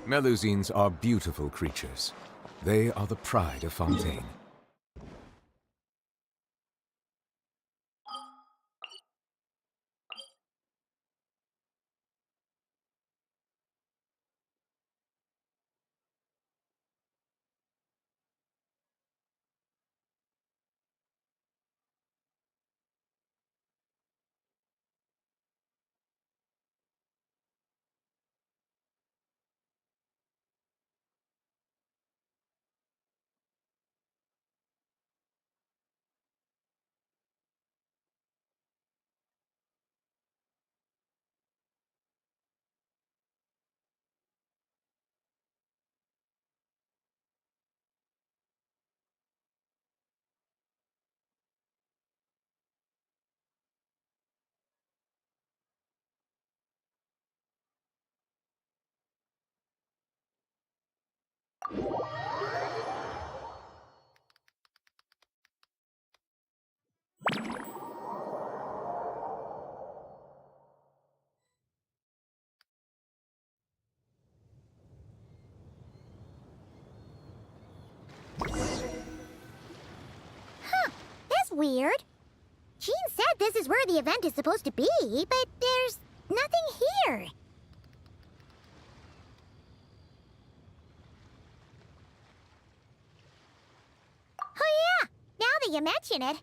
Melusines are beautiful creatures. They are the pride of Fontaine. That's weird. Jean said this is where the event is supposed to be, but there's nothing here. Oh yeah, now that you mention it,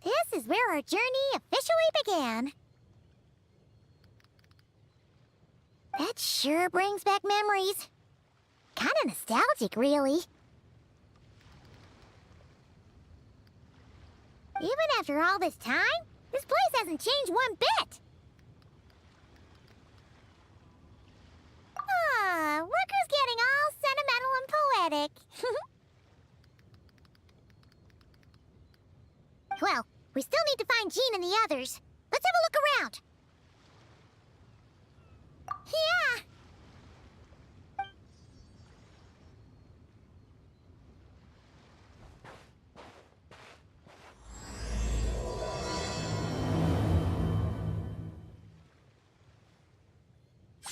this is where our journey officially began. That sure brings back memories. Kinda nostalgic, really. Even after all this time, this place hasn't changed one bit. Ah, look who's getting all sentimental and poetic. Well, we still need to find Jean and the others. Let's have a look around. Yeah.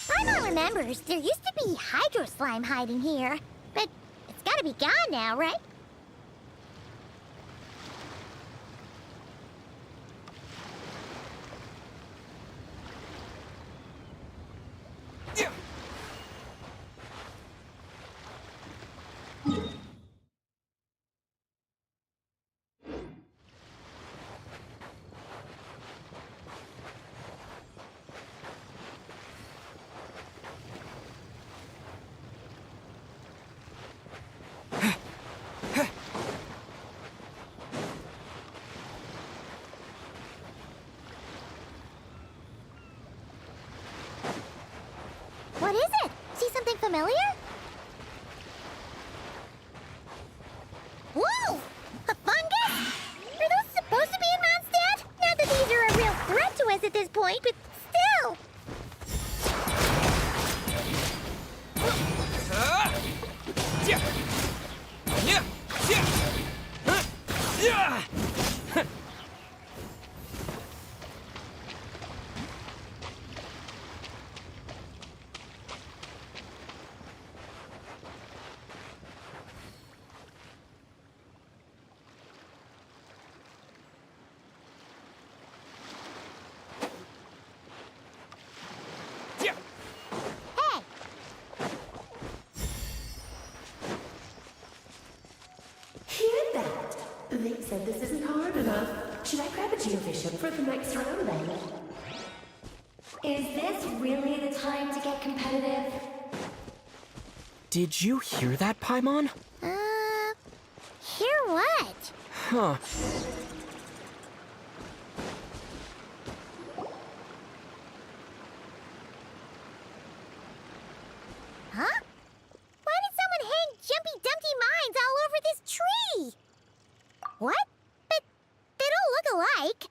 Paimon remembers there used to be hydro slime hiding here, but it's gotta be gone now, right? What is it? See something familiar? Whoa! A fungus? Are those supposed to be in Mondstadt? Not that these are a real threat to us at this point, but still! Hey! Hear that? Vic said this isn't hard enough. Should I grab a geobishop for the next round then? Is this really the time to get competitive? Did you hear that, Paimon? Hear what? Huh. Huh? Why did someone hang Jumpy Dumpty mines all over this tree? What? But they don't look alike.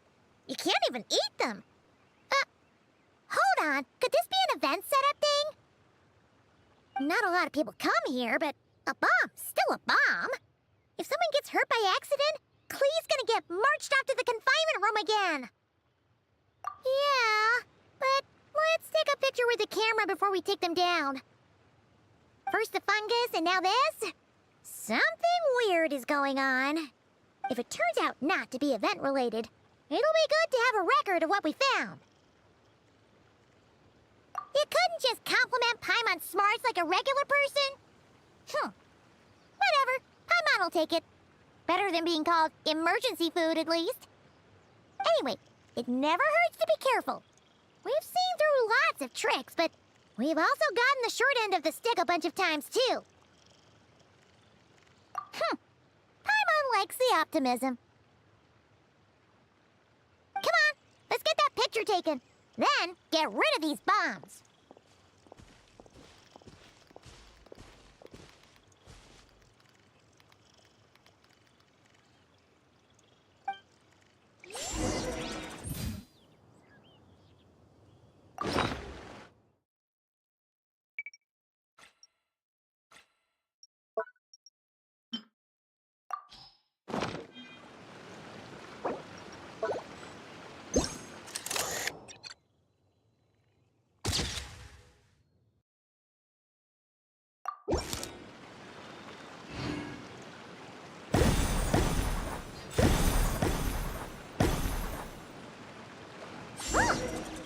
You can't even eat them. Hold on. Could this be an event setup thing? Not a lot of people come here, but a bomb, still a bomb. If someone gets hurt by accident, Clee's gonna get marched off to the confinement room again. Yeah, but let's take a picture with the camera before we take them down. First the fungus, and now this? Something weird is going on. If it turns out not to be event-related, it'll be good to have a record of what we found. You couldn't just compliment Paimon's smarts like a regular person? Whatever. Paimon will take it. Better than being called emergency food, at least. Anyway, it never hurts to be careful. We've seen through lots of tricks, but we've also gotten the short end of the stick a bunch of times, too. Paimon likes the optimism. Come on, let's get that picture taken. Then, get rid of these bombs.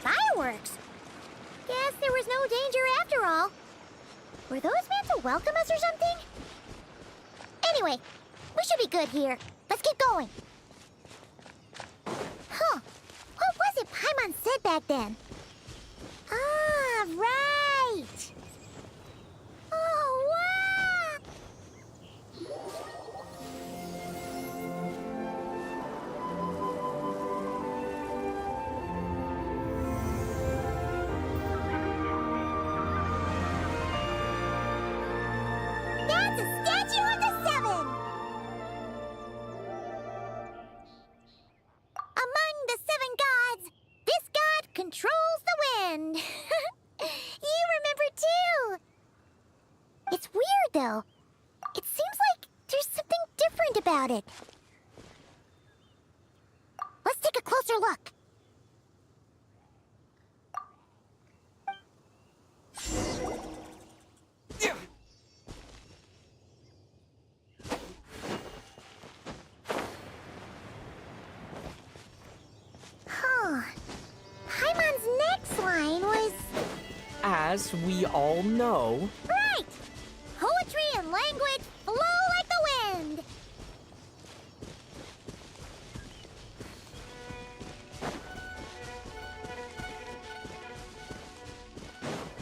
Fireworks! Guess there was no danger after all. Were those meant to welcome us or something? Anyway, we should be good here. Let's keep going. What was it Paimon said back then? Ah, right! Oh, wow! That's a statue of the Seven! Among the seven gods, this god controls the wind. You remember too. It's weird though. It seems like there's something different about it. Let's take a closer look. Paimon's next line was... As we all know, Right! Poetry and language flow like the wind!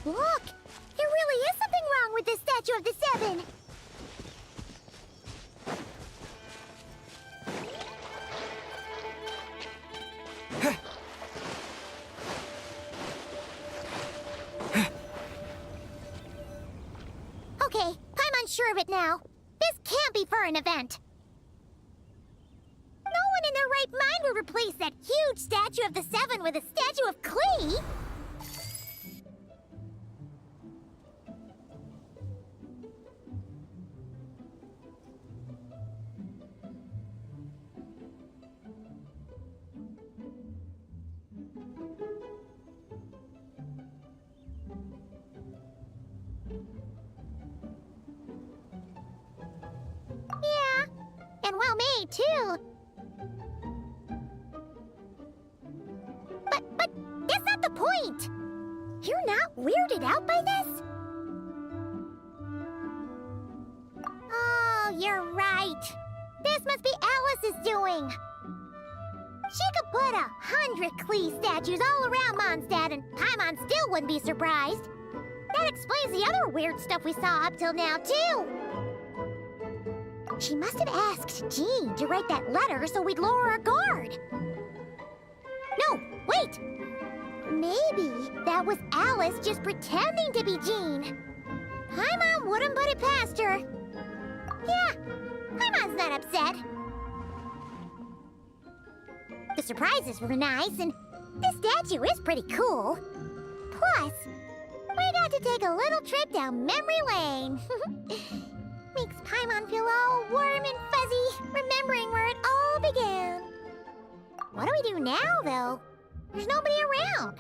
Look! There really is something wrong with this statue of the Seven! Okay, Paimon's sure of it now. This can't be for an event. No one in their right mind would replace that huge statue of the Seven with a statue of Klee. Yeah, and well made, too. But that's not the point. You're not weirded out by this? Oh, you're right. This must be Alice's doing. She could put 100 Klee statues all around Mondstadt and Paimon still wouldn't be surprised. That explains the other weird stuff we saw up till now, too. She must have asked Jean to write that letter so we'd lower our guard. No, wait! Maybe that was Alice just pretending to be Jean. Paimon wouldn't put it past her. Yeah, Paimon's not upset. The surprises were nice, and this statue is pretty cool. Plus, we got to take a little trip down memory lane. Makes Paimon feel all warm and fuzzy, remembering where it all began. What do we do now, though? There's nobody around.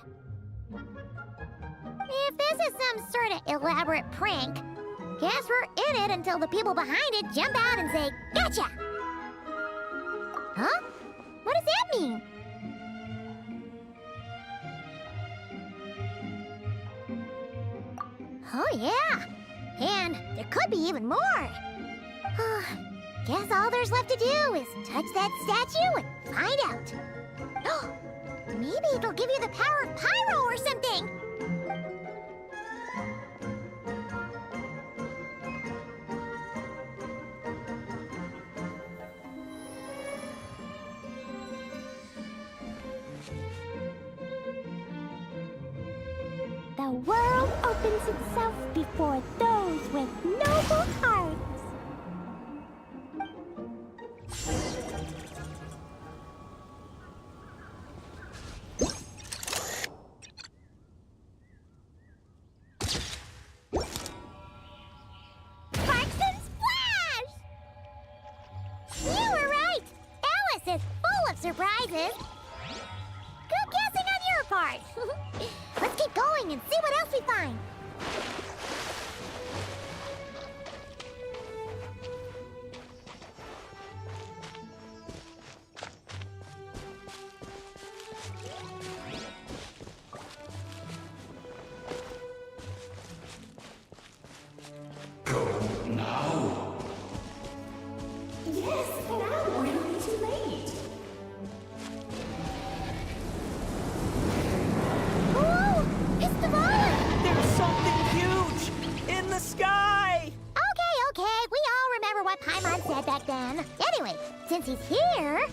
If this is some sort of elaborate prank, Guess we're in it until the people behind it jump out and say, "Gotcha!" Huh? What does that mean? Oh, yeah. And there could be even more. Guess all there's left to do is touch that statue and find out. Maybe it'll give you the power of pyro or something. The world opens itself before those with noble hearts. Sparks and splash! You were right. Alice is full of surprises. Good guessing on your part. Let's keep going and see what else we find. Yes, now we're gonna be too late. Whoa! It's the ball! There's something huge in the sky! Okay, we all remember what Paimon said back then. Anyway, since he's here,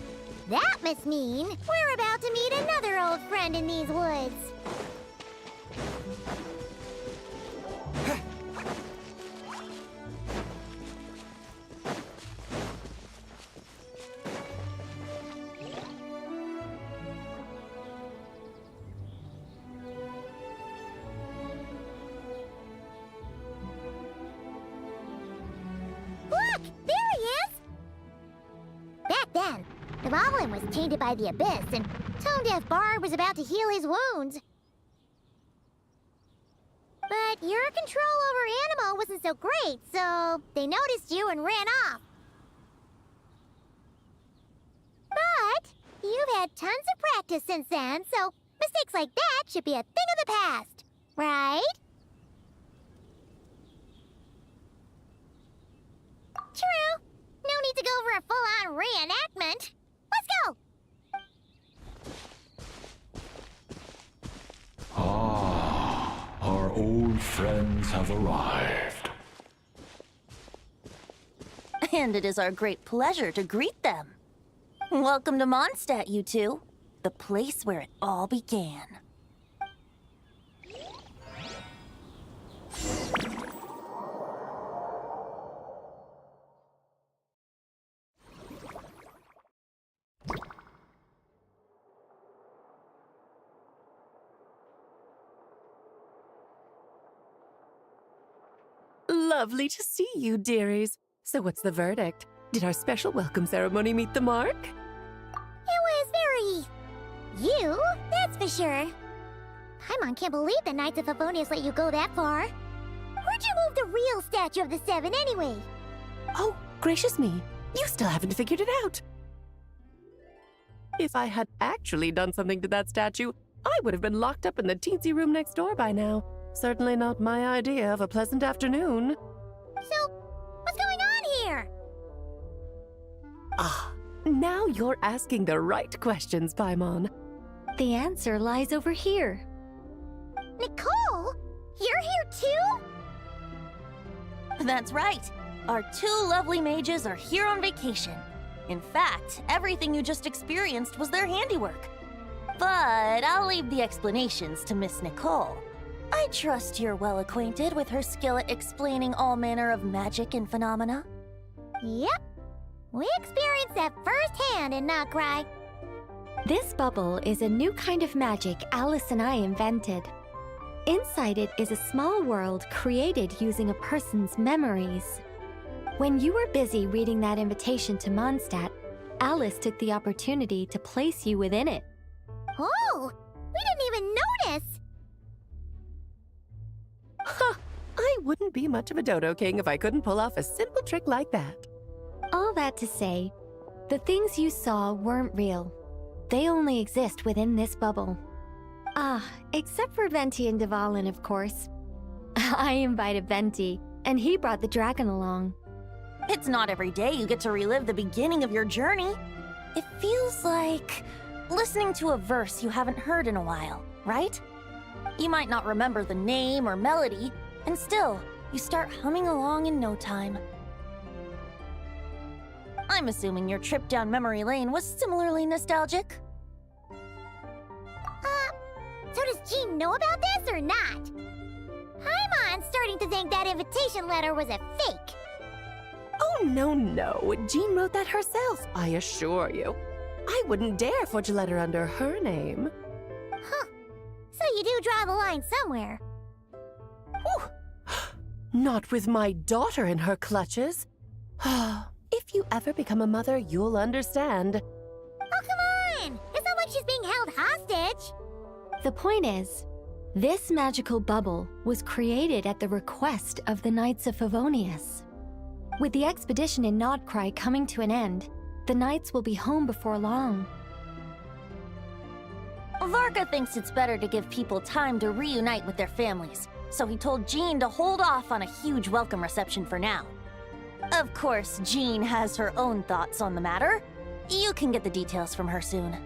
that must mean we're about to meet another old friend in these woods. Look! There he is! Back then, the Goblin was tainted by the Abyss, and Tone-Deaf Bard was about to heal his wounds. But your control over Animo wasn't so great, so they noticed you and ran off. But you've had tons of practice since then, so mistakes like that should be a thing of the past, right? True. No need to go for a full-on reenactment. Let's go! Ah, our old friends have arrived. And it is our great pleasure to greet them. Welcome to Mondstadt, you two. The place where it all began. Lovely to see you, dearies. So what's the verdict? Did our special welcome ceremony meet the mark? It was very... you, that's for sure. Paimon can't believe the Knights of Favonius let you go that far. Where'd you move the real statue of the Seven anyway? Oh, gracious me. You still haven't figured it out. If I had actually done something to that statue, I would have been locked up in the teensy room next door by now. Certainly not my idea of a pleasant afternoon. So, what's going on here? Ah, now you're asking the right questions, Paimon. The answer lies over here. Nicole? You're here too? That's right. Our two lovely mages are here on vacation. In fact, everything you just experienced was their handiwork. But I'll leave the explanations to Miss Nicole. I trust you're well acquainted with her skill at explaining all manner of magic and phenomena. Yep. We experienced that firsthand in Nokrai. This bubble is a new kind of magic Alice and I invented. Inside it is a small world created using a person's memories. When you were busy reading that invitation to Mondstadt, Alice took the opportunity to place you within it. Oh, we didn't even notice. Ha! I wouldn't be much of a Dodo King if I couldn't pull off a simple trick like that. All that to say, the things you saw weren't real. They only exist within this bubble. Ah, except for Venti and Dvalin, of course. I invited Venti, and he brought the dragon along. It's not every day you get to relive the beginning of your journey. It feels like listening to a verse you haven't heard in a while, right? You might not remember the name or melody, and still, you start humming along in no time. I'm assuming your trip down memory lane was similarly nostalgic. So does Jean know about this or not? Paimon's starting to think that invitation letter was a fake. Oh, no. Jean wrote that herself, I assure you. I wouldn't dare forge a letter under her name. Huh. So you do draw the line somewhere. Whew. Not with my daughter in her clutches. If you ever become a mother, you'll understand. Oh, come on! It's not like she's being held hostage. The point is, this magical bubble was created at the request of the Knights of Favonius. With the expedition in Nodcry coming to an end, the Knights will be home before long. Varka thinks it's better to give people time to reunite with their families, so he told Jean to hold off on a huge welcome reception for now. Of course, Jean has her own thoughts on the matter. You can get the details from her soon.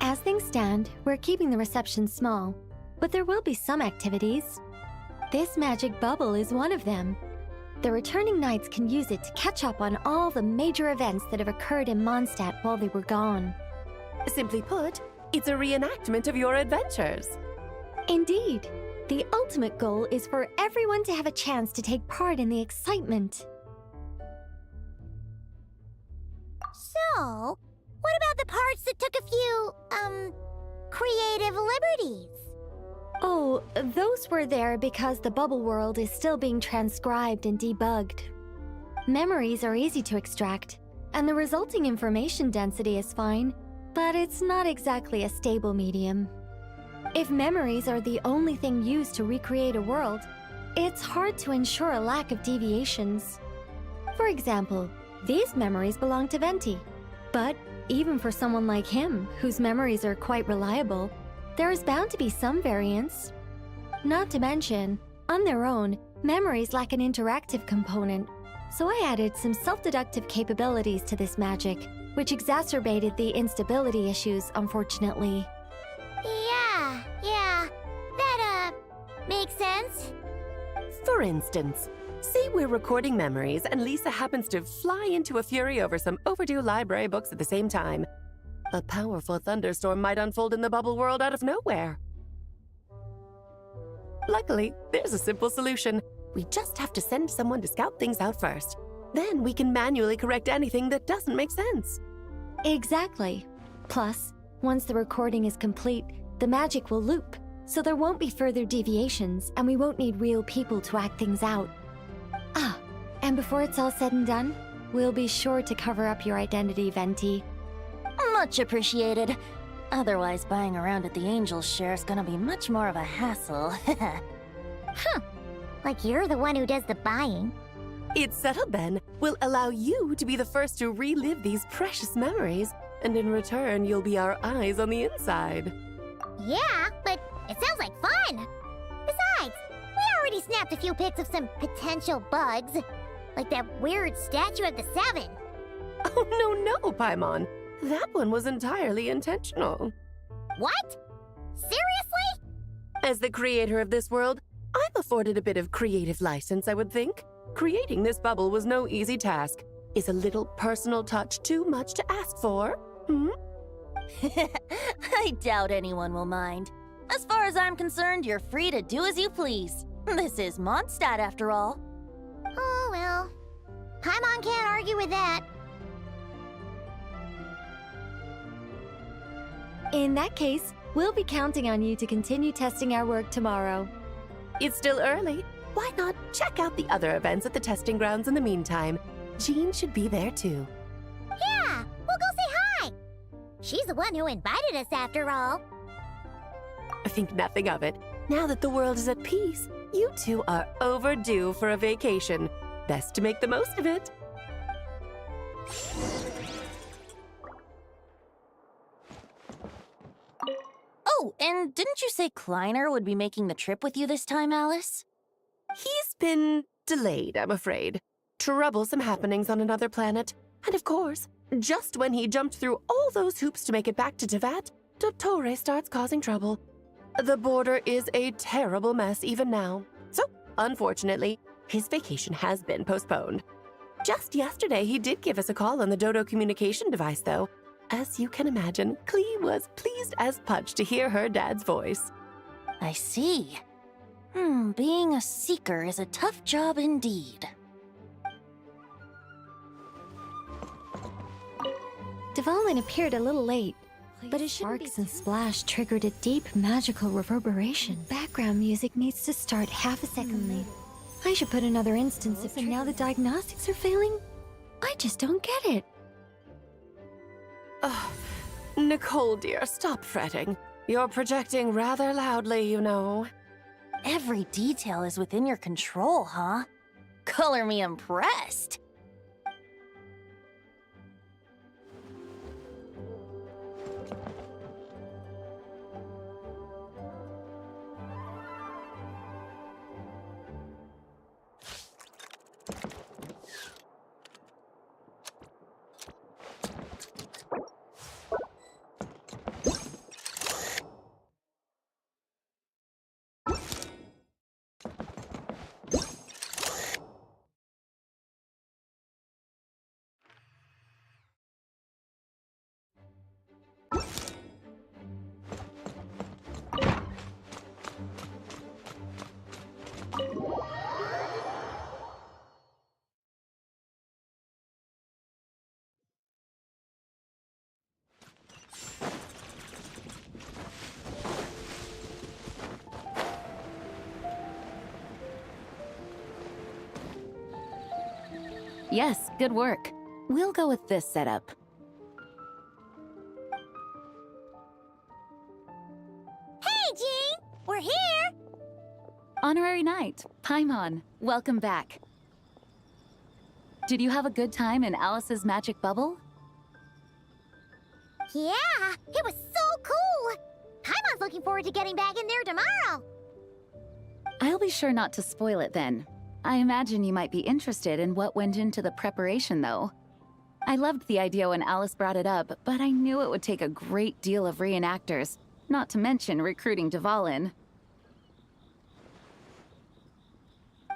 As things stand, we're keeping the reception small, but there will be some activities. This magic bubble is one of them. The returning knights can use it to catch up on all the major events that have occurred in Mondstadt while they were gone. Simply put, it's a reenactment of your adventures. Indeed. The ultimate goal is for everyone to have a chance to take part in the excitement. So, what about the parts that took a few, creative liberties? Oh, those were there because the bubble world is still being transcribed and debugged. Memories are easy to extract, and the resulting information density is fine, but it's not exactly a stable medium. If memories are the only thing used to recreate a world, it's hard to ensure a lack of deviations. For example, these memories belong to Venti, but even for someone like him, whose memories are quite reliable, there is bound to be some variance. Not to mention, on their own, memories lack an interactive component, so I added some self-deductive capabilities to this magic, which exacerbated the instability issues, unfortunately. Yeah, that, makes sense. For instance, say we're recording memories and Lisa happens to fly into a fury over some overdue library books at the same time. A powerful thunderstorm might unfold in the bubble world out of nowhere. Luckily, there's a simple solution. We just have to send someone to scout things out first. Then we can manually correct anything that doesn't make sense. Exactly. Plus, once the recording is complete, the magic will loop, so there won't be further deviations, and we won't need real people to act things out. Ah, and before it's all said and done, we'll be sure to cover up your identity, Venti. Much appreciated. Otherwise, buying around at the Angels share is gonna be much more of a hassle. Like you're the one who does the buying. It's settled then. We'll allow you to be the first to relive these precious memories, and in return, you'll be our eyes on the inside. Yeah, but it sounds like fun. Besides, we already snapped a few pics of some potential bugs, like that weird statue of the Seven. Oh, no, Paimon. That one was entirely intentional. What? Seriously? As the creator of this world, I'm afforded a bit of creative license, I would think. Creating this bubble was no easy task. Is a little personal touch too much to ask for? I doubt anyone will mind. As far as I'm concerned, you're free to do as you please. This is Mondstadt, after all. Oh, well. Paimon can't argue with that. In that case, we'll be counting on you to continue testing our work tomorrow. It's still early. Why not check out the other events at the testing grounds in the meantime? Jean should be there too. Yeah, we'll go say hi. She's the one who invited us after all. I think nothing of it. Now that the world is at peace, You two are overdue for a vacation. Best to make the most of it. Oh, and didn't you say Kleiner would be making the trip with you this time, Alice? He's been delayed, I'm afraid. Troublesome happenings on another planet. And of course, just when he jumped through all those hoops to make it back to Tevat, Dottore starts causing trouble. The border is a terrible mess even now. So, unfortunately, his vacation has been postponed. Just yesterday, he did give us a call on the Dodo communication device, though. As you can imagine, Klee was pleased as punch to hear her dad's voice. I see. Being a seeker is a tough job indeed. Dvalin appeared a little late, but his sparks and splash triggered a deep magical reverberation. Background music needs to start half a second late. I should put another instance if now the diagnostics are failing. I just don't get it. Oh, Nicole, dear, stop fretting. You're projecting rather loudly, you know. Every detail is within your control, huh? Color me impressed. Yes, good work. We'll go with this setup. Hey, Jean! We're here! Honorary Knight, Paimon, welcome back. Did you have a good time in Alice's magic bubble? Yeah, it was so cool! Paimon's looking forward to getting back in there tomorrow! I'll be sure not to spoil it then. I imagine you might be interested in what went into the preparation, though. I loved the idea when Alice brought it up, but I knew it would take a great deal of reenactors, not to mention recruiting Dvalin.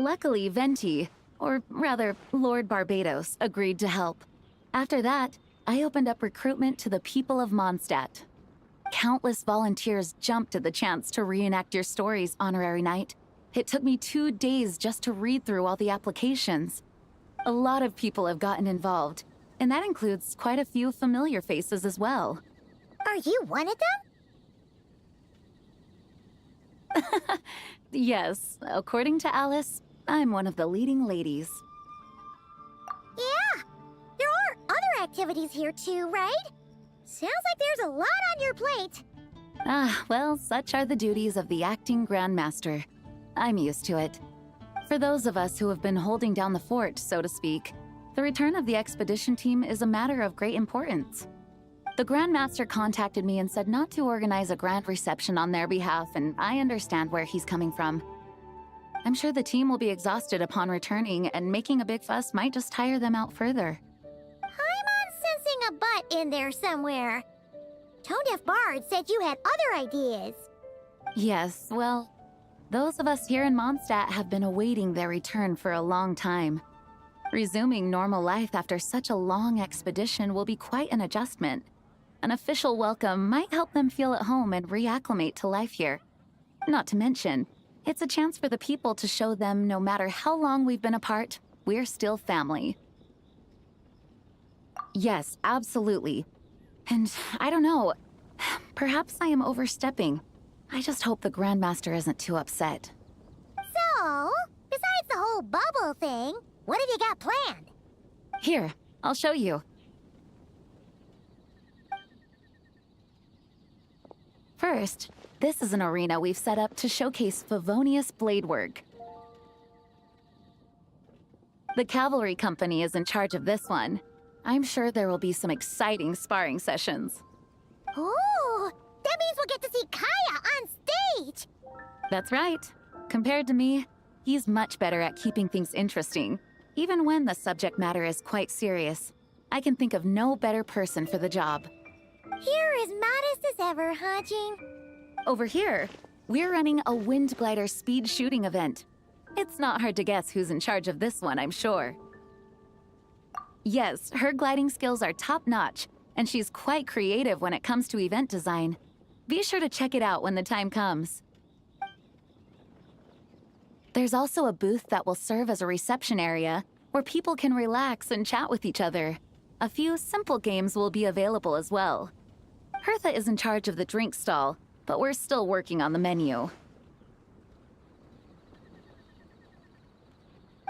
Luckily, Venti, or rather, Lord Barbados, agreed to help. After that, I opened up recruitment to the people of Mondstadt. Countless volunteers jumped at the chance to reenact your stories, Honorary Knight. It took me 2 days just to read through all the applications. A lot of people have gotten involved, and that includes quite a few familiar faces as well. Are you one of them? Yes, according to Alice, I'm one of the leading ladies. Yeah, there are other activities here too, right? Sounds like there's a lot on your plate. Ah, well, such are the duties of the acting Grandmaster. I'm used to it. For those of us who have been holding down the fort, so to speak, the return of the expedition team is a matter of great importance. The Grandmaster contacted me and said not to organize a grand reception on their behalf, and I understand where he's coming from. I'm sure the team will be exhausted upon returning, and making a big fuss might just tire them out further. I'm sensing a butt in there somewhere. Tone Deaf Bard said you had other ideas. Yes, well, those of us here in Mondstadt have been awaiting their return for a long time. Resuming normal life after such a long expedition will be quite an adjustment. An official welcome might help them feel at home and reacclimate to life here. Not to mention, it's a chance for the people to show them no matter how long we've been apart, we're still family. Yes, absolutely. And I don't know, perhaps I am overstepping. I just hope the Grandmaster isn't too upset. So, besides the whole bubble thing, what have you got planned? Here, I'll show you. First, this is an arena we've set up to showcase Favonius blade work. The cavalry company is in charge of this one. I'm sure there will be some exciting sparring sessions. Ooh, that means we'll get to see Kaya on stage! That's right. Compared to me, he's much better at keeping things interesting, even when the subject matter is quite serious. I can think of no better person for the job. You're as modest as ever, huh, Jean? Over here, we're running a wind glider speed shooting event. It's not hard to guess who's in charge of this one, I'm sure. Yes, her gliding skills are top-notch, and she's quite creative when it comes to event design. Be sure to check it out when the time comes. There's also a booth that will serve as a reception area where people can relax and chat with each other. A few simple games will be available as well. Hertha is in charge of the drink stall, but we're still working on the menu.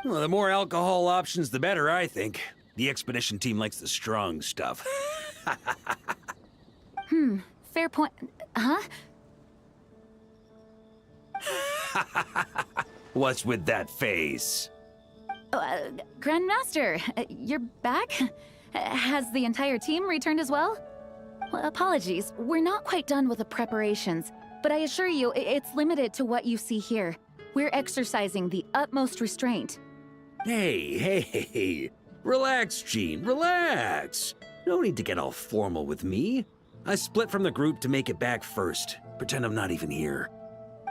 Well, the more alcohol options, the better, I think. The expedition team likes the strong stuff. Fair point. Huh? What's with that face? Grandmaster, you're back? Has the entire team returned as well? Well, apologies, we're not quite done with the preparations, but I assure you, it's limited to what you see here. We're exercising the utmost restraint. Hey. Relax, Jean, relax. No need to get all formal with me. I split from the group to make it back first. Pretend I'm not even here.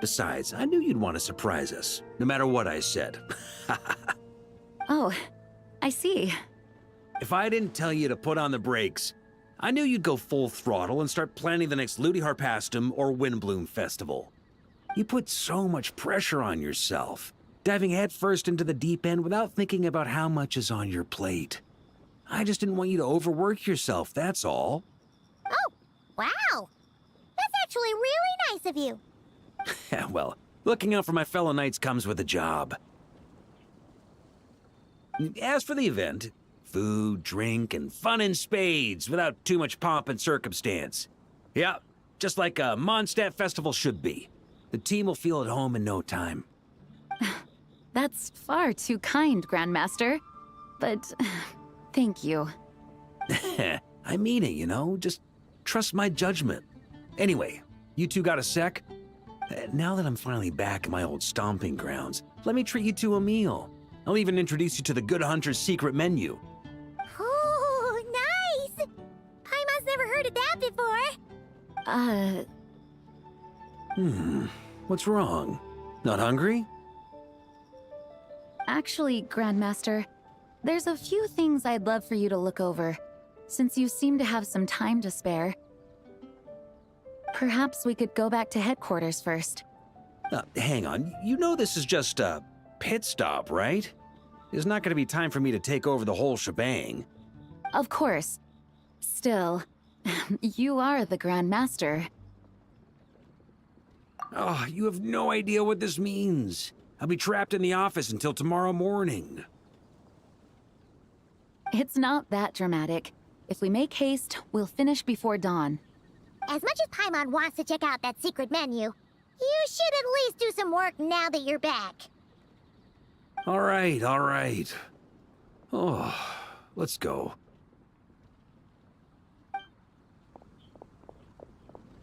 Besides, I knew you'd want to surprise us, no matter what I said. Oh, I see. If I didn't tell you to put on the brakes, I knew you'd go full throttle and start planning the next Ludi Harpastum or Windbloom Festival. You put so much pressure on yourself, diving headfirst into the deep end without thinking about how much is on your plate. I just didn't want you to overwork yourself, that's all. Oh, wow! That's actually really nice of you. Well, looking out for my fellow knights comes with a job. As for the event, food, drink, and fun in spades without too much pomp and circumstance. Yeah, just like a Mondstadt festival should be. The team will feel at home in no time. That's far too kind, Grandmaster. But thank you. I mean it, you know? Just trust my judgment. Anyway, you two got a sec? Now that I'm finally back in my old stomping grounds, let me treat you to a meal. I'll even introduce you to the Good Hunter's secret menu. Oh, nice! Paimon's never heard of that before. What's wrong? Not hungry? Actually, Grandmaster, there's a few things I'd love for you to look over, since you seem to have some time to spare. Perhaps we could go back to headquarters first. Hang on. You know this is just a pit stop, right? There's not going to be time for me to take over the whole shebang. Of course. Still, you are the Grandmaster. Oh, you have no idea what this means. I'll be trapped in the office until tomorrow morning. It's not that dramatic. If we make haste, we'll finish before dawn. As much as Paimon wants to check out that secret menu, you should at least do some work now that you're back. All right. Oh, let's go.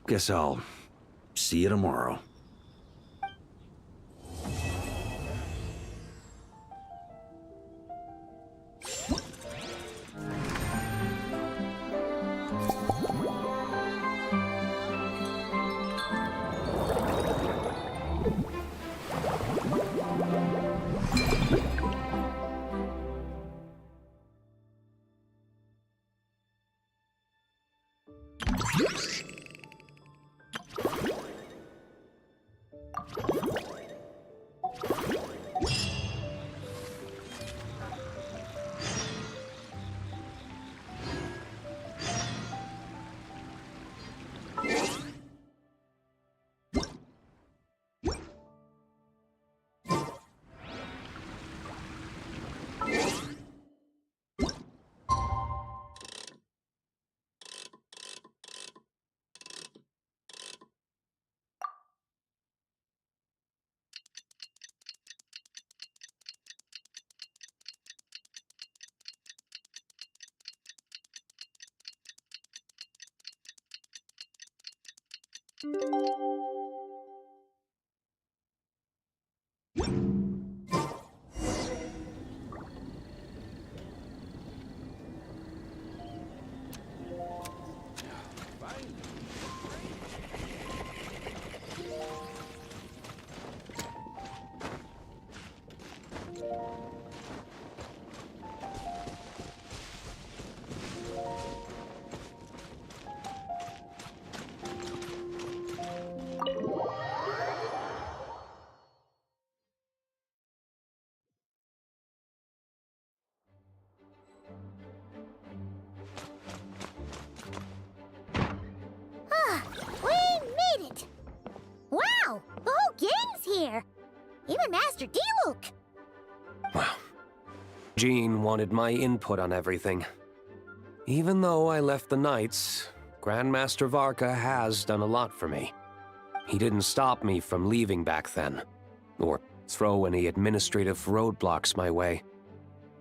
Guess I'll see you tomorrow. We made it! Wow! The whole gang's here! Even Master D-Luke! Wow. Jean wanted my input on everything. Even though I left the Knights, Grandmaster Varka has done a lot for me. He didn't stop me from leaving back then, or throw any administrative roadblocks my way.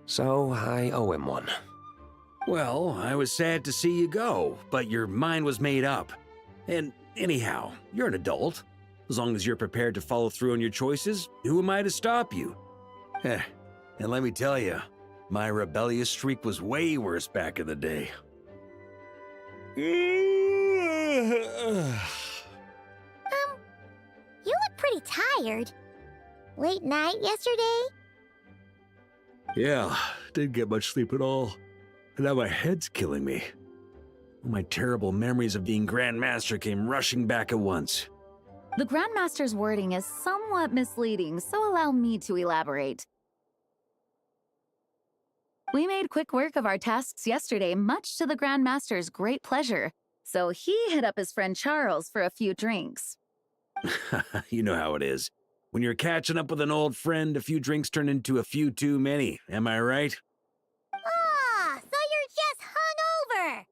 So I owe him one. Well, I was sad to see you go, but your mind was made up. And anyhow, you're an adult. As long as you're prepared to follow through on your choices, who am I to stop you? And let me tell you, my rebellious streak was way worse back in the day. You look pretty tired. Late night yesterday? Yeah, didn't get much sleep at all. And now my head's killing me. My terrible memories of being Grandmaster came rushing back at once. The Grandmaster's wording is somewhat misleading, so allow me to elaborate. We made quick work of our tasks yesterday, much to the Grandmaster's great pleasure, so he hit up his friend Charles for a few drinks. You know how it is. When you're catching up with an old friend, a few drinks turn into a few too many, am I right? Ah, so you're just hungover!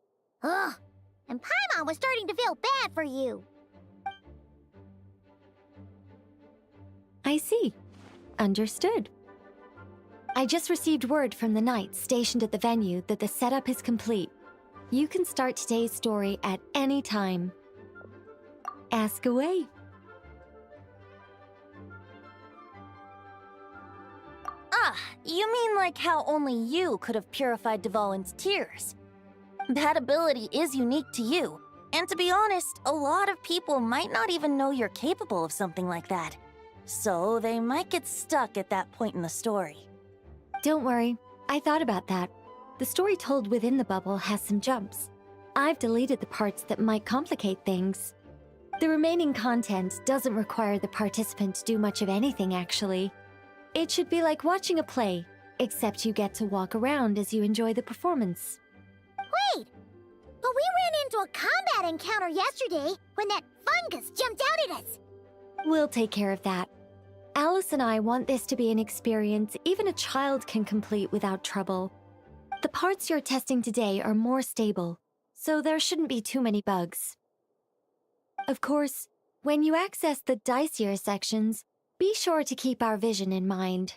Ugh, and Paimon was starting to feel bad for you. I see. Understood. I just received word from the Knights stationed at the venue that the setup is complete. You can start today's story at any time. Ask away. Ah, you mean like how only you could have purified Dvalin's tears? That ability is unique to you, and to be honest, a lot of people might not even know you're capable of something like that. So they might get stuck at that point in the story. Don't worry, I thought about that. The story told within the bubble has some jumps. I've deleted the parts that might complicate things. The remaining content doesn't require the participant to do much of anything, actually. It should be like watching a play, except you get to walk around as you enjoy the performance. Wait! But we ran into a combat encounter yesterday when that fungus jumped out at us! We'll take care of that. Alice and I want this to be an experience even a child can complete without trouble. The parts you're testing today are more stable, so there shouldn't be too many bugs. Of course, when you access the dicier sections, be sure to keep our vision in mind.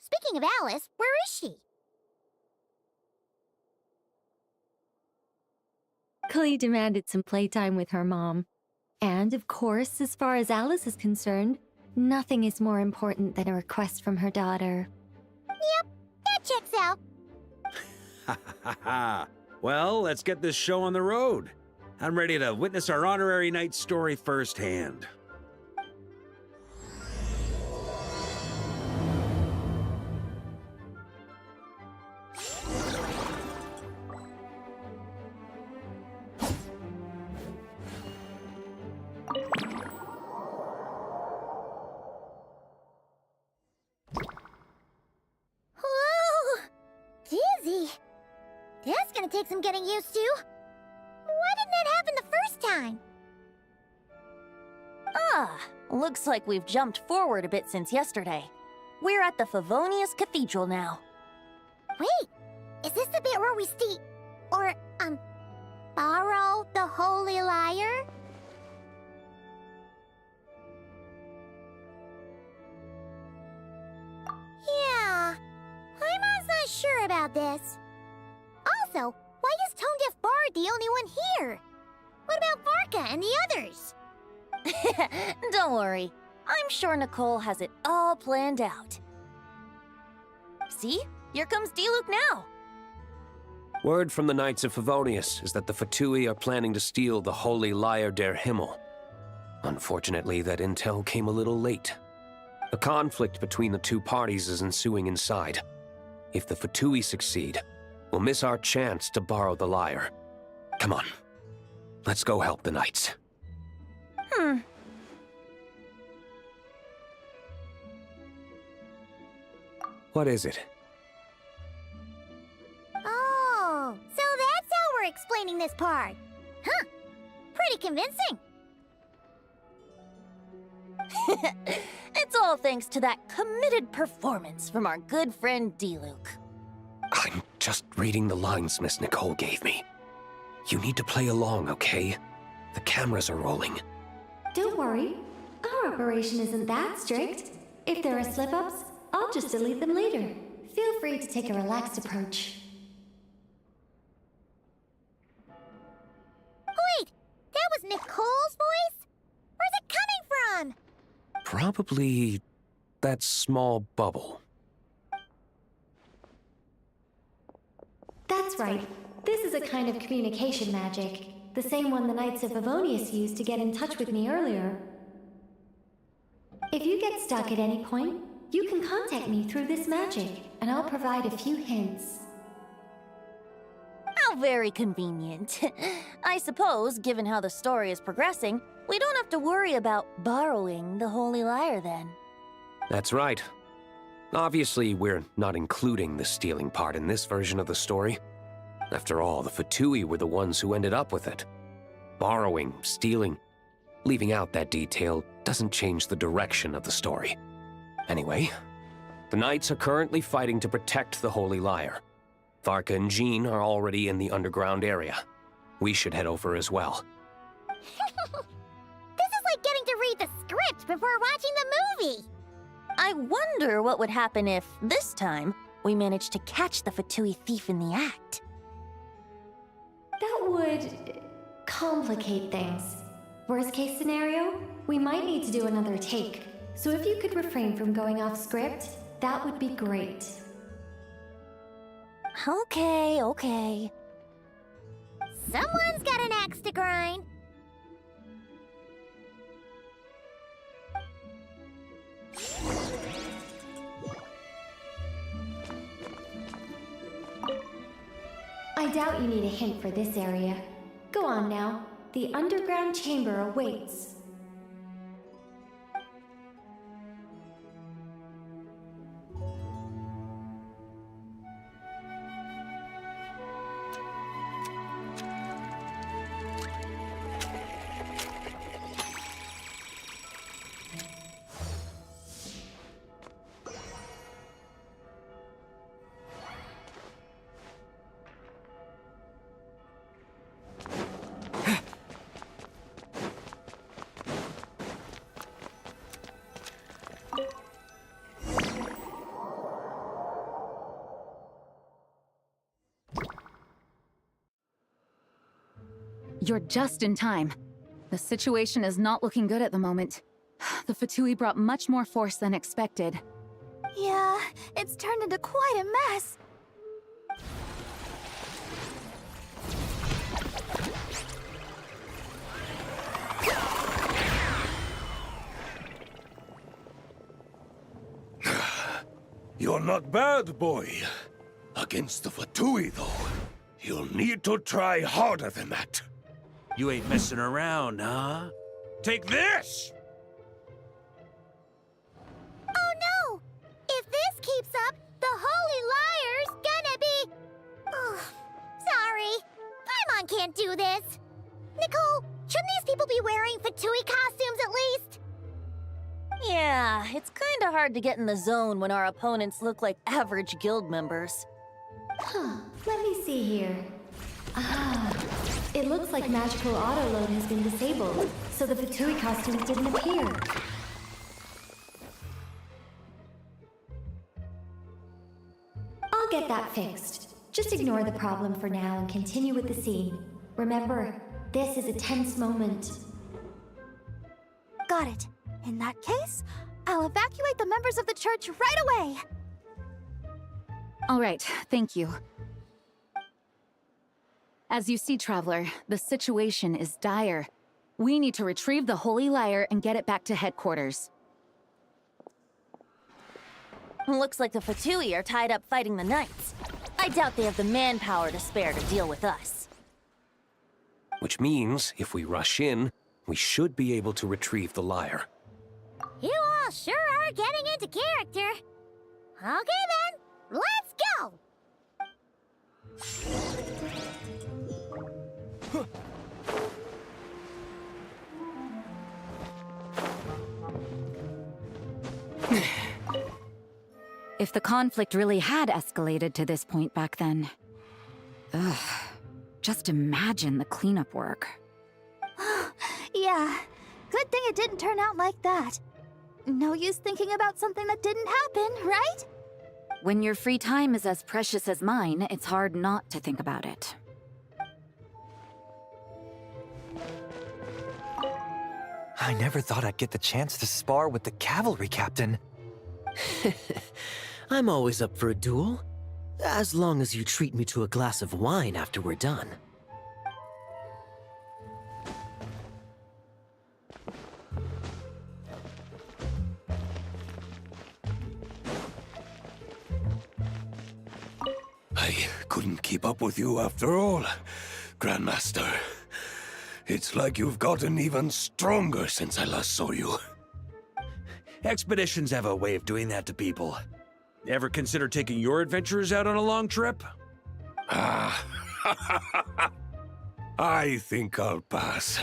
Speaking of Alice, where is she? Klee demanded some playtime with her mom. And of course, as far as Alice is concerned, nothing is more important than a request from her daughter. Yep, that checks out. Ha ha ha! Well, let's get this show on the road. I'm ready to witness our honorary knight story firsthand. Whoa! Dizzy. That's gonna take some getting used to. Why didn't that happen the first time? Ah, looks like we've jumped forward a bit since yesterday. We're at the Favonius Cathedral now. Wait, is this the bit where we borrow the Holy Lyre? Yeah, Paimon's not sure about this. Also, why is Tone Deaf Bard the only one here? What about Varka and the others? Don't worry. I'm sure Nicole has it all planned out. See? Here comes Diluc now. Word from the Knights of Favonius is that the Fatui are planning to steal the Holy Lyre der Himmel. Unfortunately, that intel came a little late. A conflict between the two parties is ensuing inside. If the Fatui succeed, we'll miss our chance to borrow the lyre. Come on. Let's go help the Knights. What is it? Oh, so that's how we're explaining this part. Huh. Pretty convincing. It's all thanks to that committed performance from our good friend Diluc. I'm just reading the lines Miss Nicole gave me. You need to play along, okay? The cameras are rolling. Don't worry. Our operation isn't that strict. If there are slip-ups, I'll just delete them later. Feel free to take a relaxed approach. Wait, that was Nicole's voice? Where's it coming from? Probably that small bubble. That's right. This is a kind of communication magic. The same one the Knights of Favonius used to get in touch with me earlier. If you get stuck at any point, you can contact me through this magic, and I'll provide a few hints. How very convenient. I suppose, given how the story is progressing, we don't have to worry about borrowing the Holy Lyre then. That's right. Obviously, we're not including the stealing part in this version of the story. After all, the Fatui were the ones who ended up with it. Borrowing, stealing, leaving out that detail doesn't change the direction of the story. Anyway, the Knights are currently fighting to protect the Holy Lyre. Varka and Jean are already in the underground area. We should head over as well. This is like getting to read the script before watching the movie. I wonder what would happen if, this time, we managed to catch the Fatui thief in the act. That would complicate things. Worst case scenario, we might need to do another take. So if you could refrain from going off script, that would be great. Okay. Someone's got an axe to grind. I doubt you need a hint for this area. Go on now. The underground chamber awaits. You're just in time. The situation is not looking good at the moment. The Fatui brought much more force than expected. Yeah, it's turned into quite a mess. You're not bad, boy. Against the Fatui, though, you'll need to try harder than that. You ain't messing around, huh? Take this! Oh no! If this keeps up, the Holy Lyre's gonna be... Oh, sorry. Paimon can't do this. Nicole, shouldn't these people be wearing Fatui costumes at least? Yeah, it's kinda hard to get in the zone when our opponents look like average guild members. Huh, let me see here. It looks like magical autoload has been disabled, so the Fatui costumes didn't appear. I'll get that fixed. Just ignore the problem for now and continue with the scene. Remember, This is a tense moment. Got it. In that case, I'll evacuate the members of the church right away! All right, thank you. As you see, Traveler, the situation is dire. We need to retrieve the Holy Lyre and get it back to headquarters. Looks like the Fatui are tied up fighting the Knights. I doubt they have the manpower to spare to deal with us. Which means, if we rush in, we should be able to retrieve the lyre. You all sure are getting into character. Okay then, let's go! If the conflict really had escalated to this point back then... Ugh. Just imagine the cleanup work. Yeah, good thing it didn't turn out like that. No use thinking about something that didn't happen, right? When your free time is as precious as mine, it's hard not to think about it. I never thought I'd get the chance to spar with the cavalry captain. I'm always up for a duel, as long as you treat me to a glass of wine after we're done. I couldn't keep up with you after all, Grandmaster. It's like you've gotten even stronger since I last saw you. Expeditions have a way of doing that to people. Ever consider taking your adventurers out on a long trip? Ah, I think I'll pass.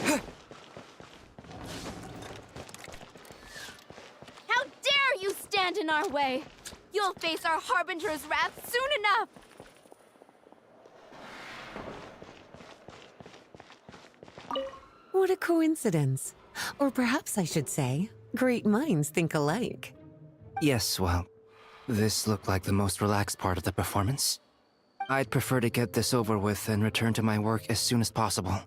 How dare you stand in our way! You'll face our Harbinger's wrath soon enough! What a coincidence. Or perhaps I should say, great minds think alike. Yes, well, this looked like the most relaxed part of the performance. I'd prefer to get this over with and return to my work as soon as possible.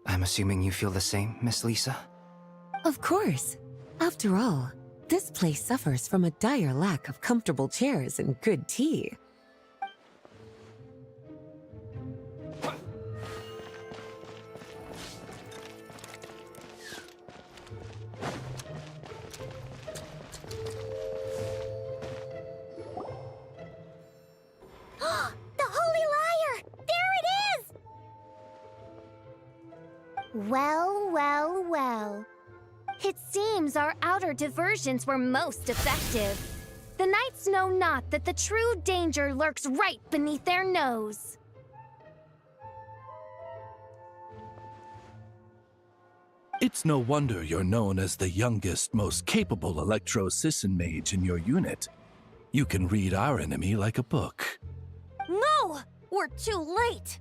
I'm assuming you feel the same, Miss Lisa? Of course. After all, this place suffers from a dire lack of comfortable chairs and good tea. The Holy Lyre! There it is! Well, well, well. It seems our outer diversions were most effective. The knights know not that the true danger lurks right beneath their nose. It's no wonder you're known as the youngest, most capable Electro-Sisson mage in your unit. You can read our enemy like a book. No! We're too late!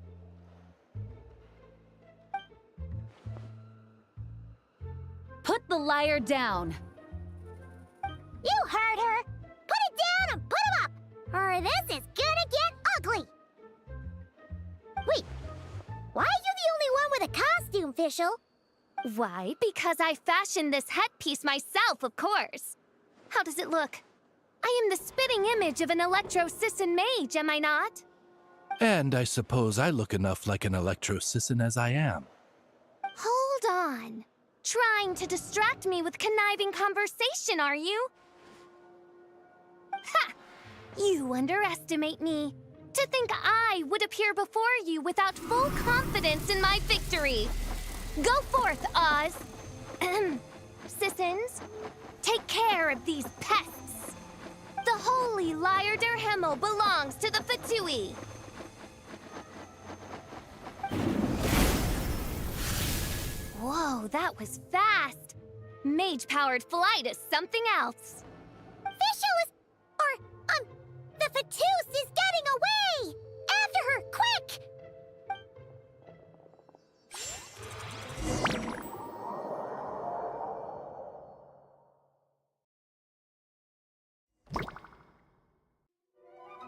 Put the lyre down! You heard her! Put it down and put him up! Or this is gonna get ugly! Wait, why are you the only one with a costume, Fischl? Why? Because I fashioned this headpiece myself, of course. How does it look? I am the spitting image of an Electro-Sisson mage, am I not? And I suppose I look enough like an Electro-Sisson as I am. Hold on. Trying to distract me with conniving conversation, are you? Ha! You underestimate me. To think I would appear before you without full confidence in my victory. Go forth, Oz. Sissons, take care of these pests. The Holy Lyre der Himmel belongs to the Fatui. Whoa, that was fast. Mage-powered flight is something else. Fischl is... the Fatus is getting away! After her, quick!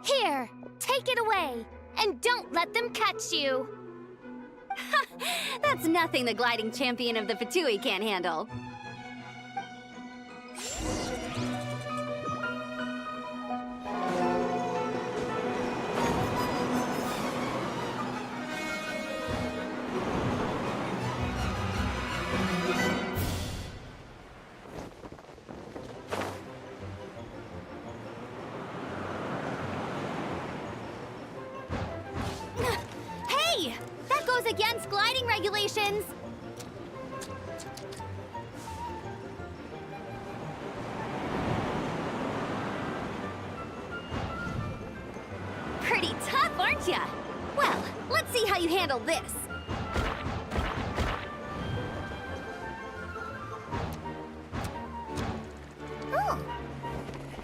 Here, take it away. And don't let them catch you. That's nothing the gliding champion of the Fatui can't handle. Hey! That goes against gliding regulations! Pretty tough, aren't ya? Well, let's see how you handle this. Oh.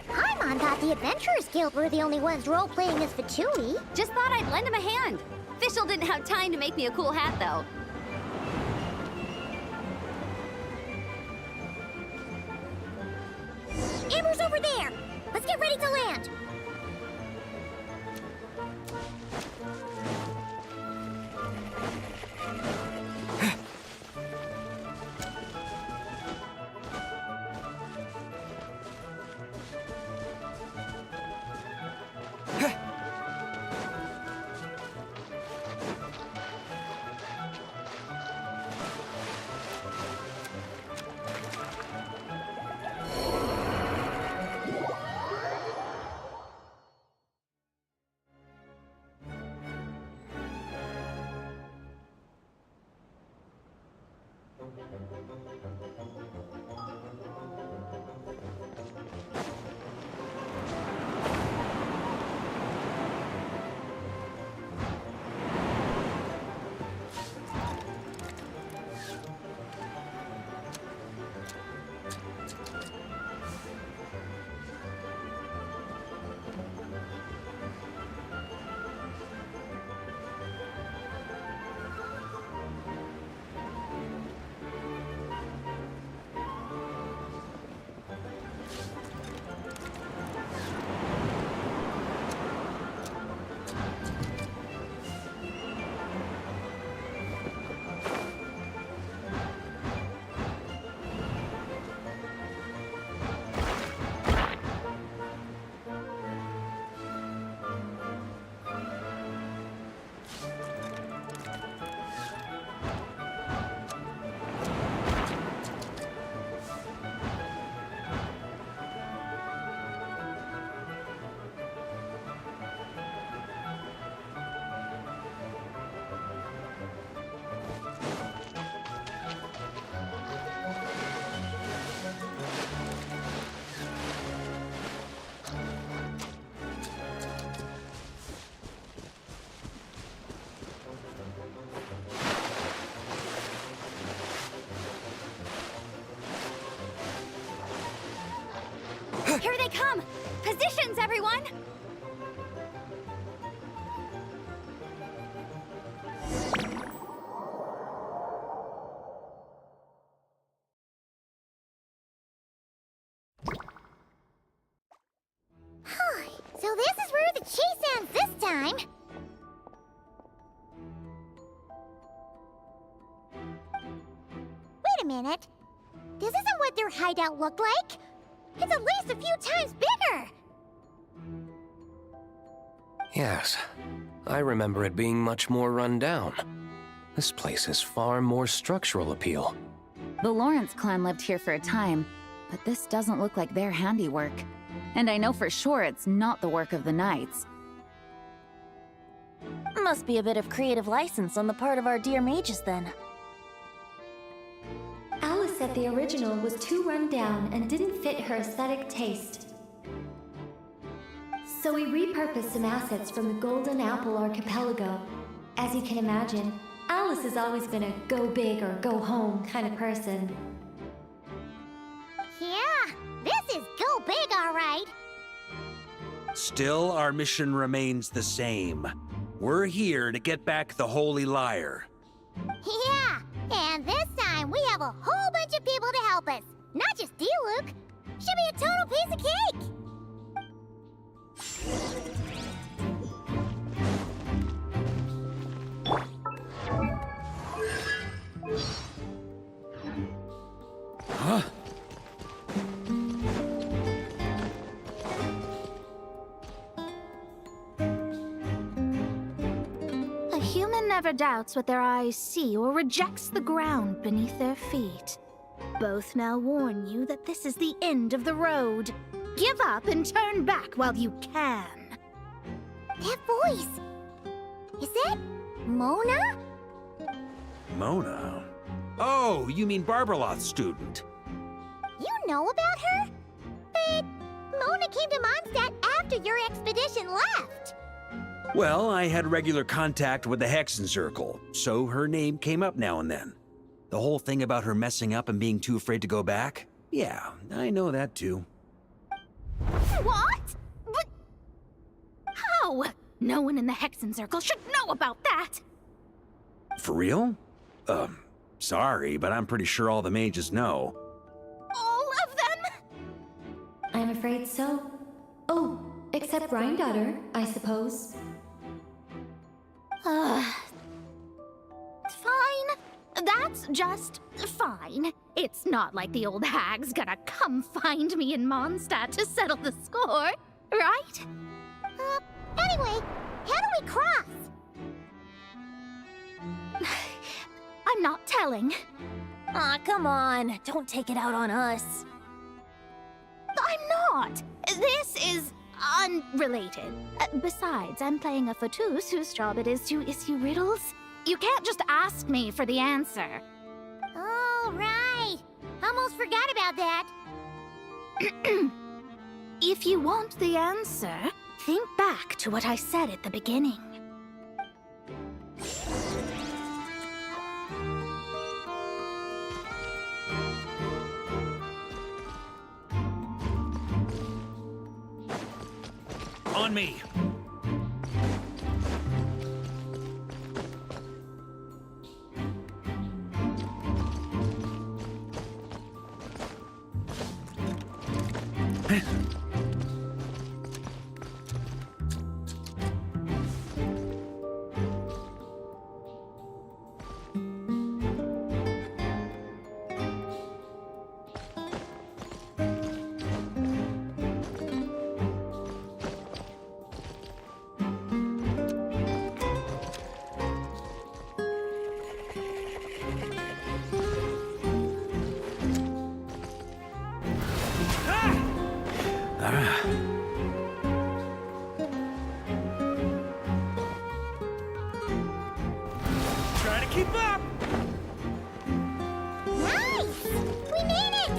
Paimon thought the Adventurers Guild were the only ones role-playing as Fatui. Just thought I'd lend him a hand. Fischl didn't have time to make me a cool hat, though. Amber's over there! Let's get ready to land! Here they come! Positions, everyone! So this is where the chase ends this time. Wait a minute. This isn't what their hideout looked like. It's at least a few times bigger. Yes, I remember it being much more run down. This place has far more structural appeal. The Lawrence clan lived here for a time, but this doesn't look like their handiwork. And I know for sure it's not the work of the Knights. Must be a bit of creative license on the part of our dear mages, then. Alice said the original was too run down and didn't fit her aesthetic taste. So we repurposed some assets from the Golden Apple Archipelago. As you can imagine, Alice has always been a go big or go home kind of person. Yeah, this is go big, all right. Still, our mission remains the same. We're here to get back the Holy Lyre. Yeah, and this time we have a whole bunch of people to help us. Not just you, Luke. Should be a total piece of cake. Whoever doubts what their eyes see or rejects the ground beneath their feet. Both now warn you that this is the end of the road. Give up and turn back while you can. That voice! Is that Mona? Mona? Oh, you mean Barberloth's student. You know about her? But Mona came to Mondstadt after your expedition left. Well, I had regular contact with the Hexen Circle, so her name came up now and then. The whole thing about her messing up and being too afraid to go back? Yeah, I know that too. What? But how? No one in the Hexen Circle should know about that. For real? Sorry, but I'm pretty sure all the mages know. All of them? I'm afraid so. Oh, except Granddaughter, I suppose. Fine. That's just fine. It's not like the old hag's gonna come find me in Mondstadt to settle the score, right? Anyway, how do we cross? I'm not telling. Aw, come on. Don't take it out on us. I'm not. This is unrelated. Besides, I'm playing a fauteuil whose job it is to issue riddles. You can't just ask me for the answer. Oh, right. Almost forgot about that. If you want the answer, think back to what I said at the beginning. On me! Try to keep up! Nice! We made it!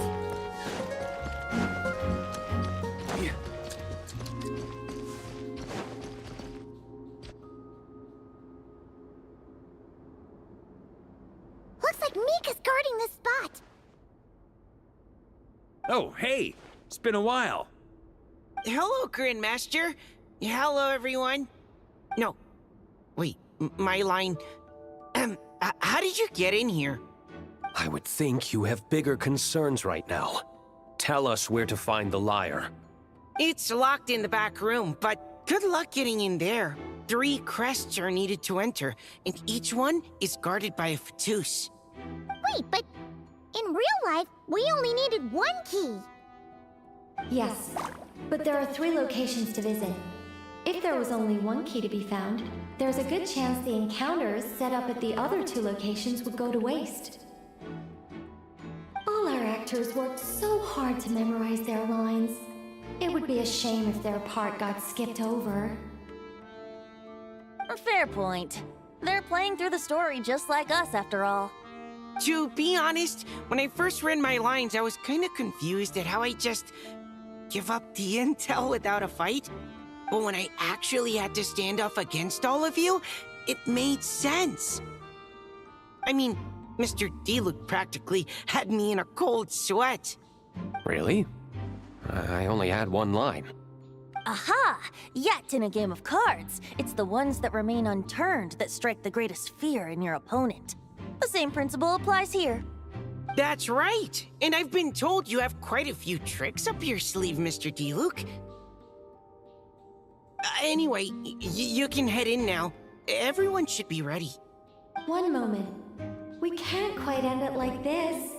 Looks like Mika's guarding this spot. Oh, hey! It's been a while. Hello, Grandmaster. Hello, everyone. No. Wait, my line. How did you get in here? I would think you have bigger concerns right now. Tell us where to find the lyre. It's locked in the back room, but good luck getting in there. 3 crests are needed to enter, and each one is guarded by a fauteuil. Wait, but in real life, we only needed 1 key. Yes, but there are 3 locations to visit. If there was only 1 key to be found, there's a good chance the encounters set up at the other 2 locations would go to waste. All our actors worked so hard to memorize their lines. It would be a shame if their part got skipped over. A fair point. They're playing through the story just like us, after all. To be honest, when I first read my lines, I was kind of confused at how I just give up the intel without a fight. But when I actually had to stand up against all of you, it made sense. I mean, Mr. Diluc practically had me in a cold sweat. Really? I only had 1 line. Aha! Yet in a game of cards, it's the ones that remain unturned that strike the greatest fear in your opponent. The same principle applies here. That's right! And I've been told you have quite a few tricks up your sleeve, Mr. Diluc. Anyway, you can head in now. Everyone should be ready. One moment. We can't quite end it like this.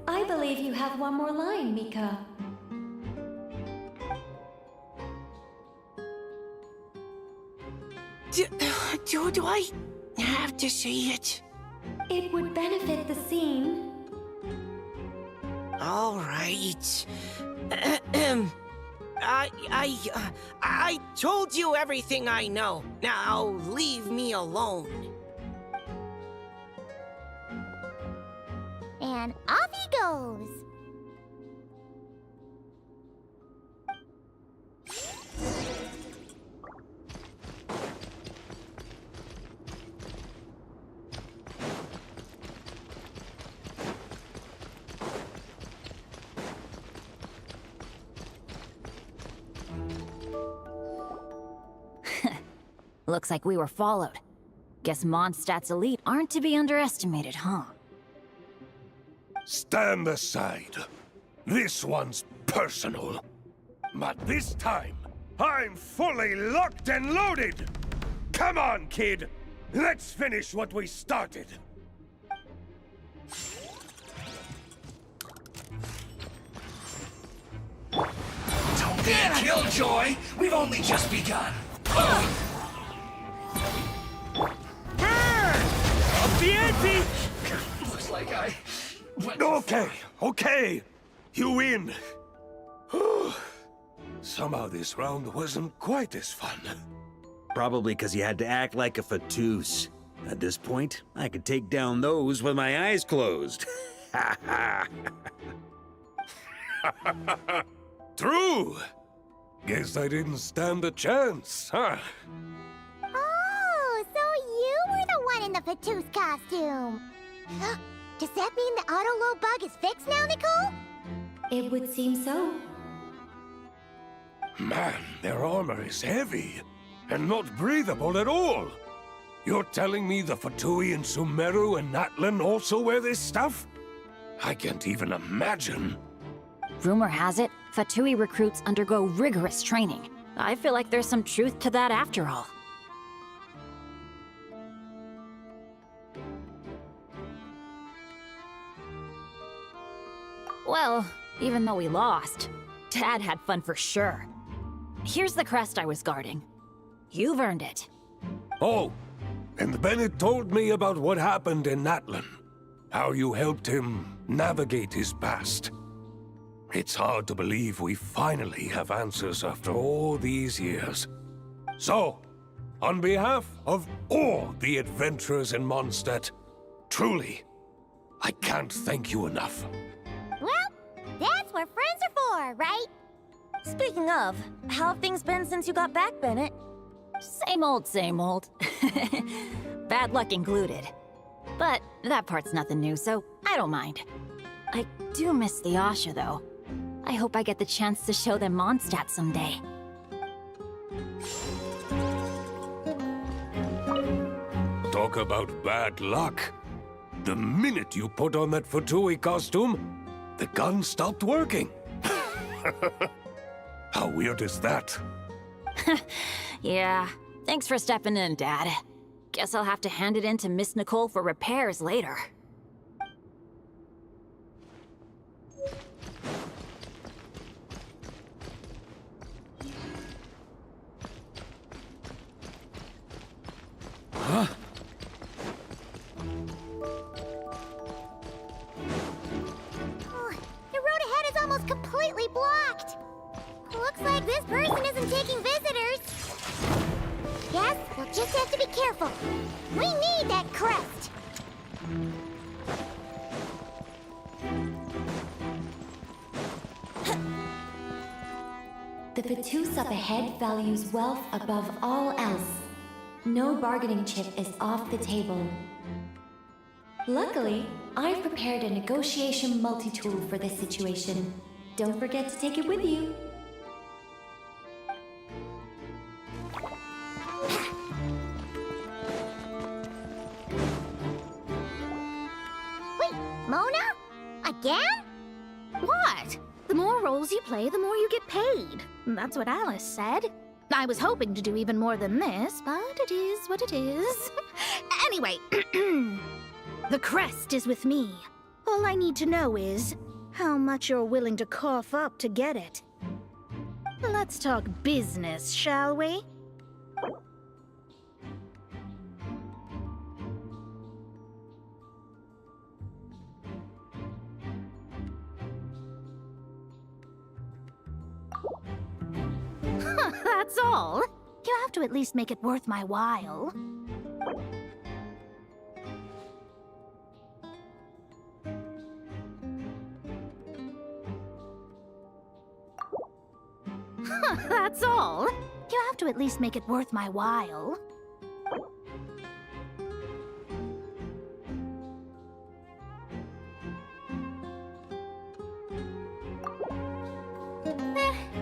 I believe you have 1 more line, Mika. Do I? have to say it. It would benefit the scene. All right. I told you everything I know. Now leave me alone. And off he goes. Looks like we were followed. Guess Mondstadt's elite aren't to be underestimated, huh? Stand aside. This one's personal. But this time, I'm fully locked and loaded! Come on, kid! Let's finish what we started! Don't be a killjoy! We've only just begun! Up the ante! Looks like I... Okay. You win. Somehow this round wasn't quite as fun. Probably because you had to act like a fatus. At this point, I could take down those with my eyes closed. True. Guess I didn't stand a chance, huh? Oh, so you were the one in the Fatus costume. Does that mean the auto-load bug is fixed now, Nicole? It would seem so. Man, their armor is heavy and not breathable at all. You're telling me the Fatui in Sumeru and Natlan also wear this stuff? I can't even imagine. Rumor has it, Fatui recruits undergo rigorous training. I feel like there's some truth to that after all. Well, even though we lost, Dad had fun for sure. Here's the crest I was guarding. You've earned it. Oh, and Bennett told me about what happened in Natlan. How you helped him navigate his past. It's hard to believe we finally have answers after all these years. So, on behalf of all the adventurers in Mondstadt, truly, I can't thank you enough. Well, that's what friends are for, right? Speaking of, how have things been since you got back, Bennett? Same old, same old. Bad luck included. But that part's nothing new, so I don't mind. I do miss the Asha, though. I hope I get the chance to show them Mondstadt someday. Talk about bad luck. The minute you put on that Fatui costume, the gun stopped working. How weird is that? Yeah, thanks for stepping in, Dad. Guess I'll have to hand it in to Miss Nicole for repairs later. Huh? The road ahead is almost completely blocked. Looks like this person isn't taking visitors. Yes, we'll just have to be careful. We need that crest. The Fatus up ahead values wealth above all else. No bargaining chip is off the table. Luckily, I've prepared a negotiation multi-tool for this situation. Don't forget to take it with you. Wait, Mona? Again? What? The more roles you play, the more you get paid. That's what Alice said. I was hoping to do even more than this, but it is what it is. Anyway, the crest is with me. All I need to know is how much you're willing to cough up to get it. Let's talk business, shall we? That's all. You have to at least make it worth my while. That's all. You have to at least make it worth my while.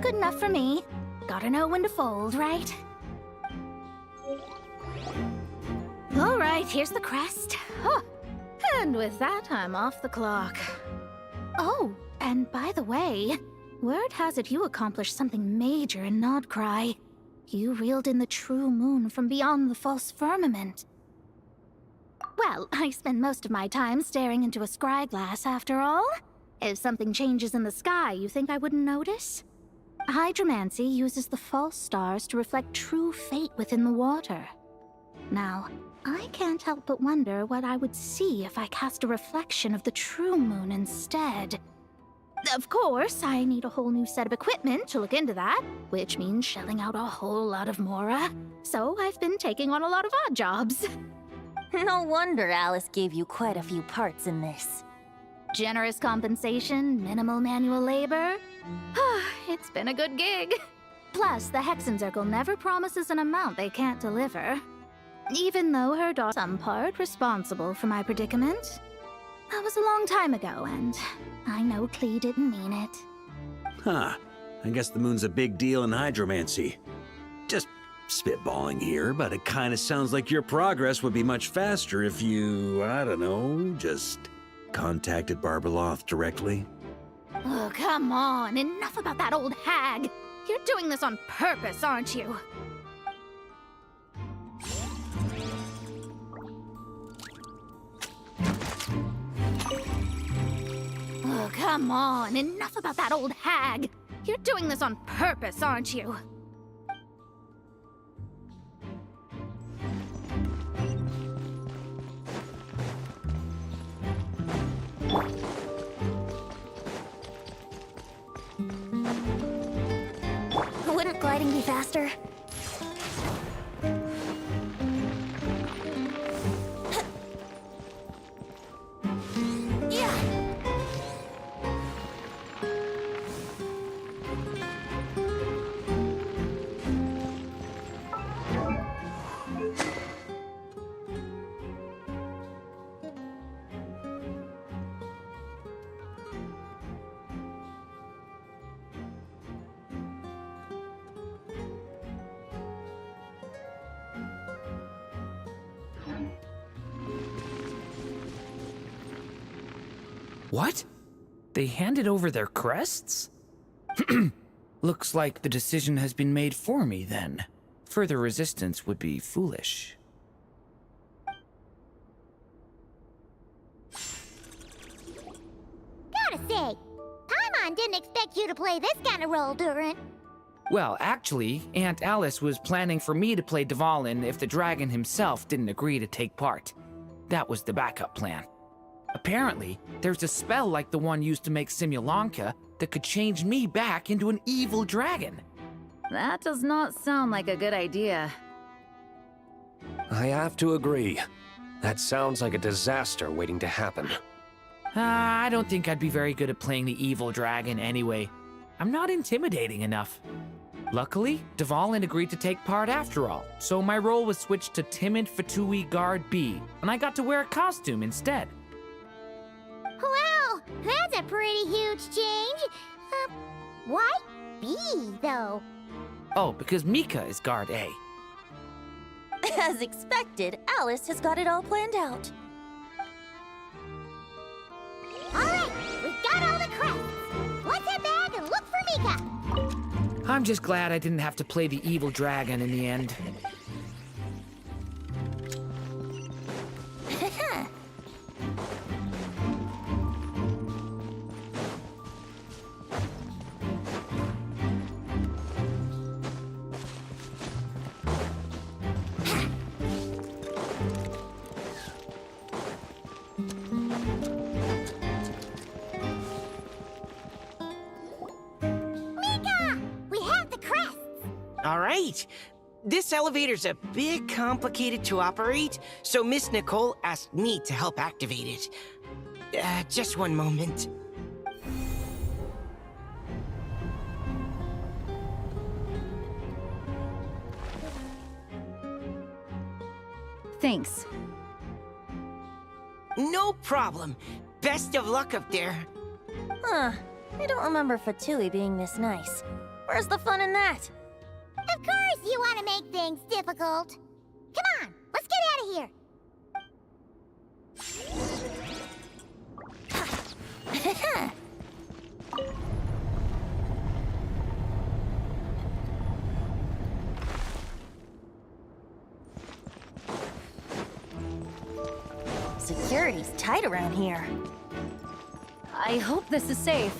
Good enough for me. Gotta know when to fold, right? All right, here's the crest. Huh. And with that, I'm off the clock. Oh, and by the way, word has it you accomplished something major in Nodcry. You reeled in the true moon from beyond the false firmament. Well, I spend most of my time staring into a scryglass after all. If something changes in the sky, you think I wouldn't notice? Hydromancy uses the false stars to reflect true fate within the water. Now, I can't help but wonder what I would see if I cast a reflection of the true moon instead. Of course, I need a whole new set of equipment to look into that, which means shelling out a whole lot of mora. So I've been taking on a lot of odd jobs. No wonder Alice gave you quite a few parts in this. Generous compensation, minimal manual labor. It's been a good gig. Plus, the Hexen Circle never promises an amount they can't deliver. Even though her daughter's some part responsible for my predicament. That was a long time ago, and I know Klee didn't mean it. Huh. I guess the moon's a big deal in hydromancy. Just spitballing here, but it kinda sounds like your progress would be much faster if you, I don't know, just contacted Barbeloth directly. Oh, come on. Enough about that old hag. You're doing this on purpose, aren't you? Oh, come on. Enough about that old hag. You're doing this on purpose, aren't you? Wouldn't gliding be faster? What? They handed over their crests? Looks like the decision has been made for me, then. Further resistance would be foolish. Gotta say, Paimon didn't expect you to play this kind of role, Durin. Well, actually, Aunt Alice was planning for me to play Dvalin if the dragon himself didn't agree to take part. That was the backup plan. Apparently, there's a spell like the one used to make Simulanka that could change me back into an evil dragon. That does not sound like a good idea. I have to agree. That sounds like a disaster waiting to happen. I don't think I'd be very good at playing the evil dragon anyway. I'm not intimidating enough. Luckily, Dvalin agreed to take part after all, so my role was switched to Timid Fatui Guard B, and I got to wear a costume instead. Wow, that's a pretty huge change. Why B, though? Oh, because Mika is Guard A. As expected, Alice has got it all planned out. All right, we've got all the crests. Let's head back and look for Mika. I'm just glad I didn't have to play the evil dragon in the end. All right. This elevator's a bit complicated to operate, so Miss Nicole asked me to help activate it. Just one moment. Thanks. No problem. Best of luck up there. Huh. I don't remember Fatui being this nice. Where's the fun in that? Of course you want to make things difficult. Come on, let's get out of here. Security's tight around here. I hope this is safe.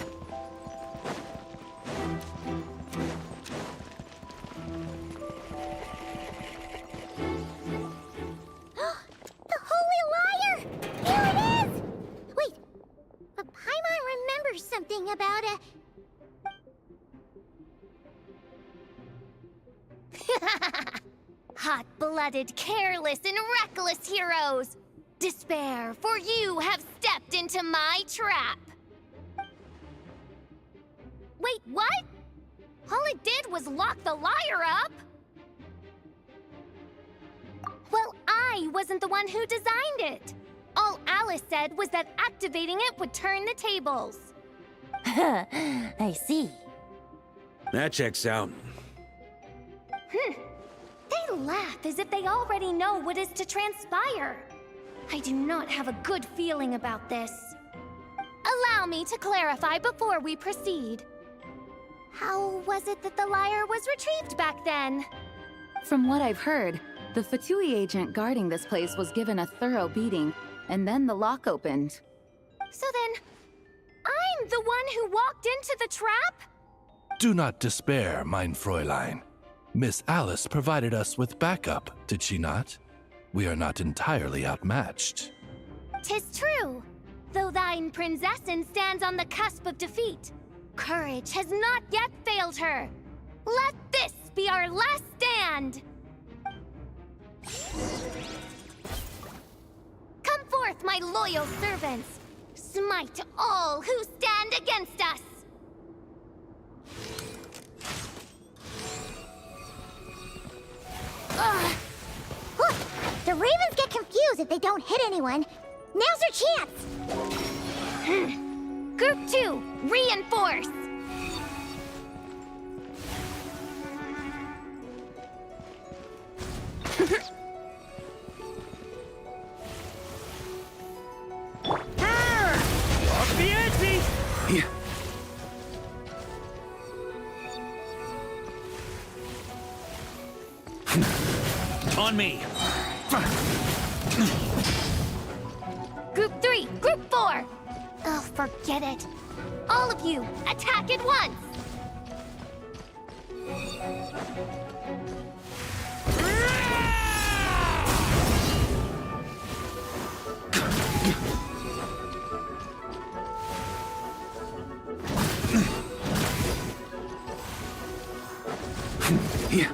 The Holy Liar! Here it is! Wait, but Paimon remembers something about a... Hot-blooded, careless, and reckless heroes! Despair, for you have stepped into my trap! Wait, what? All it did was lock the liar up? Well, I wasn't the one who designed it. All Alice said was that activating it would turn the tables. I see. That checks out. They laugh as if they already know what is to transpire. I do not have a good feeling about this. Allow me to clarify before we proceed. How was it that the lyre was retrieved back then? From what I've heard, the Fatui agent guarding this place was given a thorough beating, and then the lock opened. So then, I'm the one who walked into the trap? Do not despair, mein Fräulein. Miss Alice provided us with backup, did she not? We are not entirely outmatched. 'Tis true. Though thine Prinzessin stands on the cusp of defeat, courage has not yet failed her. Let this be our last stand! Come forth, my loyal servants! Smite all who stand against us! Ugh. Look, the Ravens get confused if they don't hit anyone. Now's their chance! Group 2, reinforce! Off the ante! Yeah. On me! Group 3, Group 4! Oh, forget it. All of you, attack at once! Yeah.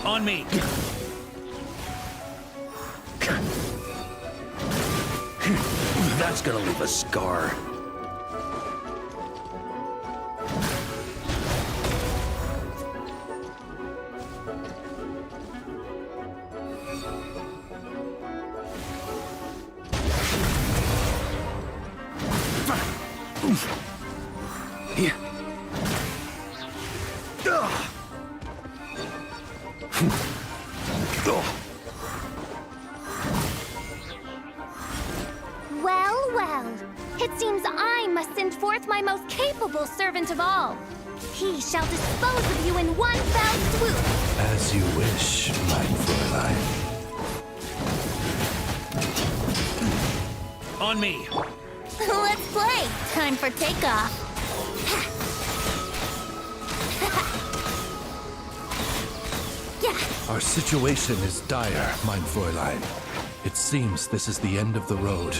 On me! That's gonna leave a scar. Yeah. Well, well. It seems I must send forth my most capable servant of all. He shall dispose of you in one fell swoop. As you wish, mein Fräulein. On me! Let's play! Time for takeoff! Our situation is dire, mein Fräulein. It seems this is the end of the road.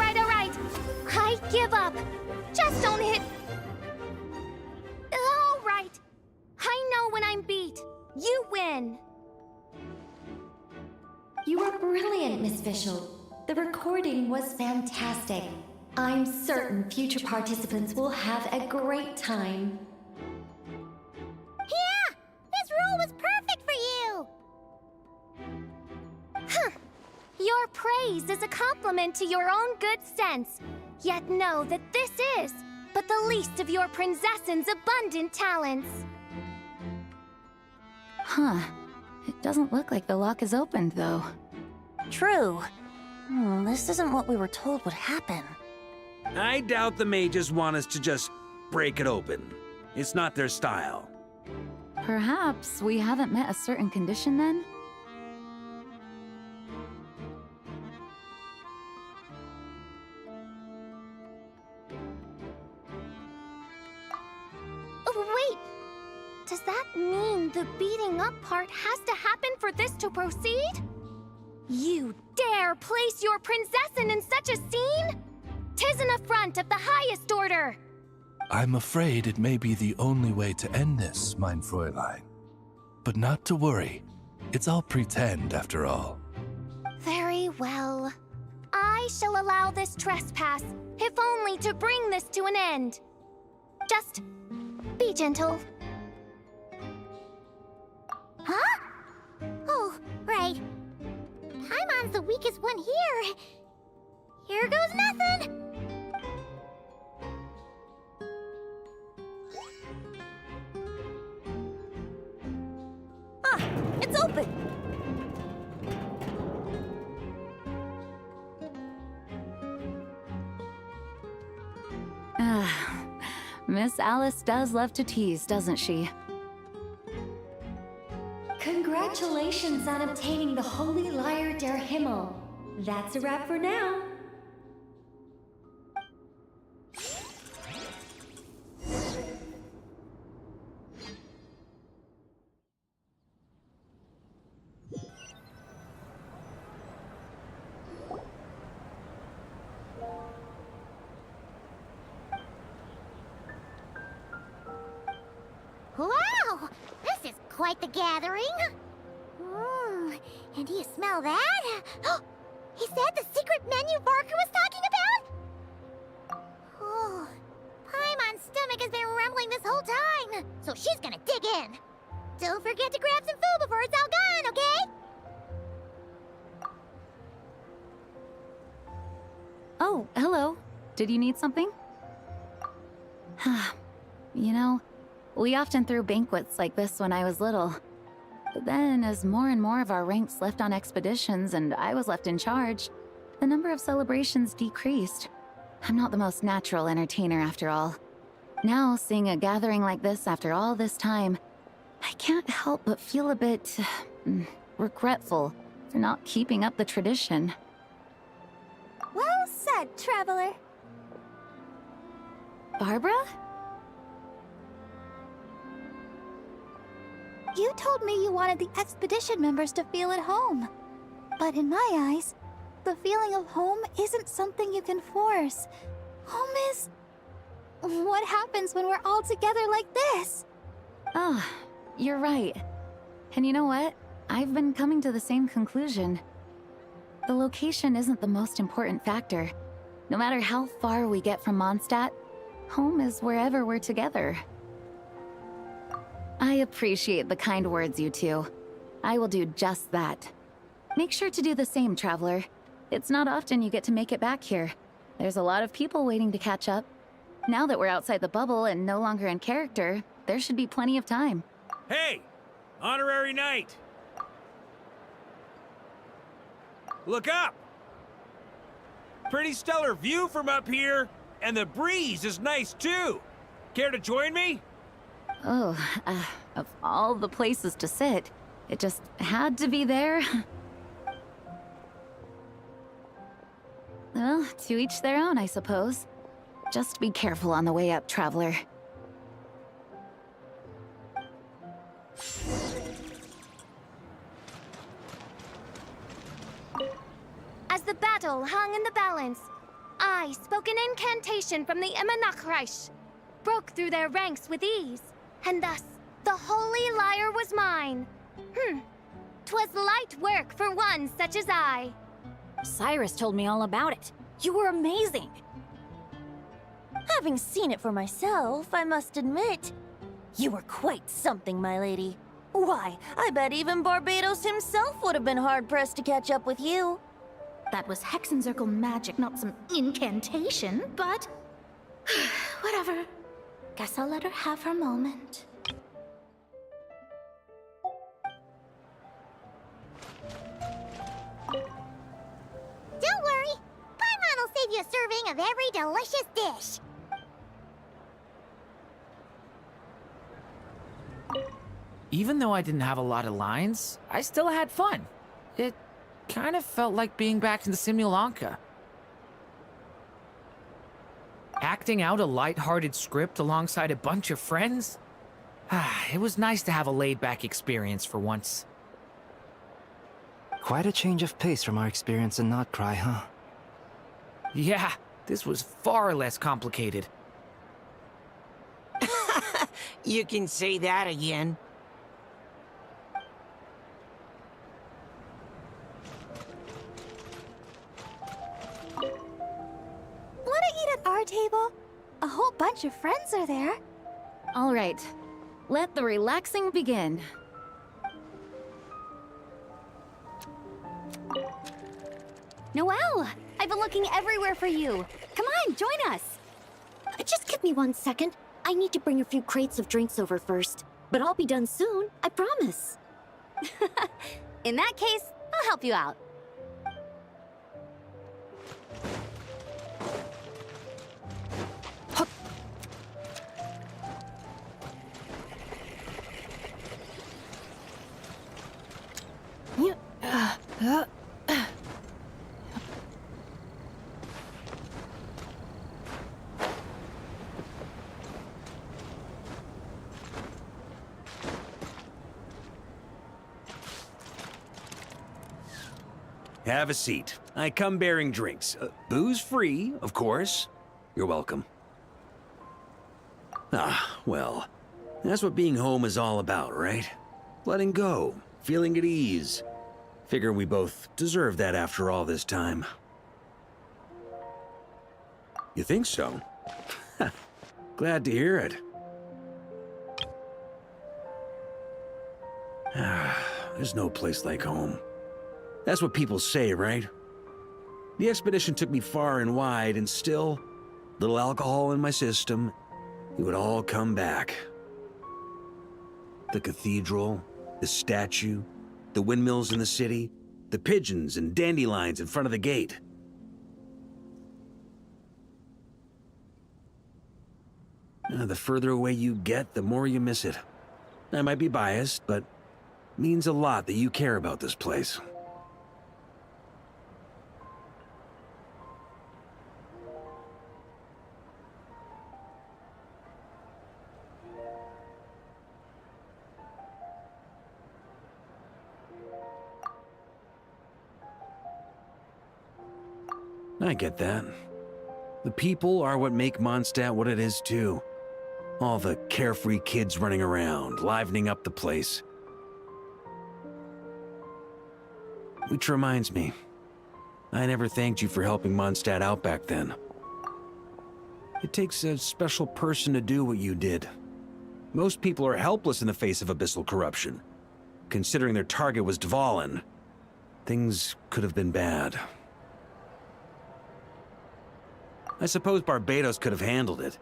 Alright. I give up. Just don't hit. Alright. I know when I'm beat. You win. You were brilliant, Miss Fischl. The recording was fantastic. I'm certain future participants will have a great time. Yeah! This role was perfect for you! Huh. Your praise is a compliment to your own good sense. Yet know that this is but the least of your princess's abundant talents. Huh. It doesn't look like the lock is opened, though. True. This isn't what we were told would happen. I doubt the mages want us to just break it open. It's not their style. Perhaps we haven't met a certain condition then? Wait! Does that mean the beating up part has to happen for this to proceed? You dare place your princessin in such a scene? 'Tis an affront of the highest order! I'm afraid it may be the only way to end this, mein Fräulein. But not to worry. It's all pretend, after all. Very well. I shall allow this trespass, if only to bring this to an end. Just be gentle. Huh? Oh, right. Paimon's the weakest one here. Here goes nothing! It's open! Miss Alice does love to tease, doesn't she? Congratulations on obtaining the Holy Lyre der Himmel. That's a wrap for now. Wow! This is quite the gathering. And do you smell that? Is that the secret menu Varka was talking about? Oh, Paimon's stomach has been rumbling this whole time, so she's gonna dig in. Don't forget to grab some food before it's all gone, okay? Oh, hello. Did you need something? You know, we often threw banquets like this when I was little. But then, as more and more of our ranks left on expeditions and I was left in charge, the number of celebrations decreased. I'm not the most natural entertainer after all. Now, seeing a gathering like this after all this time, I can't help but feel a bit regretful for not keeping up the tradition. Well said, traveler. Barbara? You told me you wanted the expedition members to feel at home. But in my eyes, the feeling of home isn't something you can force. Home is... what happens when we're all together like this? Ah, you're right. And you know what? I've been coming to the same conclusion. The location isn't the most important factor. No matter how far we get from Mondstadt, home is wherever we're together. I appreciate the kind words, you two. I will do just that. Make sure to do the same, traveler. It's not often you get to make it back here. There's a lot of people waiting to catch up. Now that we're outside the bubble and no longer in character, there should be plenty of time. Hey! Honorary knight! Look up! Pretty stellar view from up here, and the breeze is nice too. Care to join me? Oh, of all the places to sit, it just had to be there. Well, to each their own, I suppose. Just be careful on the way up, traveler. As the battle hung in the balance, I spoke an incantation from the Imanakreich, broke through their ranks with ease, and thus the holy lyre was mine. 'Twas light work for one such as I. Cyrus told me all about it. You were amazing. Having seen it for myself, I must admit, you were quite something, my lady. Why, I bet even Barbados himself would have been hard-pressed to catch up with you. That was Hexencircle magic, not some incantation, but... whatever. Guess I'll let her have her moment. Don't worry. Paimon will save you a serving of every delicious dish. Even though I didn't have a lot of lines, I still had fun. It kind of felt like being back in the Simulanka. Acting out a light-hearted script alongside a bunch of friends? It was nice to have a laid-back experience for once. Quite a change of pace from our experience in Not Cry, huh? Yeah, this was far less complicated. You can say that again. Wanna eat at our table? A whole bunch of friends are there. All right, let the relaxing begin. Noelle! I've been looking everywhere for you. Come on, join us. Just give me 1 second. I need to bring a few crates of drinks over first. But I'll be done soon, I promise. In that case, I'll help you out. Have a seat. I come bearing drinks. Booze free, of course. You're welcome. Ah, well, that's what being home is all about, right? Letting go, feeling at ease. Figure we both deserve that after all this time. You think so? Glad to hear it. There's no place like home. That's what people say, right? The expedition took me far and wide, and still, little alcohol in my system, it would all come back. The cathedral, the statue, the windmills in the city, the pigeons and dandelions in front of the gate. The further away you get, the more you miss it. I might be biased, but it means a lot that you care about this place. I get that. The people are what make Mondstadt what it is, too. All the carefree kids running around, livening up the place. Which reminds me, I never thanked you for helping Mondstadt out back then. It takes a special person to do what you did. Most people are helpless in the face of abyssal corruption. Considering their target was Dvalin, things could have been bad. I suppose Barbados could have handled it,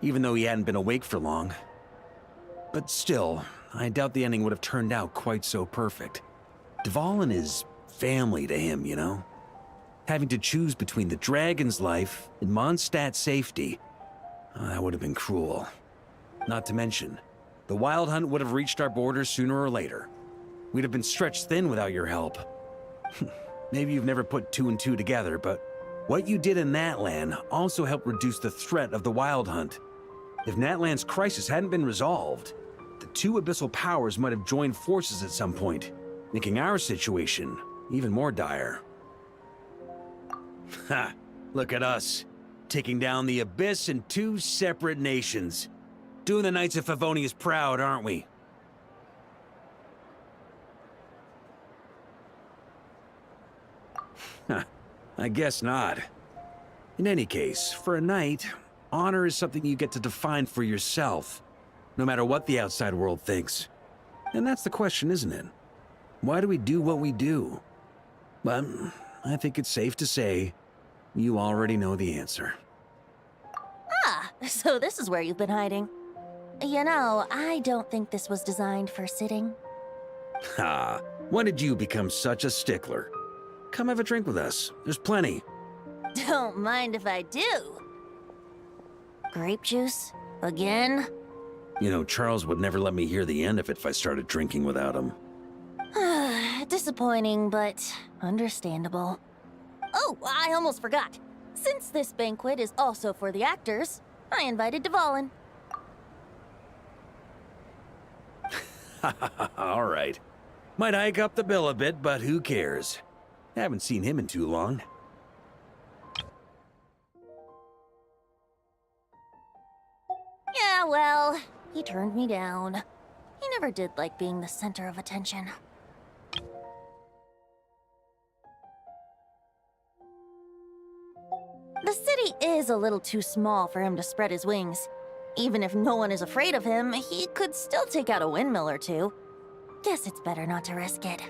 even though he hadn't been awake for long. But still, I doubt the ending would have turned out quite so perfect. Dvalin is family to him, you know? Having to choose between the dragon's life and Mondstadt's safety, that would have been cruel. Not to mention, the Wild Hunt would have reached our borders sooner or later. We'd have been stretched thin without your help. Maybe you've never put two and two together, but what you did in Natlan also helped reduce the threat of the Wild Hunt. If Natlan's crisis hadn't been resolved, the two abyssal powers might have joined forces at some point, making our situation even more dire. Ha! Look at us, taking down the Abyss in two separate nations. Doing the Knights of Favonius proud, aren't we? I guess not. In any case, for a knight, honor is something you get to define for yourself, no matter what the outside world thinks. And that's the question, isn't it? Why do we do what we do? But I think it's safe to say you already know the answer. Ah, so this is where you've been hiding. You know, I don't think this was designed for sitting. Ha! When did you become such a stickler? Come have a drink with us. There's plenty. Don't mind if I do. Grape juice? Again? You know, Charles would never let me hear the end of it if I started drinking without him. Disappointing, but understandable. Oh, I almost forgot. Since this banquet is also for the actors, I invited Dvalin. All right. Might hike up the bill a bit, but who cares? Haven't seen him in too long. Yeah, well, he turned me down. He never did like being the center of attention. The city is a little too small for him to spread his wings. Even if no one is afraid of him, he could still take out a windmill or two. Guess it's better not to risk it.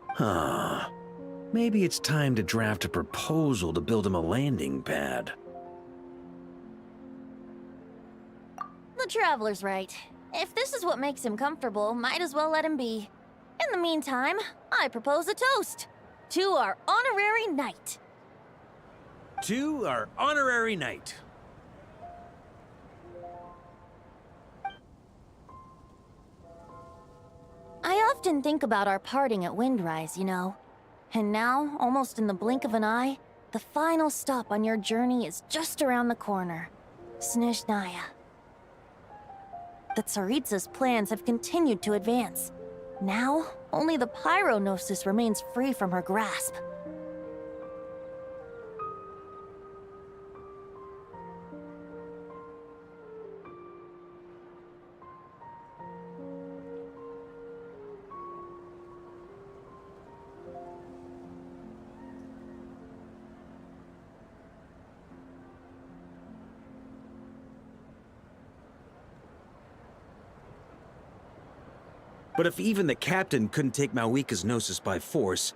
Huh. Maybe it's time to draft a proposal to build him a landing pad. The Traveler's right. If this is what makes him comfortable, might as well let him be. In the meantime, I propose a toast to our honorary knight. To our honorary knight. I often think about our parting at Windrise, you know. And now, almost in the blink of an eye, the final stop on your journey is just around the corner. Snezhnaya. The Tsaritsa's plans have continued to advance. Now, only the Pyronosis remains free from her grasp. But if even the captain couldn't take Malwika's Gnosis by force,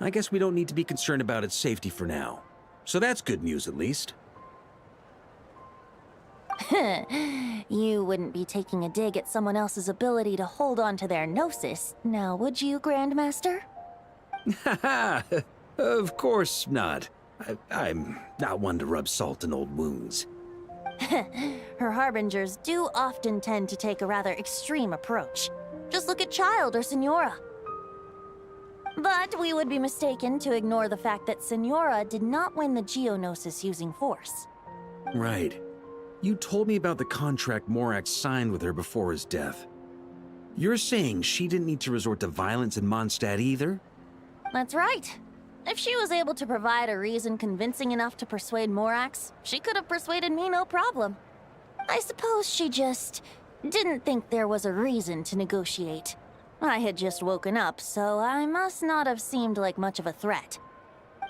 I guess we don't need to be concerned about its safety for now. So that's good news, at least. You wouldn't be taking a dig at someone else's ability to hold on to their Gnosis, now would you, Grandmaster? Haha! Of course not. I'm not one to rub salt in old wounds. Her harbingers do often tend to take a rather extreme approach. Just look at Child or Senora. But we would be mistaken to ignore the fact that Senora did not win the Geonosis using force. Right. You told me about the contract Morax signed with her before his death. You're saying she didn't need to resort to violence in Mondstadt either? That's right. If she was able to provide a reason convincing enough to persuade Morax, she could have persuaded me no problem. I suppose she just didn't think there was a reason to negotiate. I had just woken up, so I must not have seemed like much of a threat.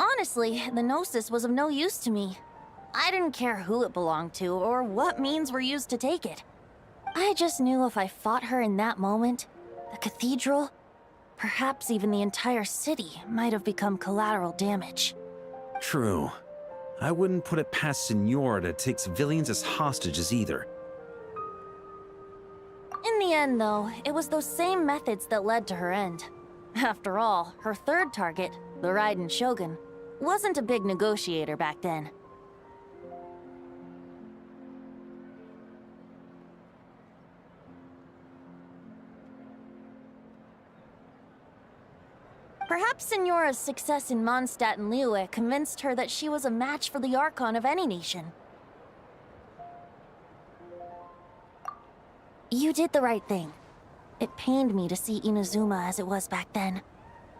Honestly, the Gnosis was of no use to me. I didn't care who it belonged to or what means were used to take it. I just knew if I fought her in that moment, the cathedral, perhaps even the entire city, might have become collateral damage. True. I wouldn't put it past Senora to take civilians as hostages either. end, though, it was those same methods that led to her end. After all, her third target, the Raiden Shogun, wasn't a big negotiator back then. Perhaps Signora's success in Mondstadt and Liyue convinced her that she was a match for the Archon of any nation. You did the right thing. It pained me to see Inazuma as it was back then.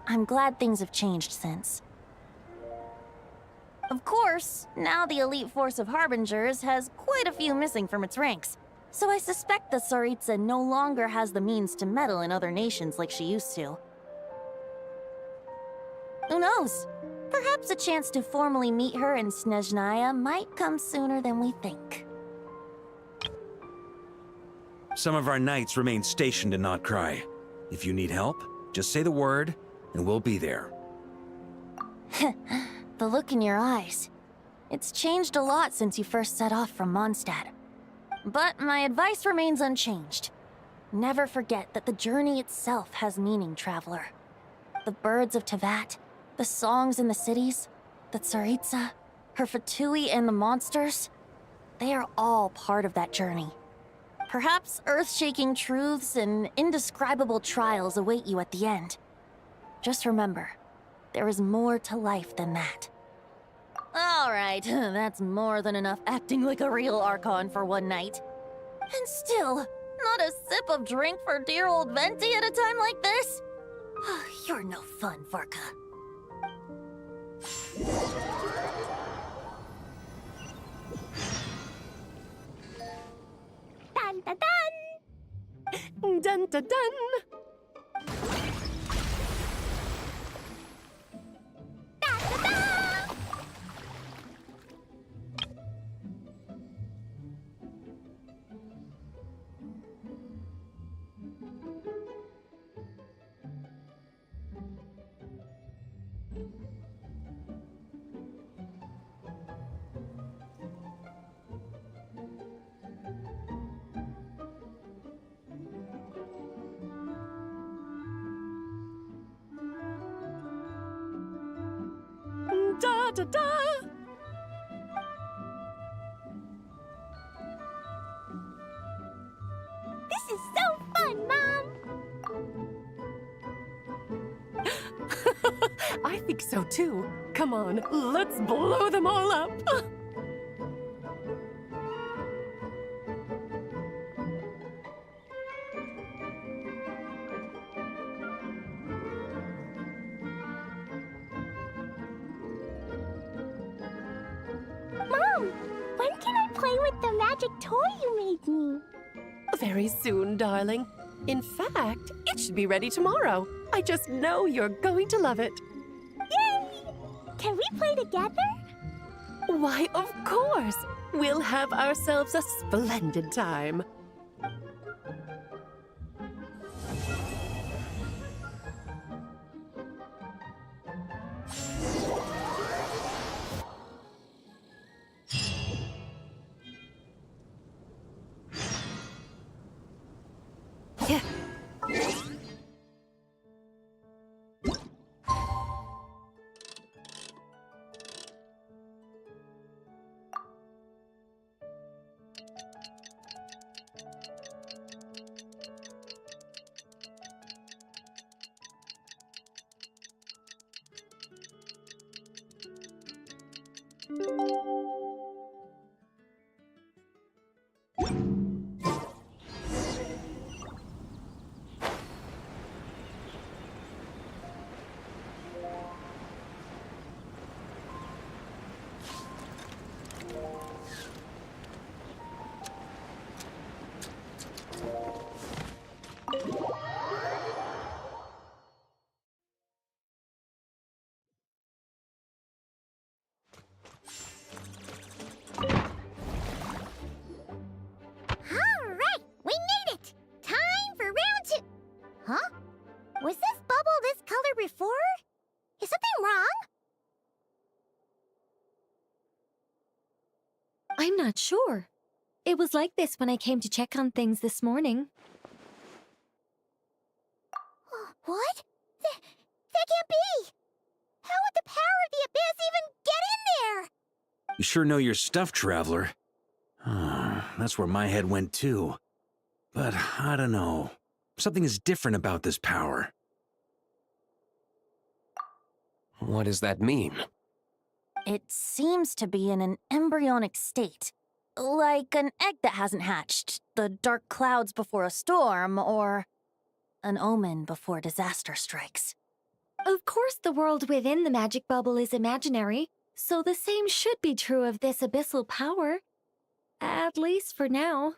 I'm glad things have changed since. Of course, now the elite force of Harbingers has quite a few missing from its ranks, so I suspect the Tsaritsa no longer has the means to meddle in other nations like she used to. Who knows? Perhaps a chance to formally meet her in Snezhnaya might come sooner than we think. Some of our knights remain stationed in Not Cry. If you need help, just say the word, and we'll be there. The look in your eyes. It's changed a lot since you first set off from Mondstadt. But my advice remains unchanged. Never forget that the journey itself has meaning, traveler. The birds of Tevat, the songs in the cities, the Tsaritsa, her Fatui and the monsters, they are all part of that journey. Perhaps earth-shaking truths and indescribable trials await you at the end. Just remember, there is more to life than that. Alright, that's more than enough acting like a real Archon for one night. And still, not a sip of drink for dear old Venti at a time like this? You're no fun, Varka. Dun dun dun! Dun dun dun! Da da da! This is so fun, Mom! I think so too. Come on, let's blow them all up! Mom, when can I play with the magic toy you made me? Very soon, darling. In fact, it should be ready tomorrow. I just know you're going to love it. Yay! Can we play together? Why, of course! We'll have ourselves a splendid time. Yeah. Alright, we made it! Time for round 2! Huh? Was this bubble this color before? Is something wrong? I'm not sure. It was like this when I came to check on things this morning. What? That can't be! How would the power of the abyss even get in there? You sure know your stuff, Traveler. That's where my head went too. But I don't know. Something is different about this power. What does that mean? It seems to be in an embryonic state. Like an egg that hasn't hatched, the dark clouds before a storm, or an omen before disaster strikes. Of course, the world within the magic bubble is imaginary, so the same should be true of this abyssal power. At least for now.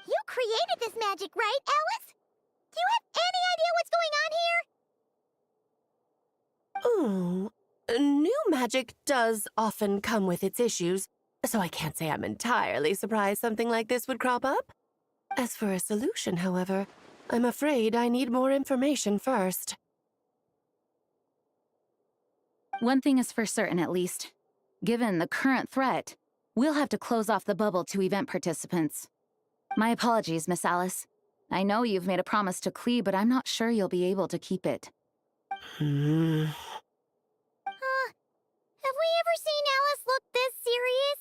You created this magic, right, Alice? Do you have any idea what's going on here? Ooh, new magic does often come with its issues, so I can't say I'm entirely surprised something like this would crop up. As for a solution, however, I'm afraid I need more information first. One thing is for certain, at least. Given the current threat, we'll have to close off the bubble to event participants. My apologies, Miss Alice. I know you've made a promise to Klee, but I'm not sure you'll be able to keep it. Have we ever seen Alice look this serious?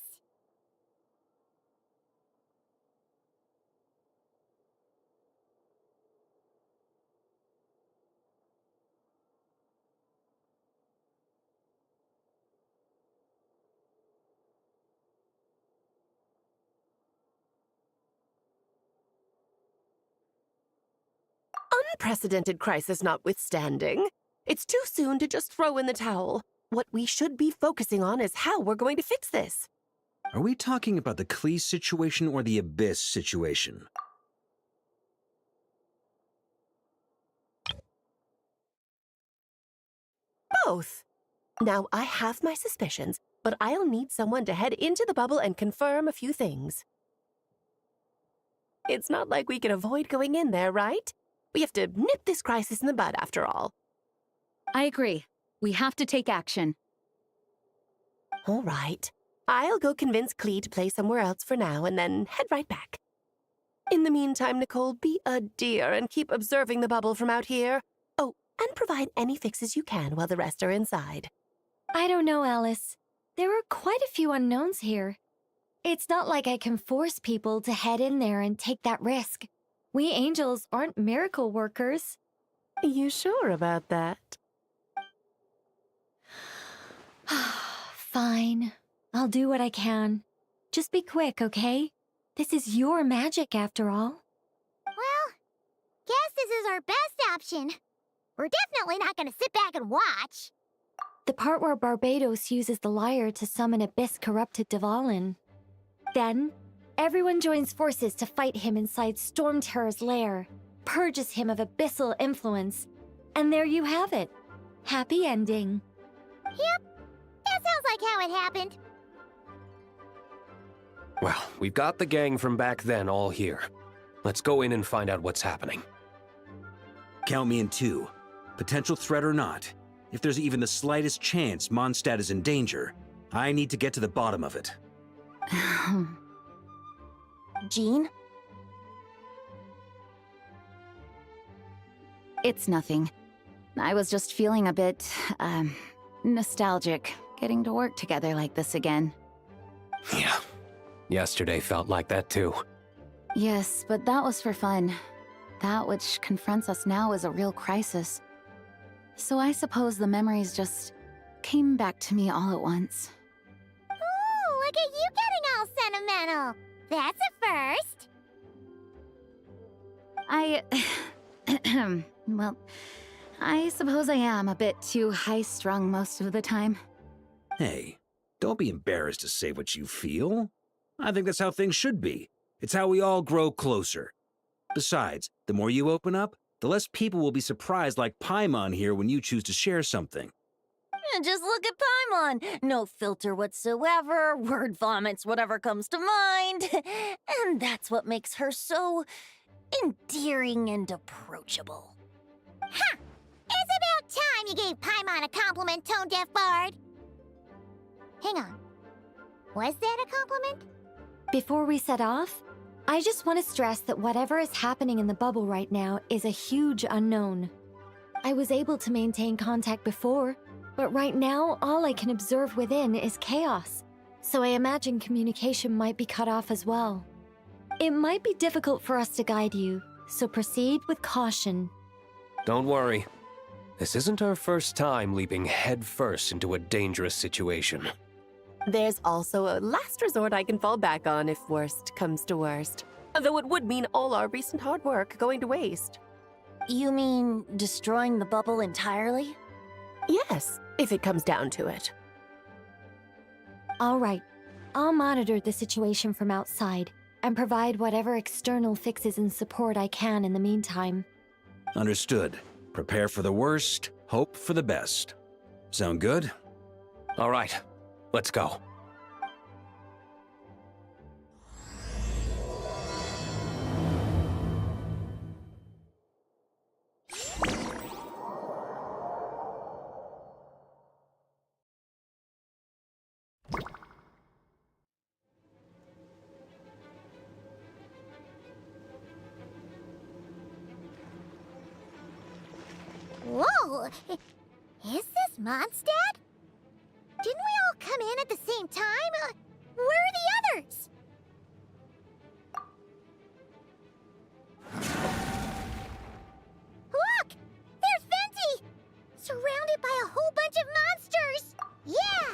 Unprecedented crisis notwithstanding, it's too soon to just throw in the towel. What we should be focusing on is how we're going to fix this. Are we talking about the Klee situation or the Abyss situation? Both. Now, I have my suspicions, but I'll need someone to head into the bubble and confirm a few things. It's not like we can avoid going in there, right? We have to nip this crisis in the bud, after all. I agree. We have to take action. All right. I'll go convince Klee to play somewhere else for now and then head right back. In the meantime, Nicole, be a dear and keep observing the bubble from out here. Oh, and provide any fixes you can while the rest are inside. I don't know, Alice. There are quite a few unknowns here. It's not like I can force people to head in there and take that risk. We angels aren't miracle workers. You sure about that? Fine. I'll do what I can. Just be quick, okay? This is your magic, after all. Well, guess this is our best option. We're definitely not gonna sit back and watch. The part where Barbados uses the lyre to summon abyss-corrupted Dvalin. Then, everyone joins forces to fight him inside Storm Terror's lair, purges him of abyssal influence, and there you have it. Happy ending. Yep, that sounds like how it happened. Well, we've got the gang from back then all here. Let's go in and find out what's happening. Count me in two. Potential threat or not, if there's even the slightest chance Mondstadt is in danger, I need to get to the bottom of it. Jean? It's nothing. I was just feeling a bit, nostalgic, getting to work together like this again. Yeah. Yesterday felt like that too. Yes, but that was for fun. That which confronts us now is a real crisis. So I suppose the memories just came back to me all at once. Ooh, look at you getting all sentimental. That's a first. Well, I suppose I am a bit too high-strung most of the time. Hey, don't be embarrassed to say what you feel. I think that's how things should be. It's how we all grow closer. Besides, the more you open up, the less people will be surprised like Paimon here when you choose to share something. Just look at Paimon. No filter whatsoever, word vomits whatever comes to mind. And that's what makes her so endearing and approachable. Ha! It's about time you gave Paimon a compliment, tone-deaf bard. Hang on. Was that a compliment? Before we set off, I just want to stress that whatever is happening in the bubble right now is a huge unknown. I was able to maintain contact before, but right now all I can observe within is chaos, so I imagine communication might be cut off as well. It might be difficult for us to guide you, so proceed with caution. Don't worry. This isn't our first time leaping headfirst into a dangerous situation. There's also a last resort I can fall back on if worst comes to worst. Though it would mean all our recent hard work going to waste. You mean destroying the bubble entirely? Yes, if it comes down to it. All right, I'll monitor the situation from outside and provide whatever external fixes and support I can in the meantime. Understood. Prepare for the worst, hope for the best. Sound good? All right, let's go. Whoa! Is this Mondstadt? Didn't we all come in at the same time? Where are the others? Look! There's Venti! Surrounded by a whole bunch of monsters! Yeah!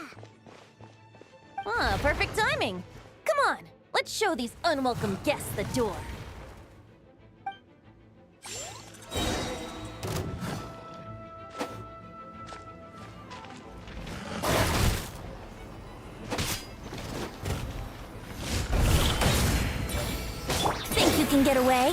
Ah, perfect timing. Come on, let's show these unwelcome guests the door. Think you can get away?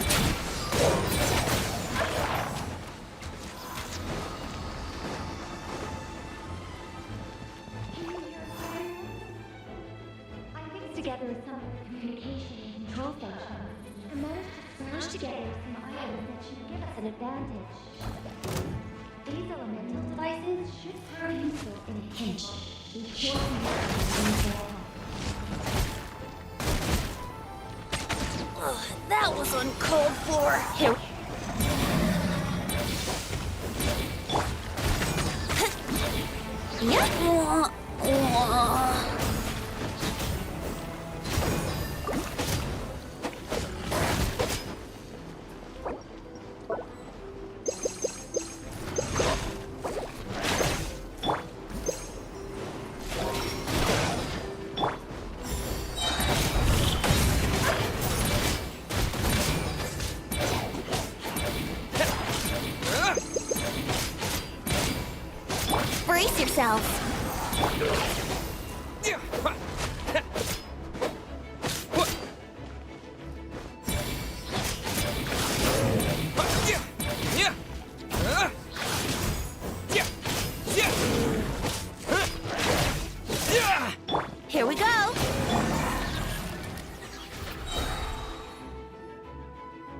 Together some communication and control functions, and managed to smash together some items that should give us an advantage. These elemental devices should prove useful in a pinch. Each That was uncalled for. Here. Yeah. Brace yourselves. Here we go.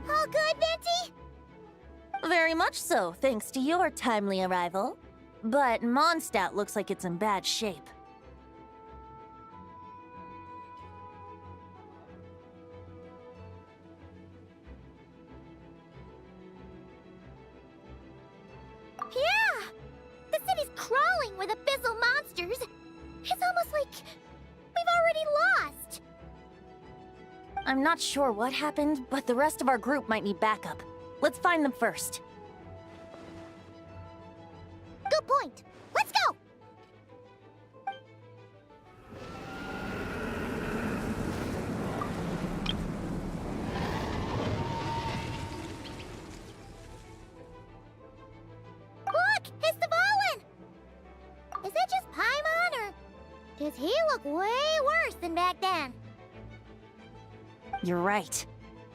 All good, Venti? Very much so, thanks to your timely arrival. But Mondstadt looks like it's in bad shape. Yeah! The city's crawling with abyssal monsters. It's almost like we've already lost. I'm not sure what happened, but the rest of our group might need backup. Let's find them first. Good point. Let's go! Look! It's the Volin! Is that just Paimon, or does he look way worse than back then? You're right.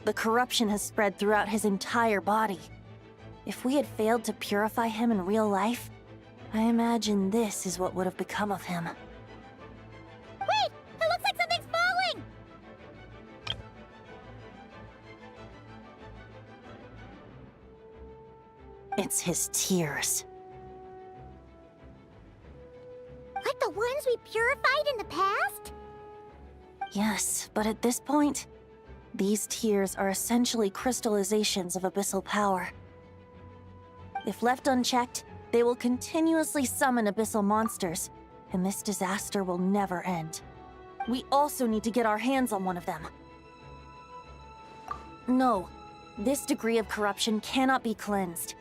The corruption has spread throughout his entire body. If we had failed to purify him in real life, I imagine this is what would have become of him. Wait! It looks like something's falling! It's his tears. Like the ones we purified in the past? Yes, but at this point, these tears are essentially crystallizations of abyssal power. If left unchecked, they will continuously summon abyssal monsters, and this disaster will never end. We also need to get our hands on one of them. No, this degree of corruption cannot be cleansed.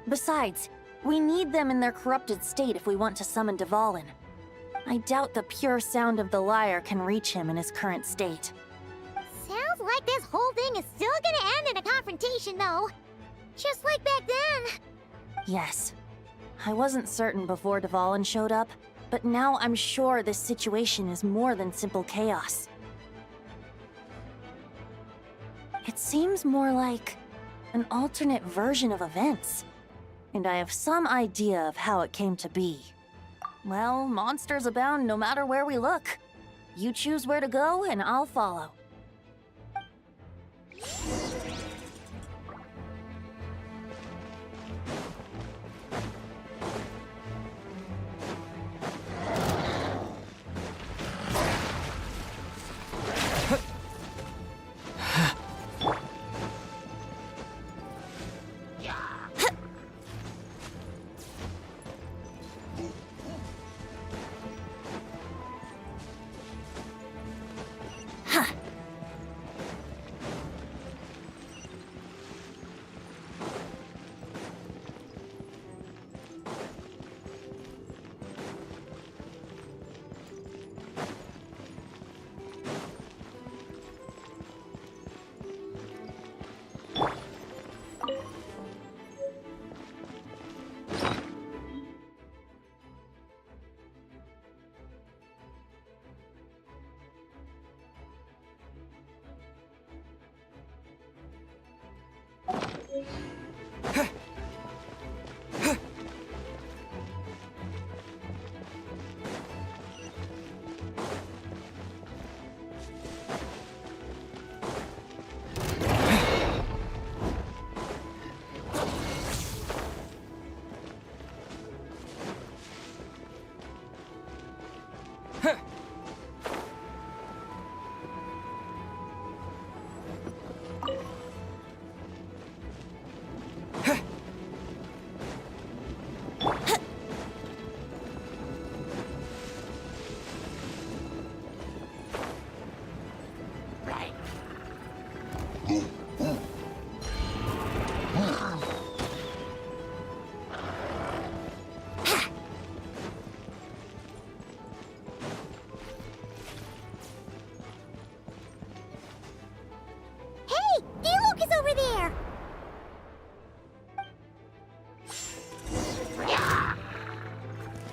Besides, we need them in their corrupted state if we want to summon Dvalin. I doubt the pure sound of the lyre can reach him in his current state. Sounds like this whole thing is still gonna end in a confrontation, though. Just like back then. Yes. I wasn't certain before Dvalin showed up, but now I'm sure this situation is more than simple chaos. It seems more like an alternate version of events, and I have some idea of how it came to be. Well, monsters abound no matter where we look. You choose where to go, and I'll follow.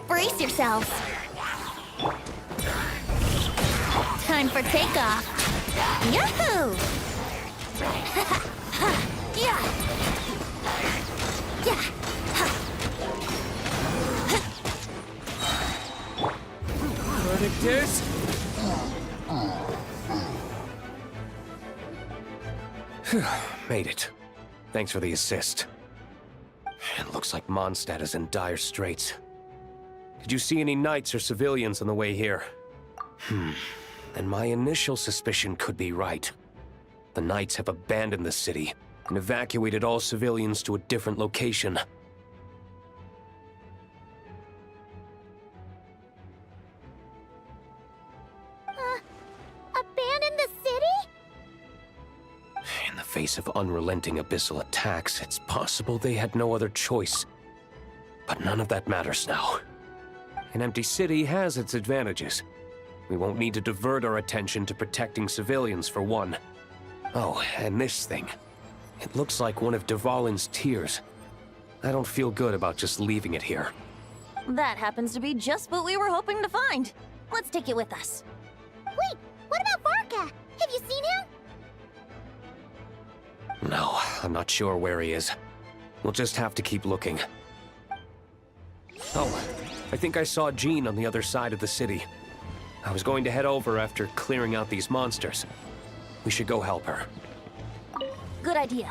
Brace yourselves. Time for takeoff. Yahoo! Yeah. Yeah. Verdict is... Made it. Thanks for the assist. It looks like Mondstadt is in dire straits. Did you see any knights or civilians on the way here? And my initial suspicion could be right. The knights have abandoned the city and evacuated all civilians to a different location. Abandon the city? In the face of unrelenting abyssal attacks, it's possible they had no other choice. But none of that matters now. An empty city has its advantages. We won't need to divert our attention to protecting civilians, for one. Oh, and this thing. It looks like one of Dvalin's tears. I don't feel good about just leaving it here. That happens to be just what we were hoping to find. Let's take it with us. Wait, what about Varka? Have you seen him? No, I'm not sure where he is. We'll just have to keep looking. Oh, I think I saw Jean on the other side of the city. I was going to head over after clearing out these monsters. We should go help her. Good idea.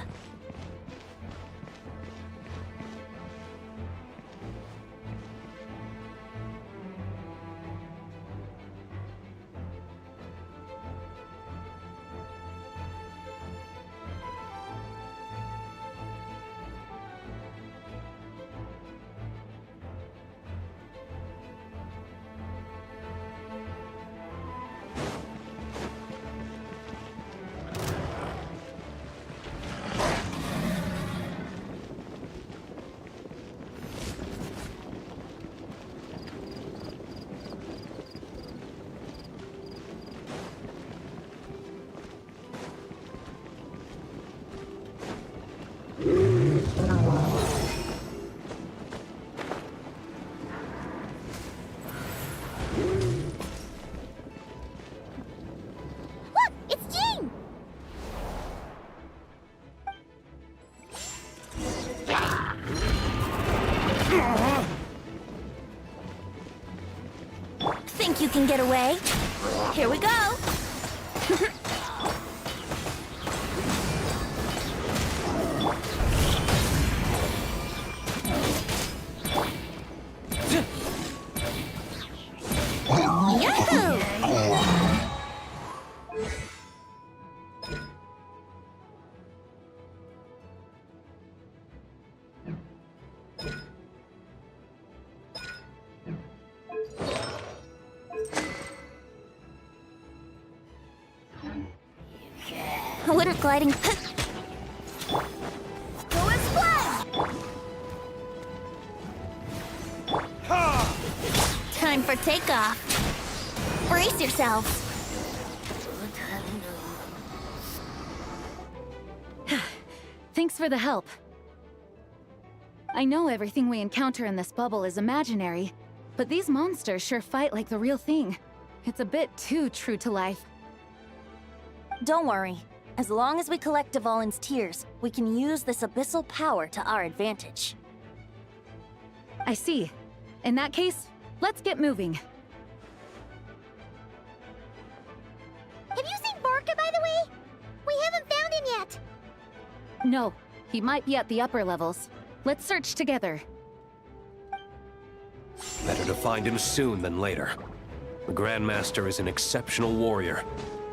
can get away. Here we go. Wouldn't gliding... Go and splash! Time for takeoff. Brace yourselves. Thanks for the help. I know everything we encounter in this bubble is imaginary, but these monsters sure fight like the real thing. It's a bit too true to life. Don't worry. As long as we collect Dvalin's tears, we can use this abyssal power to our advantage. I see. In that case, let's get moving. Have you seen Varka, by the way? We haven't found him yet. No, he might be at the upper levels. Let's search together. Better to find him soon than later. The Grandmaster is an exceptional warrior,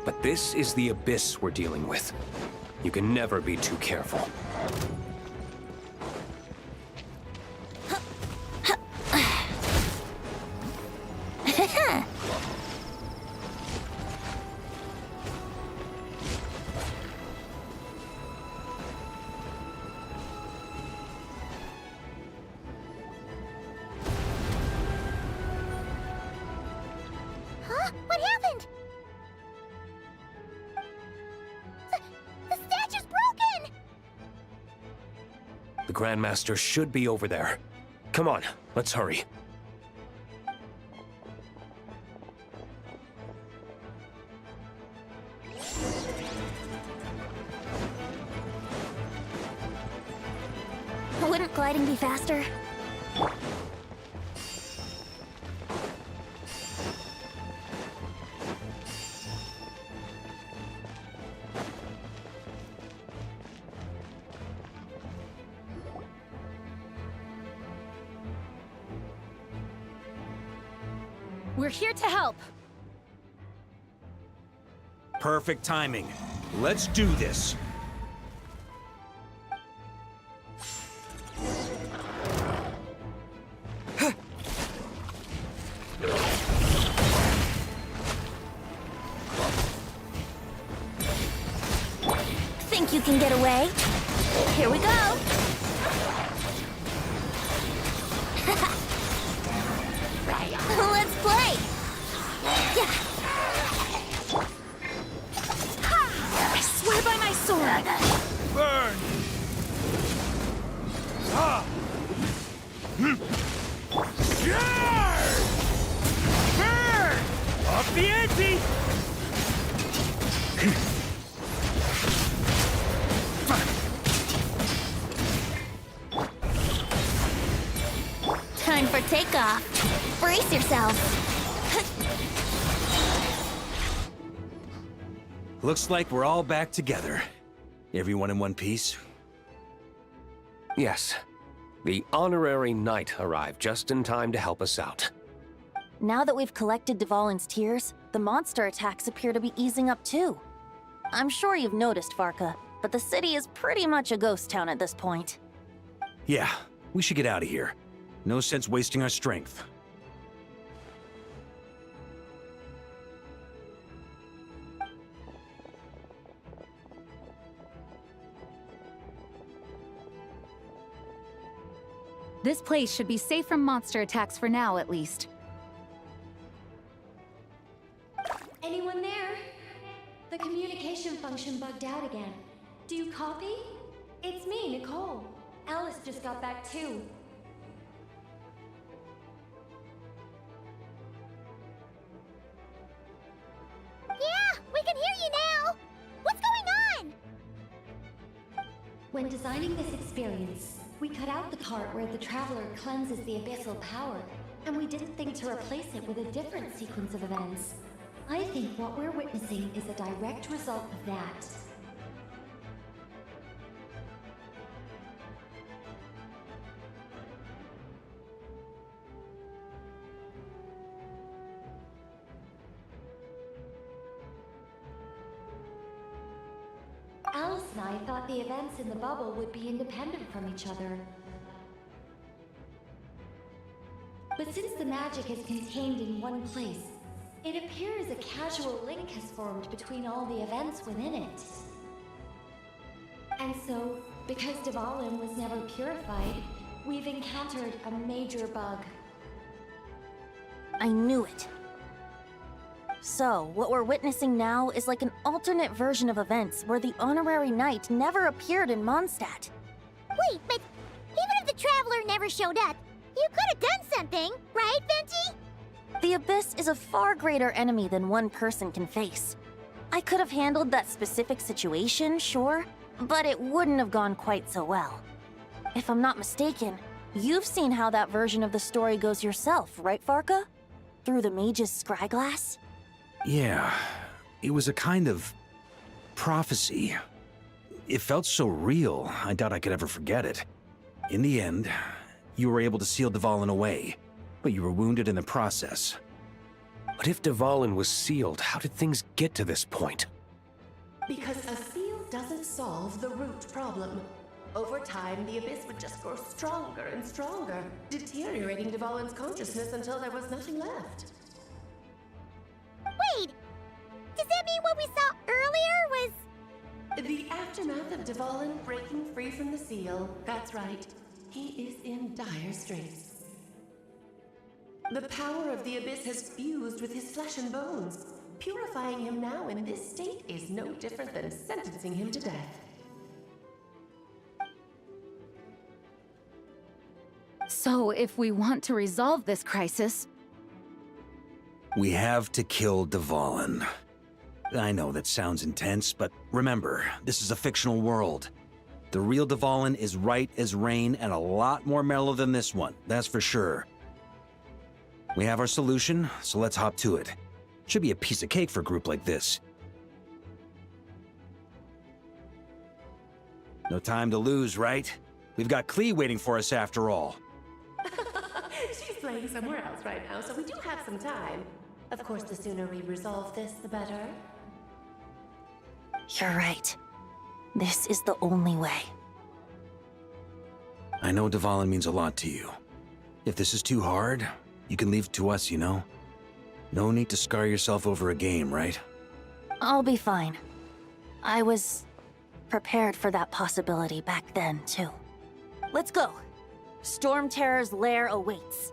but this is the abyss we're dealing with. You can never be too careful. Huh? What happened? The statue's broken! The Grandmaster should be over there. Come on, let's hurry. Wouldn't gliding be faster? We're here to help. Perfect timing. Let's do this. Think you can get away? Here we go! Let's play! Yeah. I swear by my sword! Burn! Ah! Burn! Off the ante! Time for takeoff. Brace yourself. Looks like we're all back together. Everyone in one piece? Yes. The honorary knight arrived just in time to help us out. Now that we've collected Dvalin's tears, the monster attacks appear to be easing up too. I'm sure you've noticed, Varka, but the city is pretty much a ghost town at this point. Yeah, we should get out of here. No sense wasting our strength. This place should be safe from monster attacks for now, at least. Anyone there? The communication function bugged out again. Do you copy? It's me, Nicole. Alice just got back too. Yeah, we can hear you now! What's going on? When designing this experience, we cut out the part where the traveler cleanses the abyssal power. and we didn't think to replace it with a different sequence of events. I think what we're witnessing is a direct result of that. Alice and I thought the events in the bubble would be independent from each other. But since the magic is contained in one place, it appears a casual link has formed between all the events within it. And so, because Dvalin was never purified, we've encountered a major bug. I knew it. So, what we're witnessing now is like an alternate version of events where the honorary knight never appeared in Mondstadt. Wait, but even if the Traveler never showed up, you could have done something, right, Venti? The Abyss is a far greater enemy than one person can face. I could have handled that specific situation, sure, but it wouldn't have gone quite so well. If I'm not mistaken, you've seen how that version of the story goes yourself, right, Varka? Through the mage's scryglass? Yeah, it was a kind of prophecy. It felt so real, I doubt I could ever forget it. In the end, you were able to seal Dvalin away, but you were wounded in the process. But if Dvalin was sealed, how did things get to this point? Because a seal doesn't solve the root problem. Over time, the Abyss would just grow stronger and stronger, deteriorating Dvalin's consciousness until there was nothing left. Wait! Does that mean what we saw earlier was... The aftermath of Dvalin breaking free from the seal. That's right. He is in dire straits. The power of the Abyss has fused with his flesh and bones. Purifying him now in this state is no different than sentencing him to death. So, if we want to resolve this crisis... We have to kill Dvalin. I know that sounds intense, but remember, this is a fictional world. The real Dvalin is right as rain and a lot more mellow than this one, that's for sure. We have our solution, so let's hop to it. Should be a piece of cake for a group like this. No time to lose, right? We've got Klee waiting for us after all. She's playing somewhere else right now, so we do have some time. Of course, the sooner we resolve this, the better. You're right. This is the only way. I know Dvalin means a lot to you. If this is too hard, you can leave it to us, you know? No need to scar yourself over a game, right? I'll be fine. I was prepared for that possibility back then, too. Let's go. Storm Terror's lair awaits.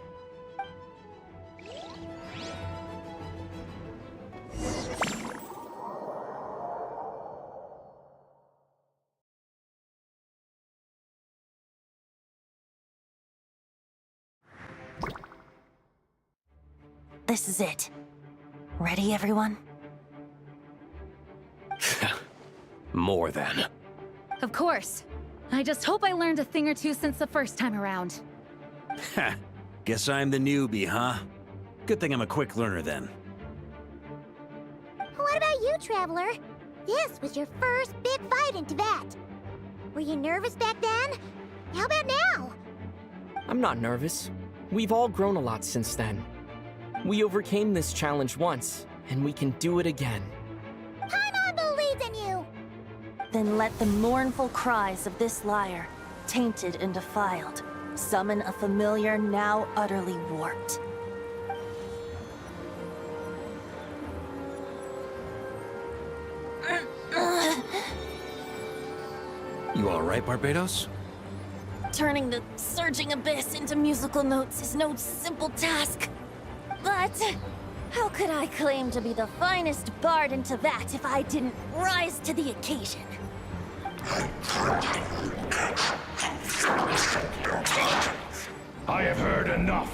This is it. Ready, everyone? More than. Of course. I just hope I learned a thing or two since the first time around. Ha! Guess I'm the newbie, huh? Good thing I'm a quick learner then. What about you, Traveler? This was your first big fight in Tibet. Were you nervous back then? How about now? I'm not nervous. We've all grown a lot since then. We overcame this challenge once, and we can do it again. Paimon believes in you! Then let the mournful cries of this lyre, tainted and defiled, summon a familiar now utterly warped. You alright, Barbados? Turning the surging abyss into musical notes is no simple task. But how could I claim to be the finest bard in Tibet if I didn't rise to the occasion? I have heard enough.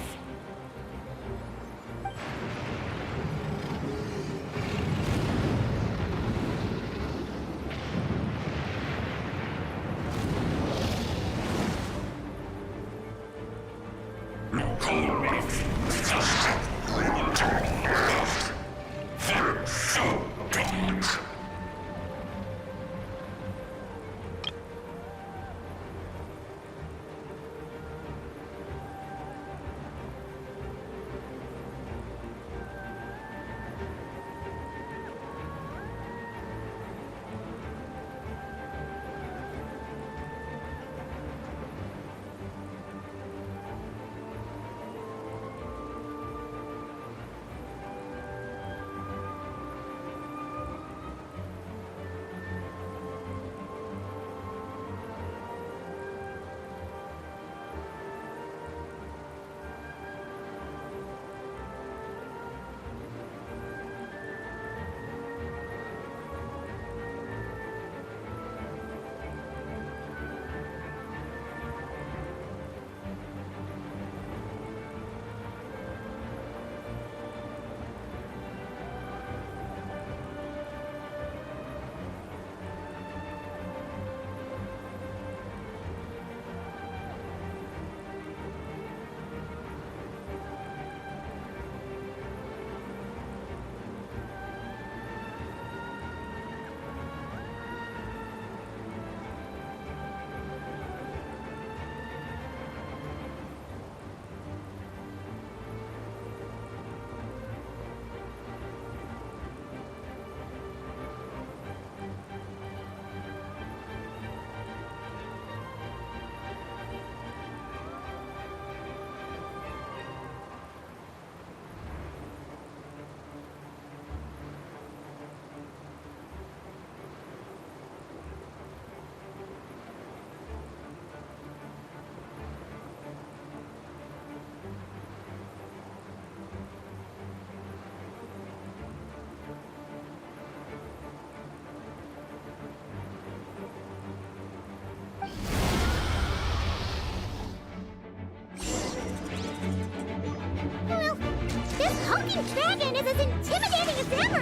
hulking dragon is as intimidating as ever!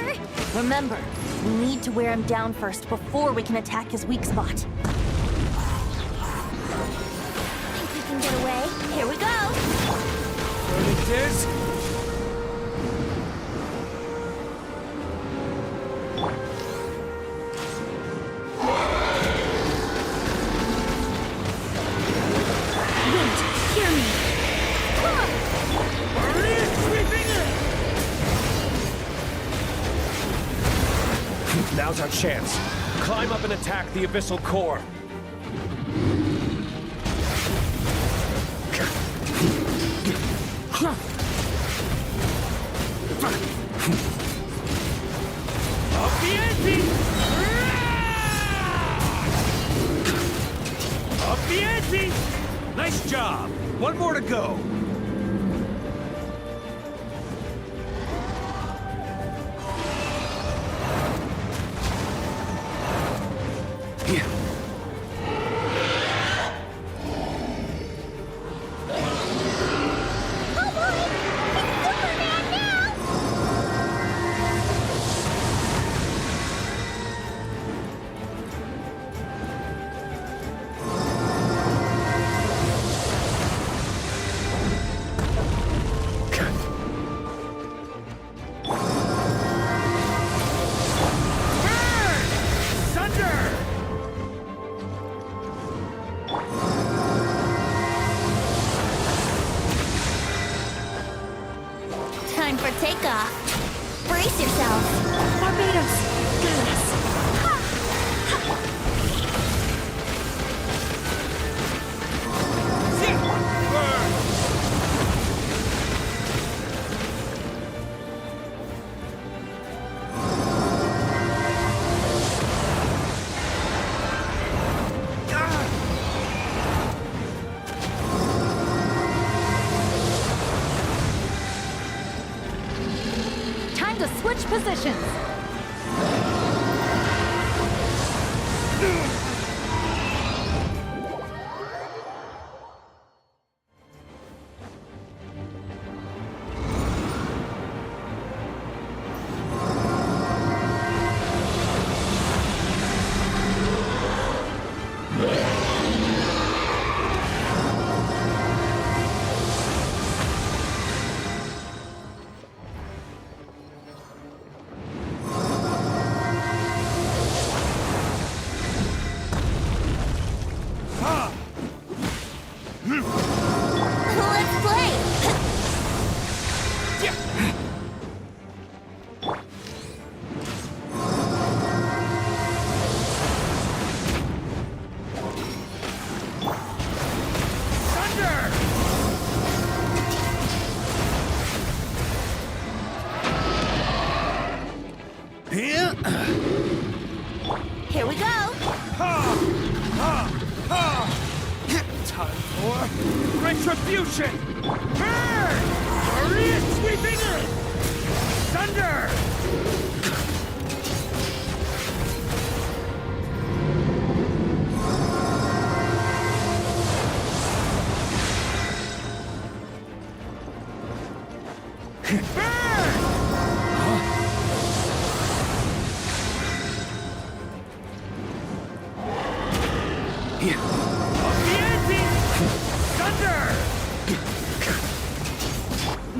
Remember, we need to wear him down first before we can attack his weak spot. Think we can get away? Here we go! There it is. Hear me. Now's our chance. Climb up and attack the Abyssal Core. Up the ante! Up the ante! Nice job. One more to go. Time for takeoff. Brace yourself. Barbados, got us. Time to switch positions. Let's play! Here we go! Time for retribution! Burn! Hurry sweeping in! Thunder!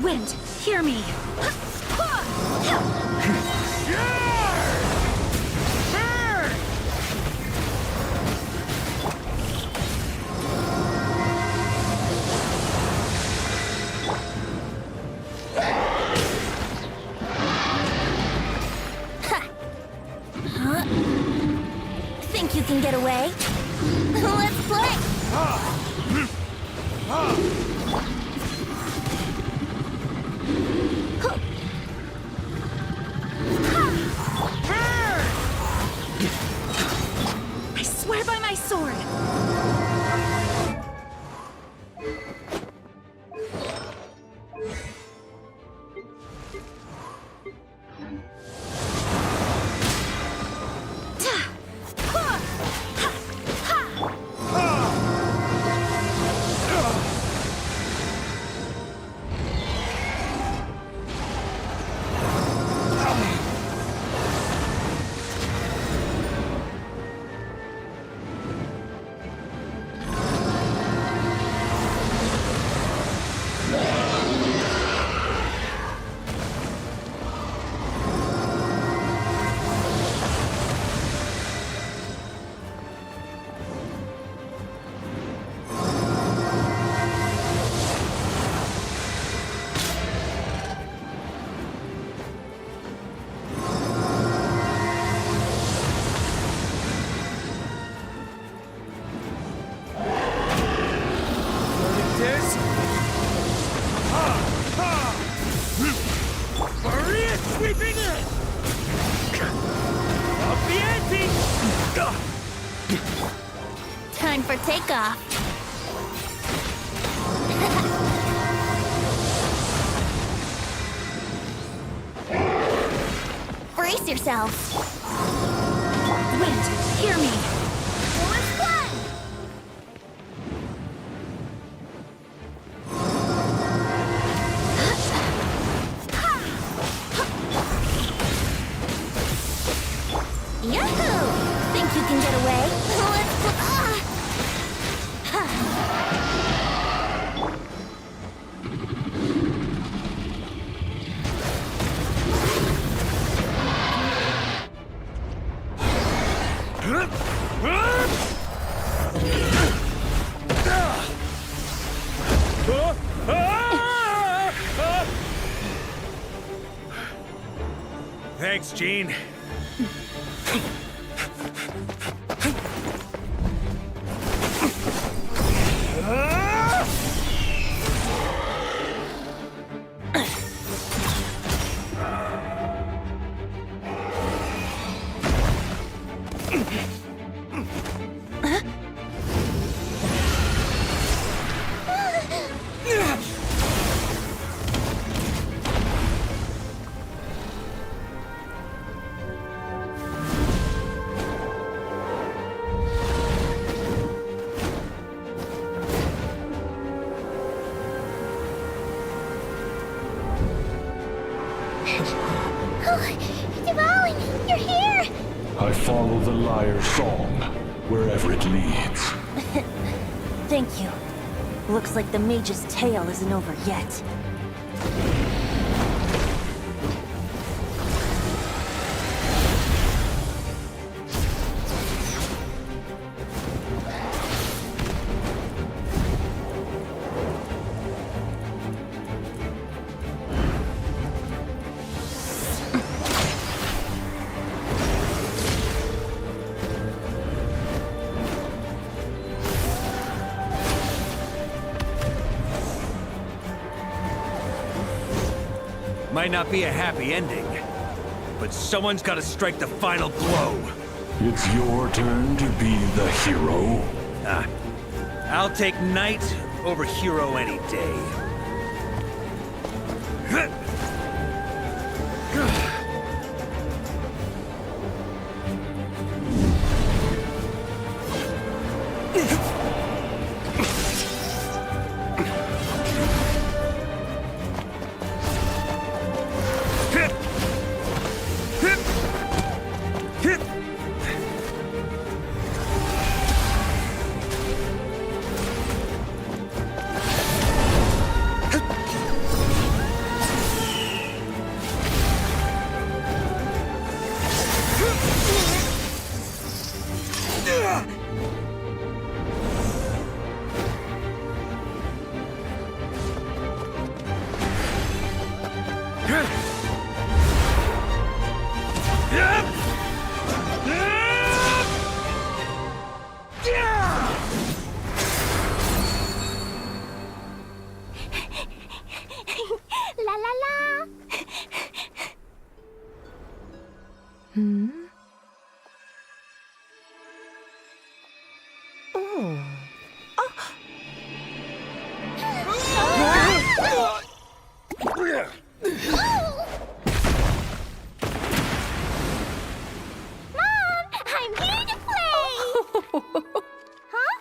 Wind, hear me. Think you can get away? Let's play! I swear by my sword. for takeoff. Brace yourself. Wind, hear me. Yahoo! Think you can get away? Thanks, Gene. Devouring, you're here! I follow the lyre's song, wherever it leads. Thank you. Looks like the mage's tale isn't over yet. Might not be a happy ending, but someone's got to strike the final blow. It's your turn to be the hero. I'll take knight over hero any day. La la la! Mom, I'm here to play! Huh?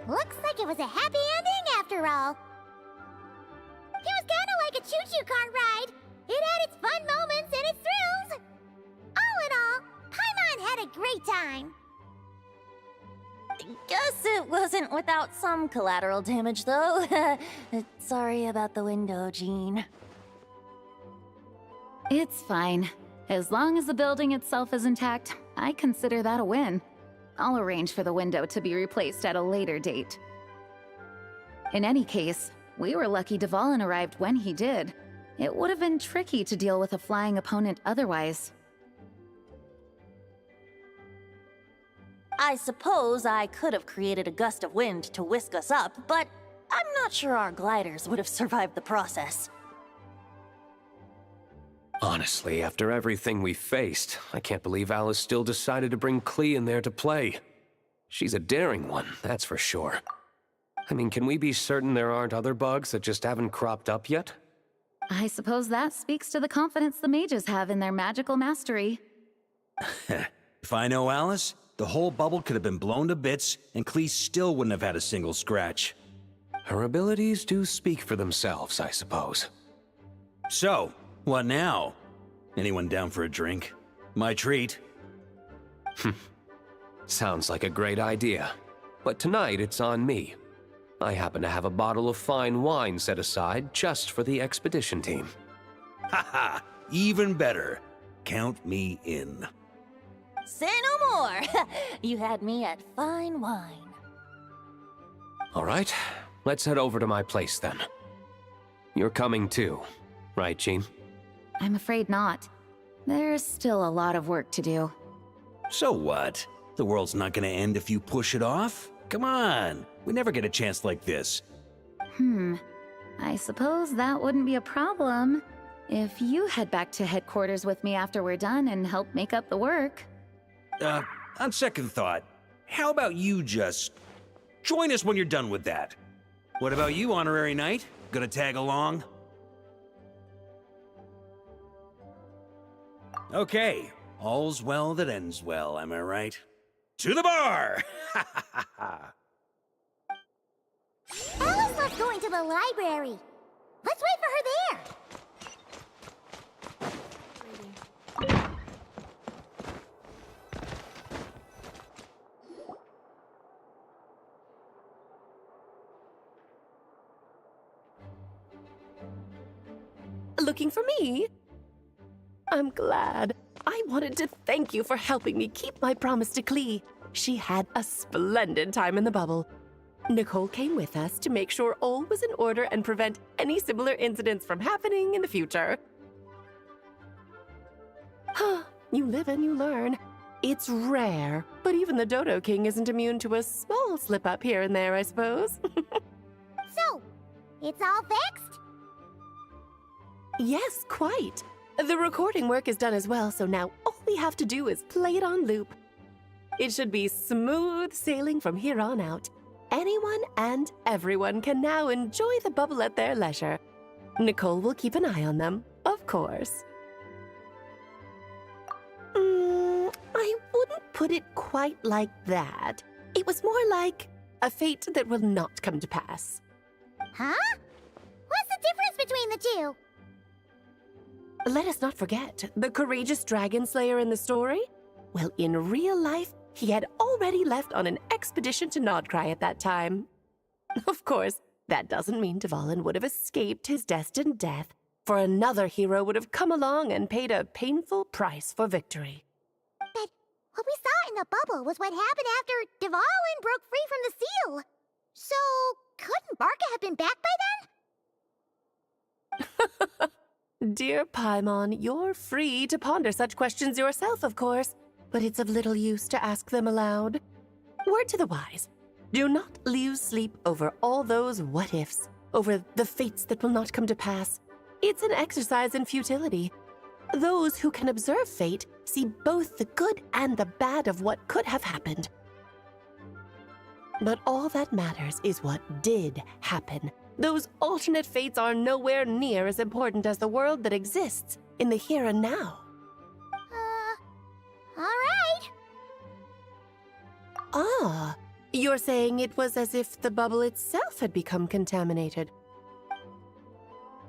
Looks like it was a happy ending after all. It was kind of like a choo-choo cart ride. It had its fun moments and its thrills. All in all, Paimon had a great time. Guess it wasn't without some collateral damage, though. Sorry about the window, Jean. It's fine. As long as the building itself is intact, I consider that a win. I'll arrange for the window to be replaced at a later date. In any case, we were lucky Dvalin arrived when he did. It would have been tricky to deal with a flying opponent otherwise. I suppose I could have created a gust of wind to whisk us up, but I'm not sure our gliders would have survived the process. Honestly, after everything we faced, I can't believe Alice still decided to bring Klee in there to play. She's a daring one, that's for sure. I mean, can we be certain there aren't other bugs that just haven't cropped up yet? I suppose that speaks to the confidence the mages have in their magical mastery. If I know Alice, the whole bubble could have been blown to bits, and Klee still wouldn't have had a single scratch. Her abilities do speak for themselves, I suppose. So, what now? Anyone down for a drink? My treat. Sounds like a great idea. But tonight it's on me. I happen to have a bottle of fine wine set aside just for the expedition team. Haha, even better. Count me in. Say no more! You had me at fine wine. All right, let's head over to my place then. You're coming too, right, Jean? I'm afraid not. There's still a lot of work to do. So what? The world's not gonna end if you push it off? Come on, we never get a chance like this. I suppose that wouldn't be a problem if you head back to headquarters with me after we're done and help make up the work. On second thought, how about you just join us when you're done with that? What about you, Honorary Knight? Gonna tag along? Okay, all's well that ends well, am I right? To the bar! Alice loves going to the library. Let's wait for her there. Looking for me? I'm glad. I wanted to thank you for helping me keep my promise to Klee. She had a splendid time in the bubble. Nicole came with us to make sure all was in order and prevent any similar incidents from happening in the future. You live and you learn. It's rare, but even the Dodo King isn't immune to a small slip-up here and there, I suppose. So, it's all fixed? Yes, quite. The recording work is done as well, so now all we have to do is play it on loop. It should be smooth sailing from here on out. Anyone and everyone can now enjoy the bubble at their leisure. Nicole will keep an eye on them, of course. I wouldn't put it quite like that. It was more like a fate that will not come to pass. Huh? What's the difference between the two? Let us not forget the courageous dragon slayer in the story. Well, in real life, he had already left on an expedition to Nodcry at that time. Of course, that doesn't mean Dvalin would have escaped his destined death, for another hero would have come along and paid a painful price for victory. But what we saw in the bubble was what happened after Dvalin broke free from the seal. So, couldn't Barca have been back by then? Dear Paimon, you're free to ponder such questions yourself, of course, but it's of little use to ask them aloud. Word to the wise, do not lose sleep over all those what-ifs, over the fates that will not come to pass. It's an exercise in futility. Those who can observe fate see both the good and the bad of what could have happened. But all that matters is what did happen. Those alternate fates are nowhere near as important as the world that exists in the here and now. All right. Ah, you're saying it was as if the bubble itself had become contaminated.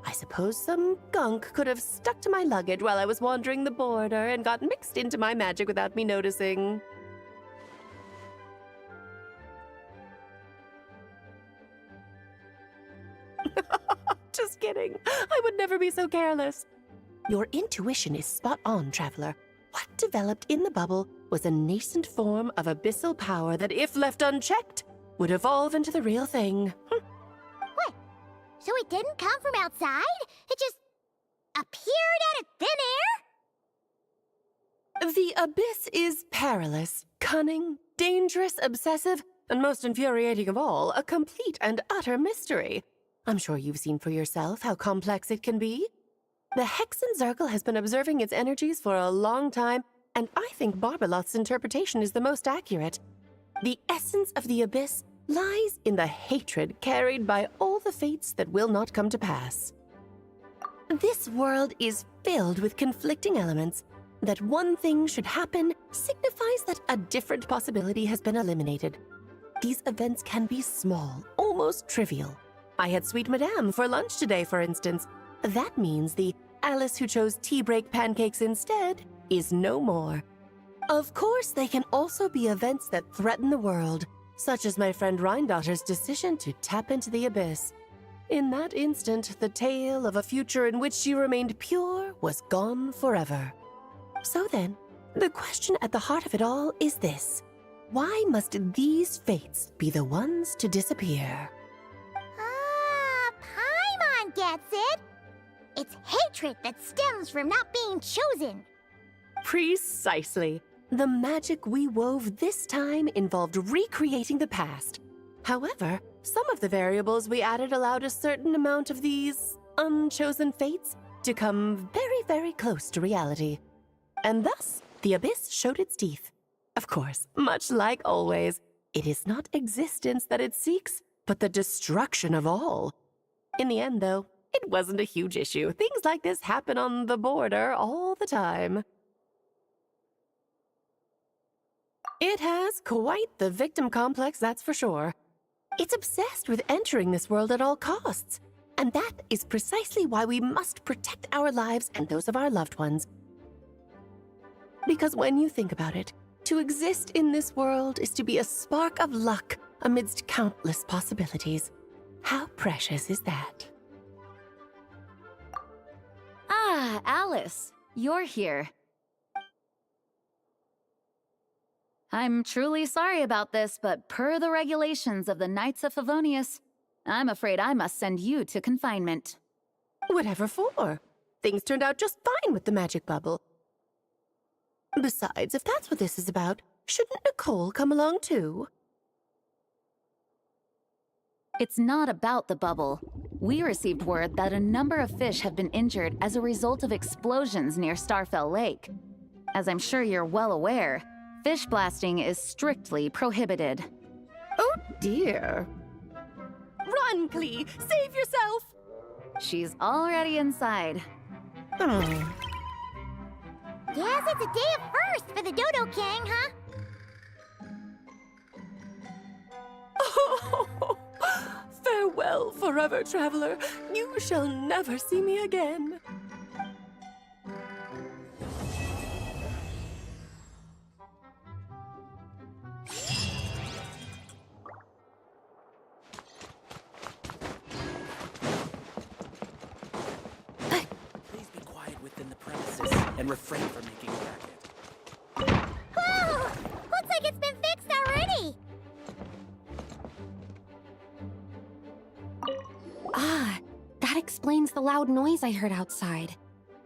I suppose some gunk could have stuck to my luggage while I was wandering the border and got mixed into my magic without me noticing. Just kidding. I would never be so careless. Your intuition is spot on, Traveler. What developed in the bubble was a nascent form of abyssal power that, if left unchecked, would evolve into the real thing. What? So it didn't come from outside? It just appeared out of thin air? The abyss is perilous, cunning, dangerous, obsessive, and most infuriating of all, a complete and utter mystery. I'm sure you've seen for yourself how complex it can be. The Hexen Zircle has been observing its energies for a long time, and I think Barbalot's interpretation is the most accurate. The essence of the abyss lies in the hatred carried by all the fates that will not come to pass. This world is filled with conflicting elements. That one thing should happen signifies that a different possibility has been eliminated. These events can be small, almost trivial. I had Sweet Madame for lunch today, for instance. That means the Alice who chose tea break pancakes instead is no more. Of course, they can also be events that threaten the world, such as my friend Rhindotter's decision to tap into the abyss. In that instant, the tale of a future in which she remained pure was gone forever. So then, the question at the heart of it all is this. Why must these fates be the ones to disappear? Paimon gets it! It's hatred that stems from not being chosen. Precisely. The magic we wove this time involved recreating the past. However, some of the variables we added allowed a certain amount of these unchosen fates to come very, very close to reality. And thus, the abyss showed its teeth. Of course, much like always, it is not existence that it seeks, but the destruction of all. In the end, though, it wasn't a huge issue. Things like this happen on the border all the time. It has quite the victim complex, that's for sure. It's obsessed with entering this world at all costs. And that is precisely why we must protect our lives and those of our loved ones. Because when you think about it, to exist in this world is to be a spark of luck amidst countless possibilities. How precious is that? Ah, Alice, you're here. I'm truly sorry about this, but per the regulations of the Knights of Favonius, I'm afraid I must send you to confinement. Whatever for? Things turned out just fine with the magic bubble. Besides, if that's what this is about, shouldn't Nicole come along too? It's not about the bubble. We received word that a number of fish have been injured as a result of explosions near Starfell Lake. As I'm sure you're well aware, fish blasting is strictly prohibited. Oh dear. Run, Klee! Save yourself! She's already inside. Oh. Guess it's a day of first for the Dodo King, huh? Oh, farewell forever, traveler. You shall never see me again. Please be quiet within the premises and refrain from making a racket. Whoa! Looks like it's been fixed already! Ah, that explains the loud noise I heard outside.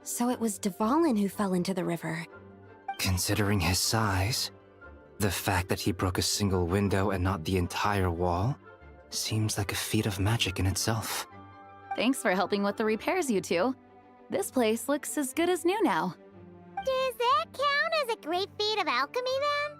So it was Dvalin who fell into the river. Considering his size, the fact that he broke a single window and not the entire wall seems like a feat of magic in itself. Thanks for helping with the repairs, you two. This place looks as good as new now. Does that count as a great feat of alchemy, then?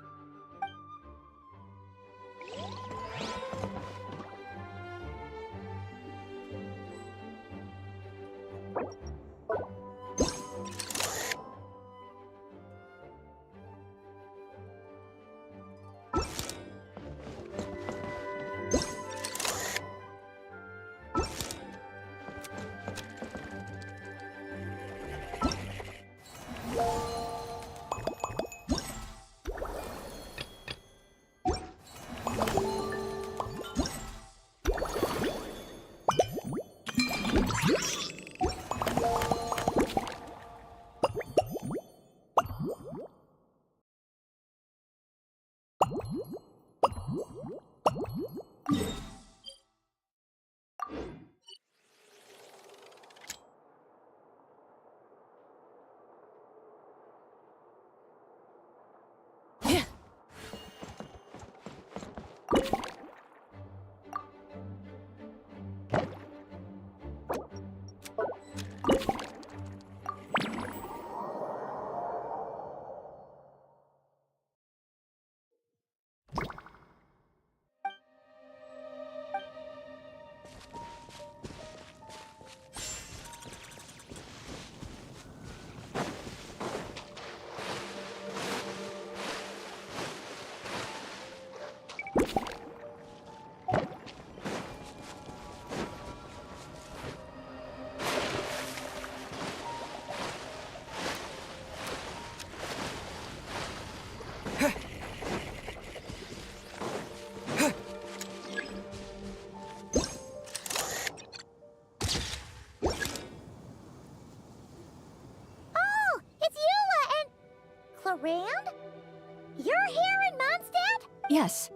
Yes.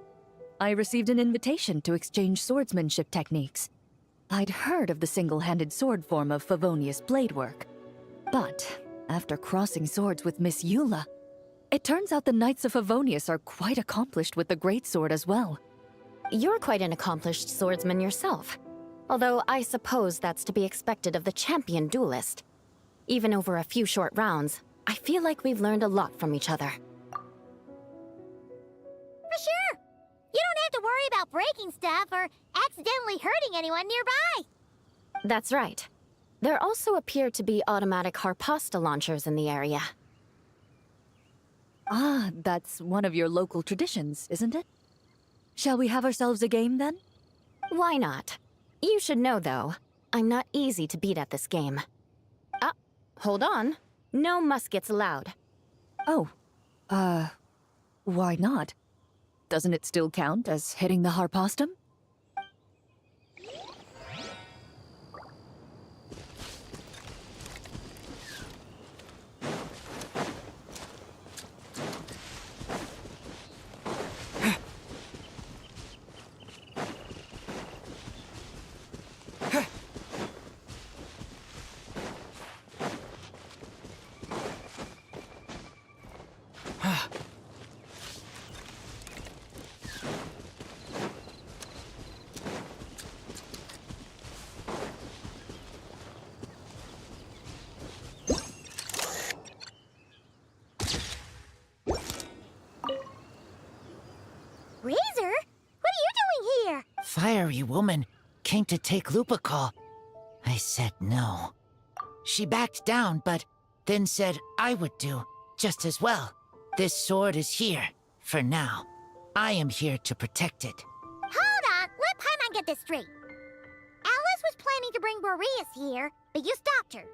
I received an invitation to exchange swordsmanship techniques. I'd heard of the single-handed sword form of Favonius blade work. But after crossing swords with Miss Eula, it turns out the Knights of Favonius are quite accomplished with the greatsword as well. You're quite an accomplished swordsman yourself. Although I suppose that's to be expected of the champion duelist. Even over a few short rounds, I feel like we've learned a lot from each other. For sure! You don't have to worry about breaking stuff or accidentally hurting anyone nearby! That's right. There also appear to be automatic Harpasta launchers in the area. Ah, that's one of your local traditions, isn't it? Shall we have ourselves a game, then? Why not? You should know, though, I'm not easy to beat at this game. Ah, hold on. No muskets allowed. Oh, why not? Doesn't it still count as hitting the Harpastum? Razor? What are you doing here? Fiery woman came to take Lupical. I said no. She backed down, but then said I would do just as well. This sword is here, for now. I am here to protect it. Hold on, let Paimon get this straight. Alice was planning to bring Boreas here, but you stopped her.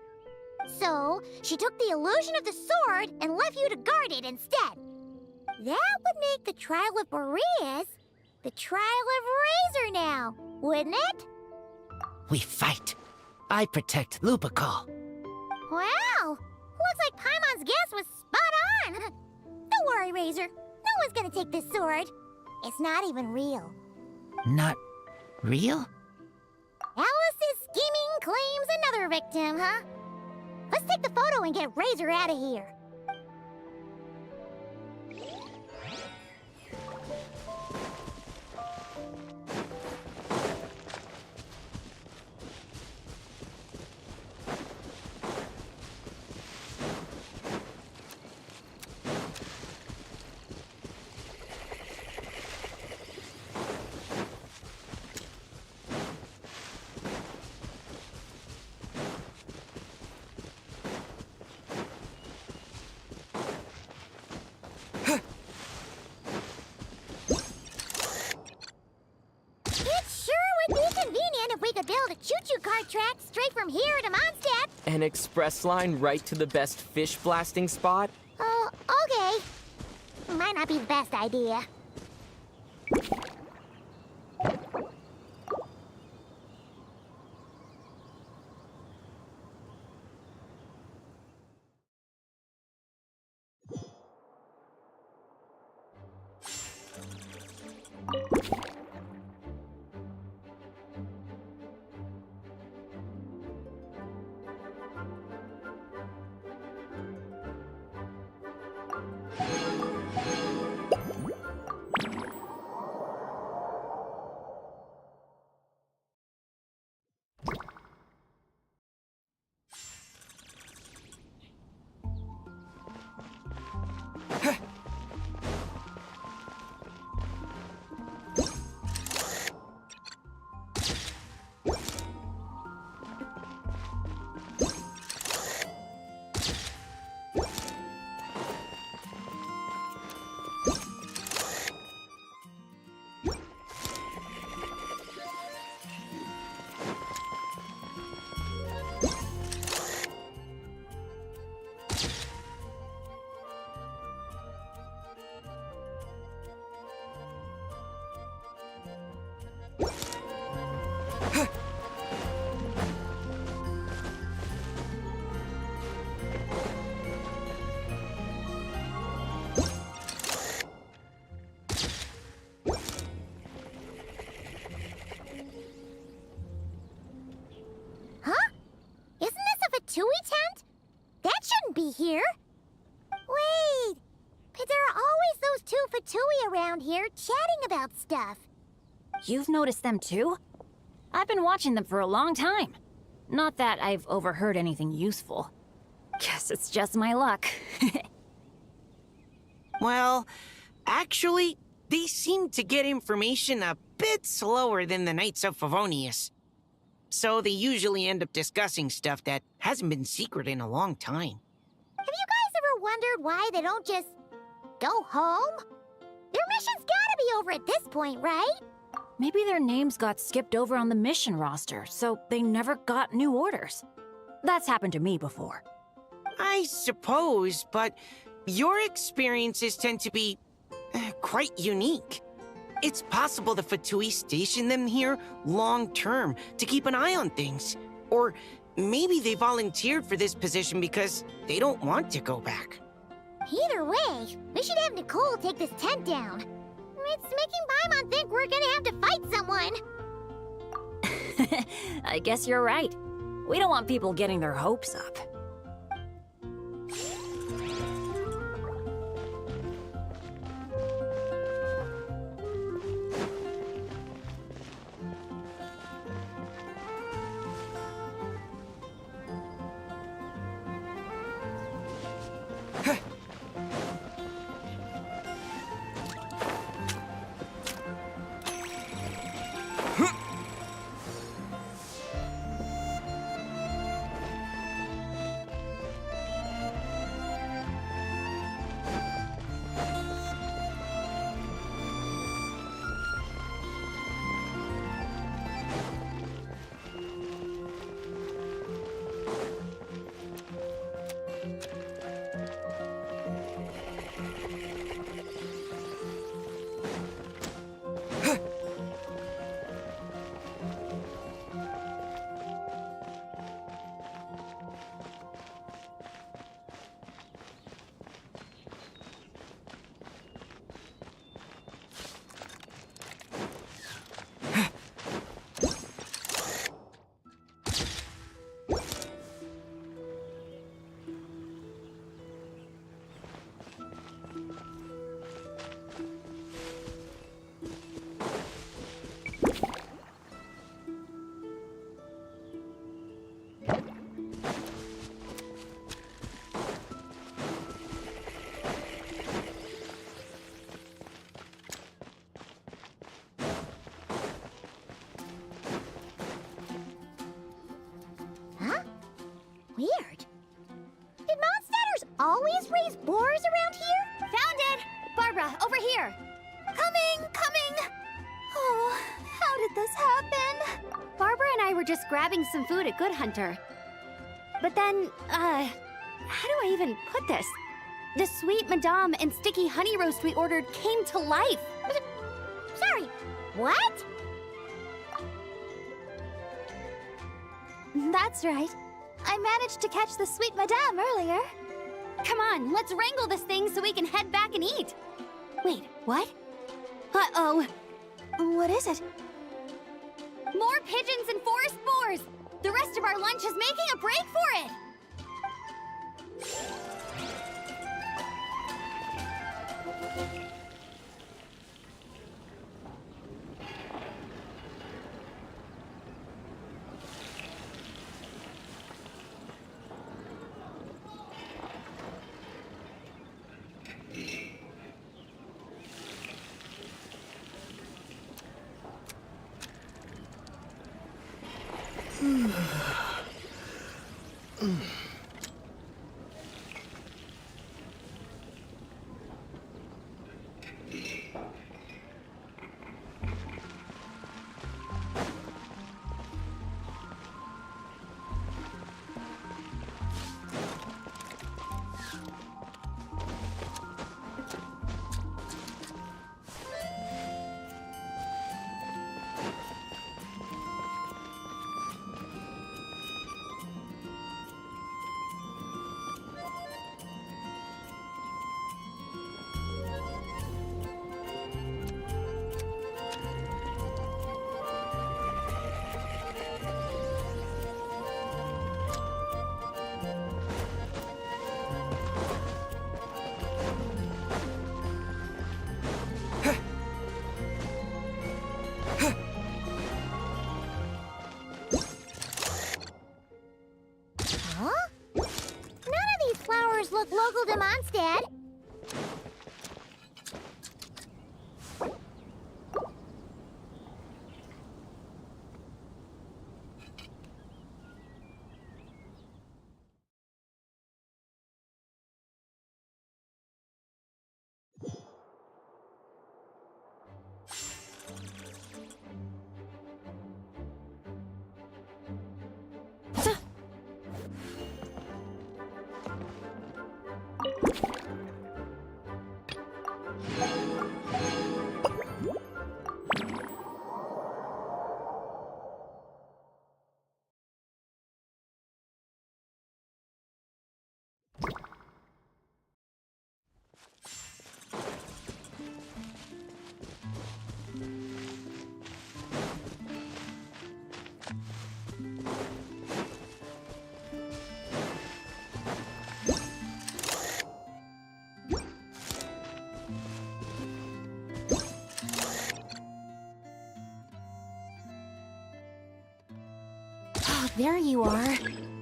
So, she took the illusion of the sword and left you to guard it instead. That would make the trial of Boreas the trial of Razor now, wouldn't it? We fight. I protect Lupical. Wow! Looks like Paimon's guess was spot on! Don't worry, Razor. No one's gonna take this sword. It's not even real. Not real? Alice's scheming claims another victim, huh? Let's take the photo and get Razor out of here. If we could build a choo-choo cart track straight from here to Mondstadt. An express line right to the best fish blasting spot? Oh, okay. Might not be the best idea. here. Wait! But there are always those two Fatui around here chatting about stuff. You've noticed them too? I've been watching them for a long time. Not that I've overheard anything useful. Guess it's just my luck. Well, actually, they seem to get information a bit slower than the Knights of Favonius. So they usually end up discussing stuff that hasn't been secret in a long time. Have you guys ever wondered why they don't just go home? Their mission's gotta be over at this point, right? Maybe their names got skipped over on the mission roster, so they never got new orders. That's happened to me before. I suppose, but your experiences tend to be quite unique. It's possible the Fatui stationed them here long-term to keep an eye on things. Or maybe they volunteered for this position because they don't want to go back. Either way, we should have Nicole take this tent down. It's making Paimon think we're gonna have to fight someone. I guess you're right. We don't want people getting their hopes up. Weird. Did Mondstadters always raise boars around here? Found it! Barbara, over here! Coming! Oh, how did this happen? Barbara and I were just grabbing some food at Good Hunter. But then, how do I even put this? The sweet madame and sticky honey roast we ordered came to life. Sorry, what? That's right. I managed to catch the sweet madame earlier. Come on, let's wrangle this thing so we can head back and eat. Wait, what? Uh-oh. What is it? More pigeons and forest boars! The rest of our lunch is making a break for it! Googled him instead. There you are.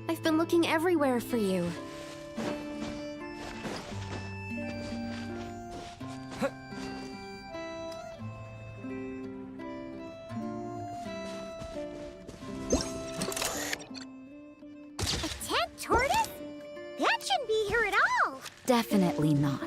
I've been looking everywhere for you. A tent tortoise? That shouldn't be here at all. Definitely not.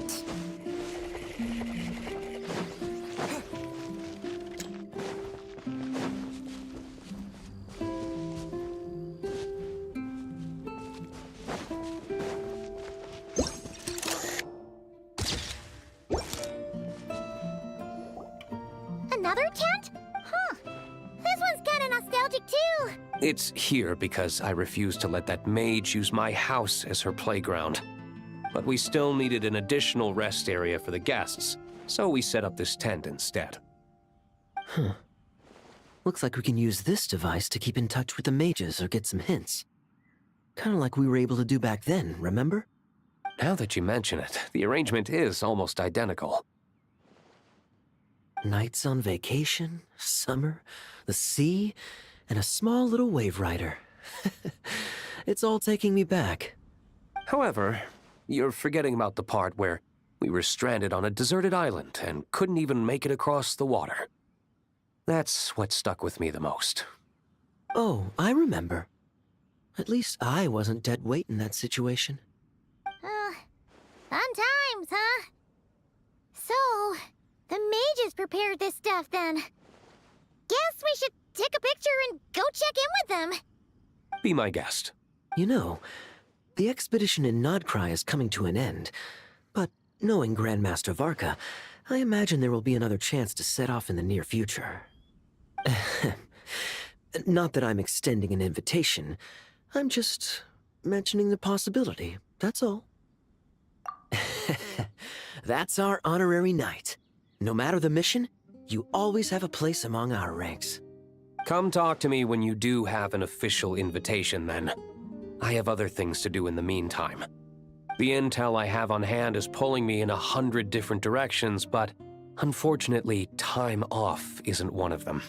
Another tent? Huh. This one's kinda nostalgic too. It's here because I refused to let that mage use my house as her playground. But we still needed an additional rest area for the guests, so we set up this tent instead. Huh. Looks like we can use this device to keep in touch with the mages or get some hints. Kinda like we were able to do back then, remember? Now that you mention it, the arrangement is almost identical. Nights on vacation, summer, the sea, and a small little wave rider. It's all taking me back. However, you're forgetting about the part where we were stranded on a deserted island and couldn't even make it across the water. That's what stuck with me the most. Oh, I remember. At least I wasn't dead weight in that situation. Fun times, huh? So, the mages prepared this stuff then. Guess we should take a picture and go check in with them. Be my guest. You know, the expedition in Nodcry is coming to an end, but knowing Grandmaster Varka, I imagine there will be another chance to set off in the near future. Not that I'm extending an invitation, I'm just mentioning the possibility, that's all. That's our honorary knight. No matter the mission, you always have a place among our ranks. Come talk to me when you do have an official invitation, then. I have other things to do in the meantime. The intel I have on hand is pulling me in 100 different directions, but unfortunately, time off isn't one of them.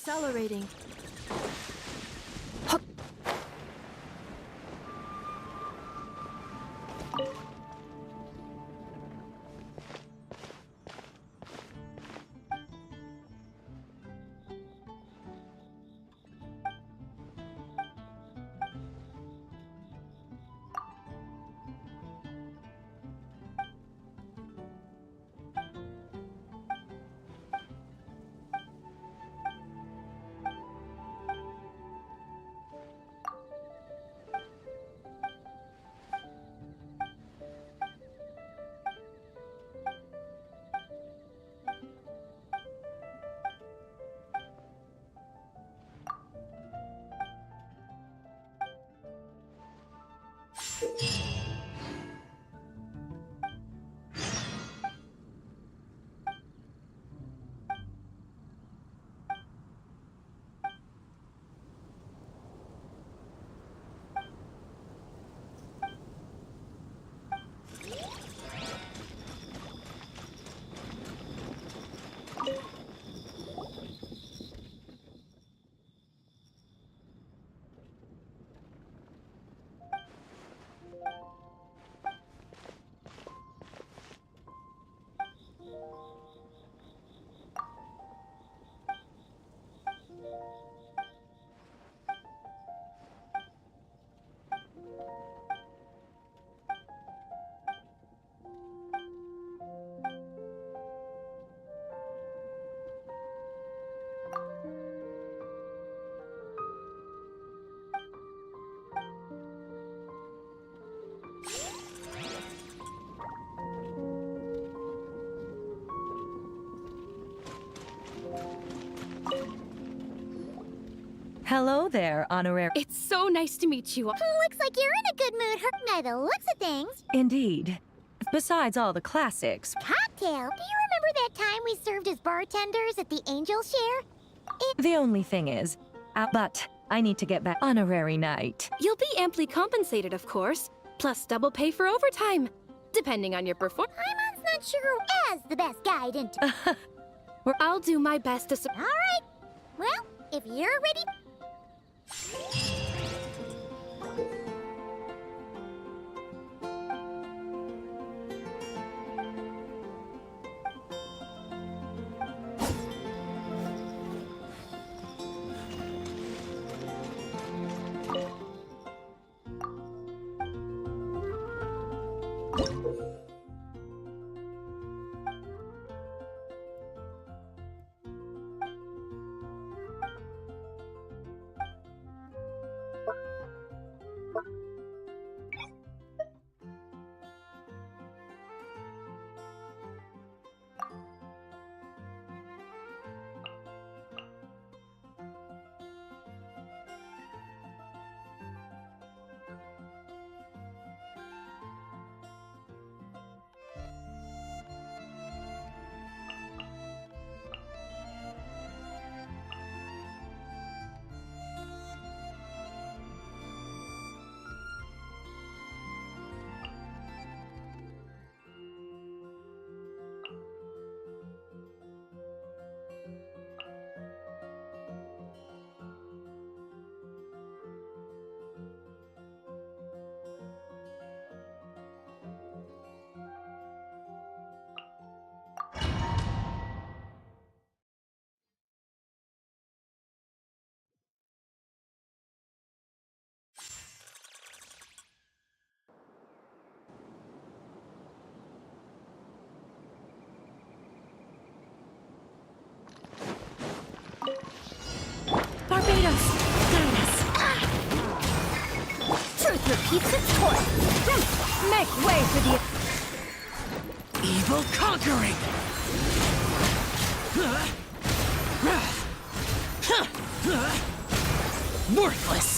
accelerating. Hello there, honorary. It's so nice to meet you. Looks like you're in a good mood, by the looks of things. Indeed. Besides all the classics. Cocktail, do you remember that time we served as bartenders at the Angel Share? The only thing is, but I need to get back honorary night. You'll be amply compensated, of course, plus double pay for overtime, depending on your performance. Paimon's not sure who has the best guide into. I'll do my best to All right. Well, if you're ready. Barbados! Guide us! Truth repeats its course! Make way for the... Evil conquering! Worthless!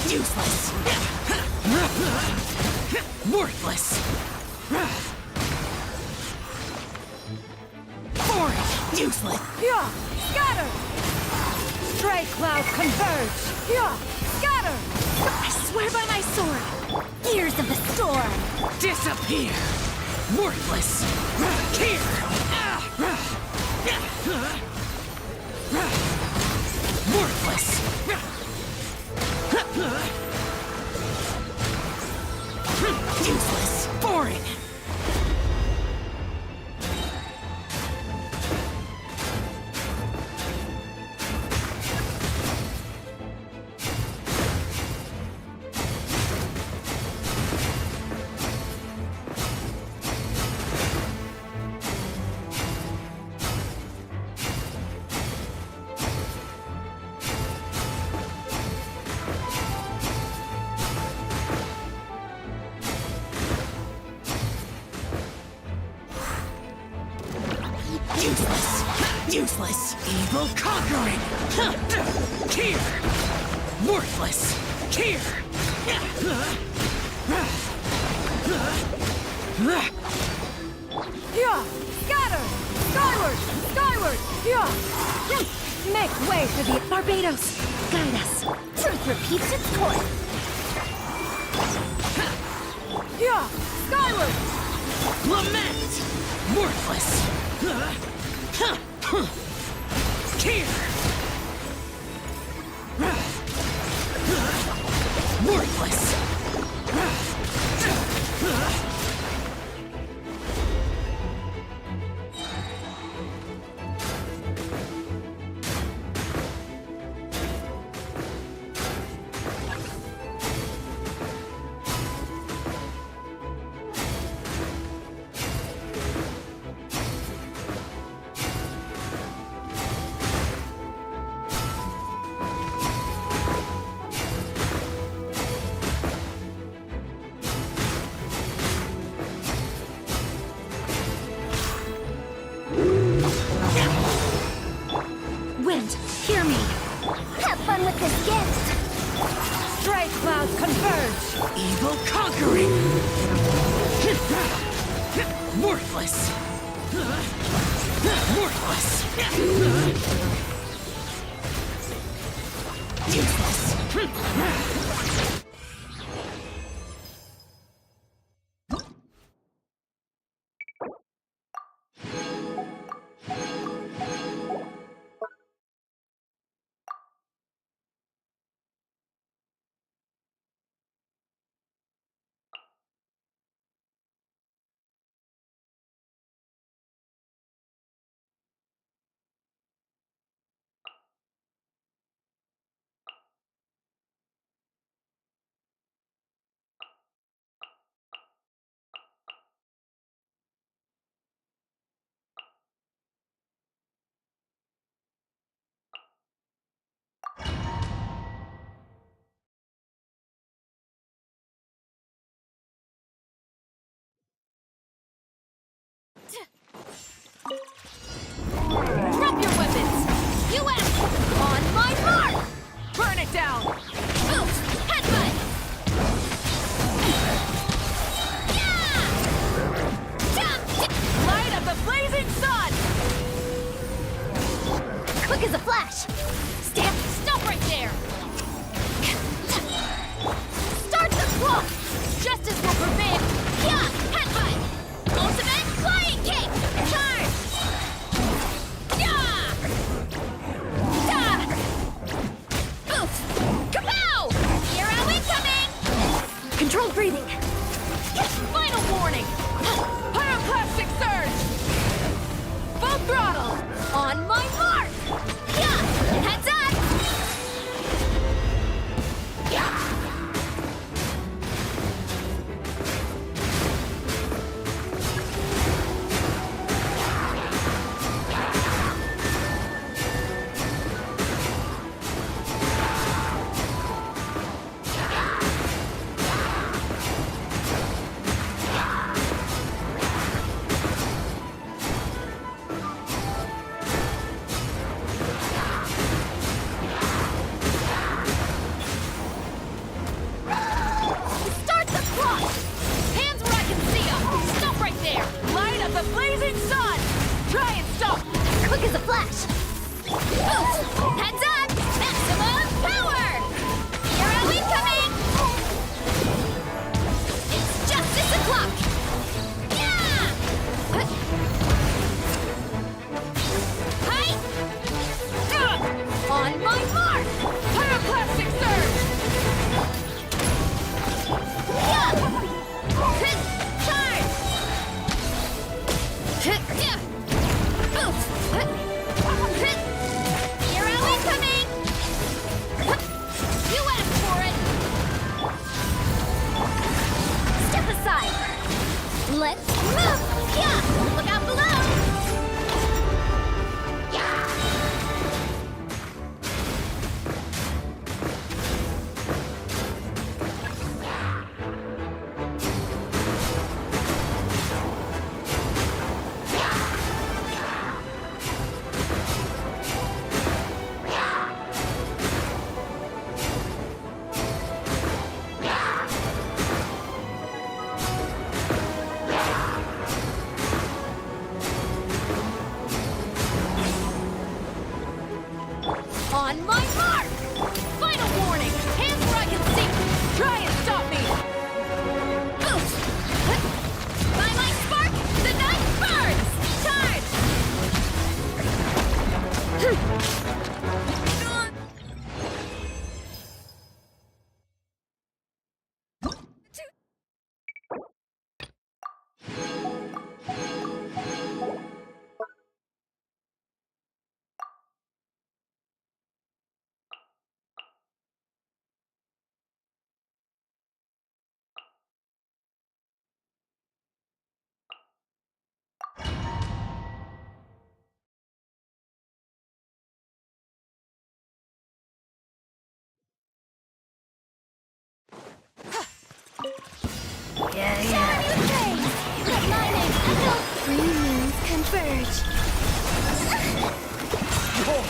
Useless! Worthless! Foreign! Useless! Yeah! Scatter! Stray clouds converge! Yeah! Scatter! I swear by my sword! Gears of the storm! Disappear! Worthless! Here! Worthless! Useless! Boring! Useless! Useless! Evil conquering! Here! Worthless! Here! Yeah! Scatter! Skyward! Skyward! Yeah! Make way for the Barbados! Guide us! Truth repeats its course. Yeah! Skyward! Lament! Worthless! Here! Worthless! Wind, hear me! Have fun with this gift. Stray clouds converge! Evil conquering! Worthless! Worthless! Useless! Drop your weapons! U.S. On my mark! Burn it down! Oops! Headbutt! Light up the blazing sun! Quick as a flash. Stop right there! Start the clock! Justice will prevail! Yeah! Headbutt! Ultimate flying kick! Charge! Yeah! Da! Oof! Kapow!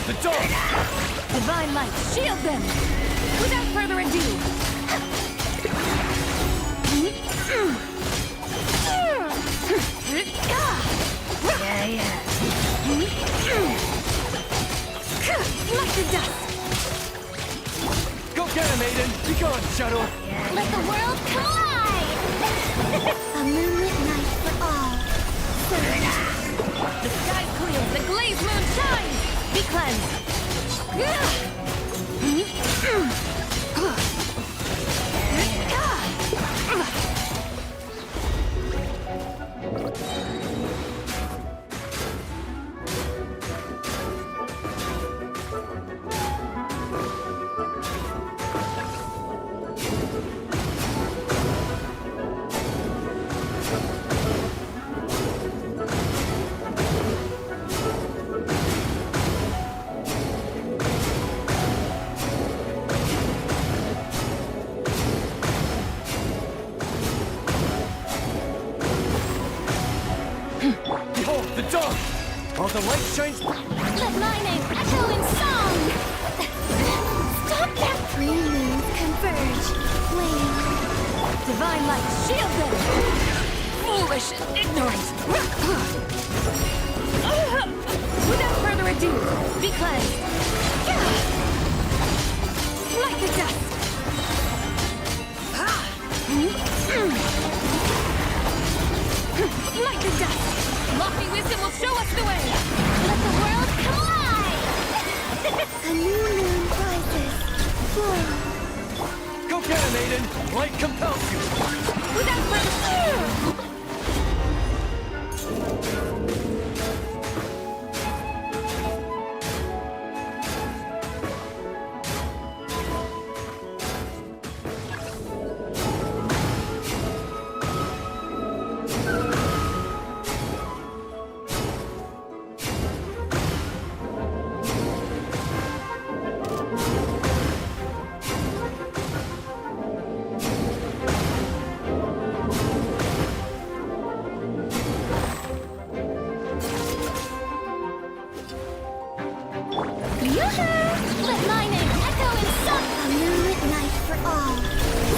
the dog! Divine light, shield them! Without further ado! Like the dust! Go get him, Aiden! Be gone, Shadow! Let the world come alive! A moonlit night for all. The sky's clear, the glazed moon shines! Be cleansed! Behold, the dawn! While the light shines... Let my name echo in song! Stop that! Three moons converge. Flame. Divine light, shield them! Foolish and ignorant! Without further ado, be cleansed! Like the dust! Like the dust! Lofty wisdom will show us the way! Let the world come alive! A new moon rises. Flow. Go get him, Aiden! Light compels you! Without further ado! Let my name echo in song. A moonlit night for all.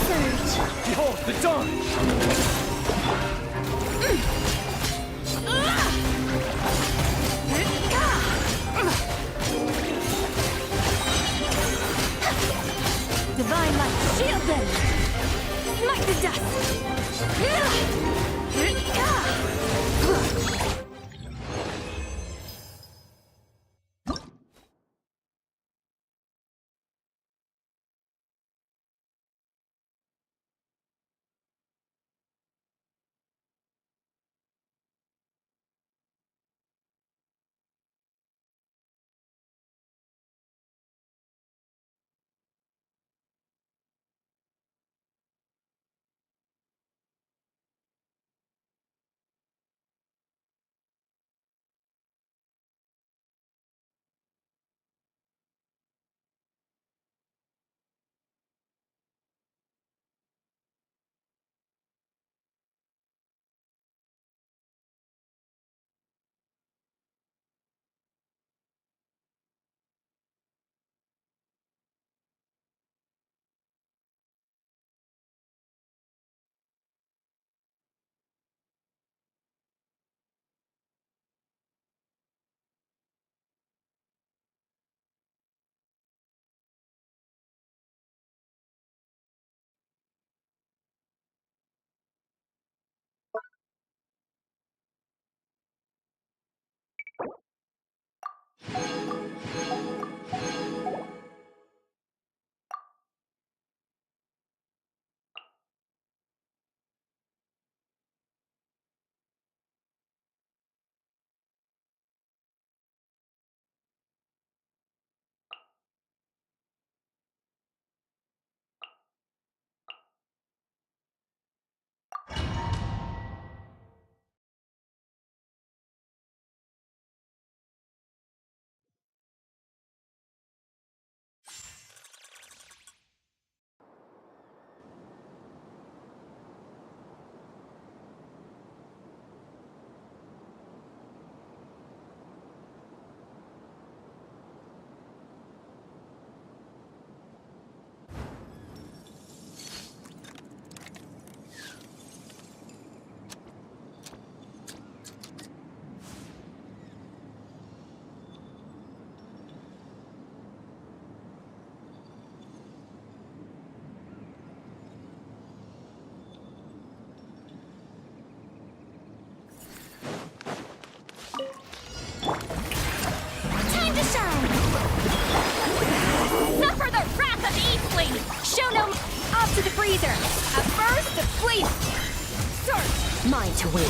Surge. Behold, the dawn! Divine light, shield them! Like the dust! no... Off to the freezer! A burst of flavor! Sword! Mine to wield.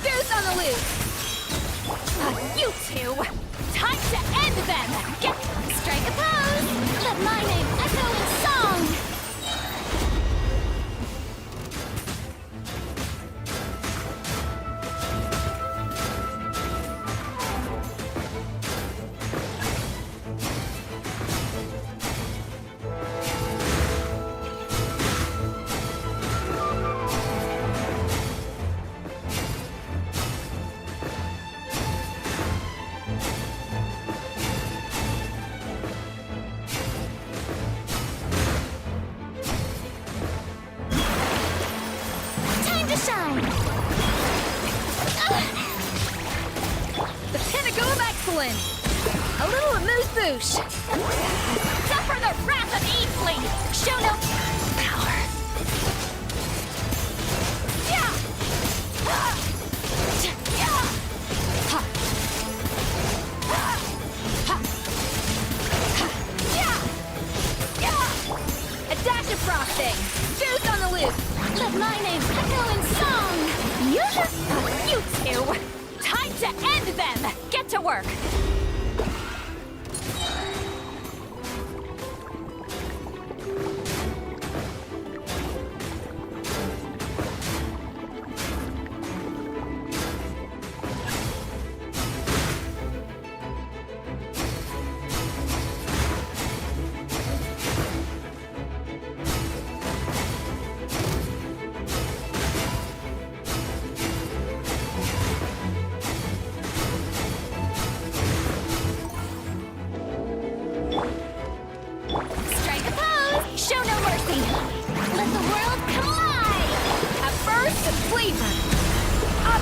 Goose on the loose! You two! Time to end them! Get... Strike a pose! Let my name echo in song! The pinnacle of excellence! A little amuse-bouche! Suffer the wrath of Eastling! Show no power! Yeah! A dash of frosting! Juice on the loose! Let my name echo in song! You two! Time to end them! Get to work!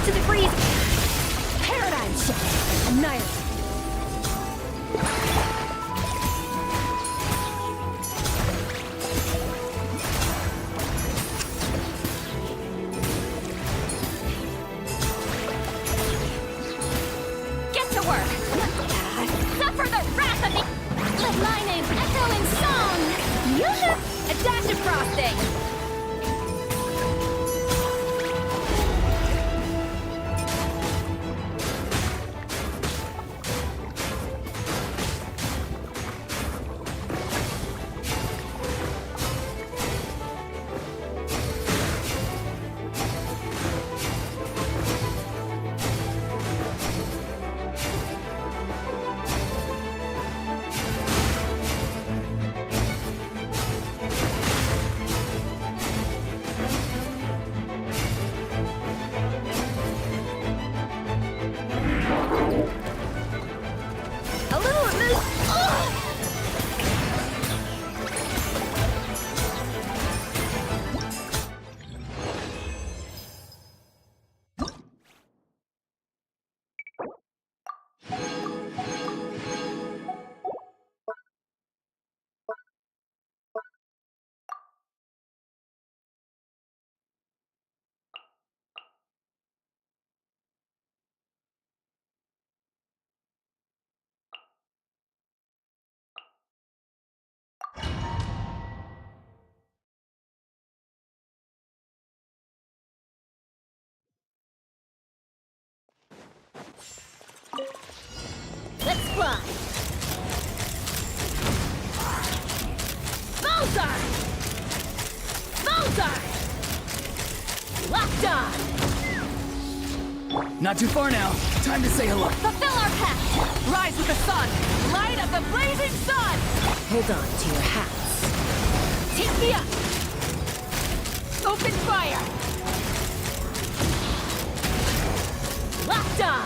To the breeze! Paradigm shift! Annihilate! Get to work! Suffer the wrath of me! Let my name echo in song! A dash of frosting! Let's fly! Bullseye! Bullseye! Locked on! Not too far now. Time to say hello. Fulfill our pact! Rise with the sun! Light of the blazing sun! Hold on to your hats. Take me up! Open fire! Locked on!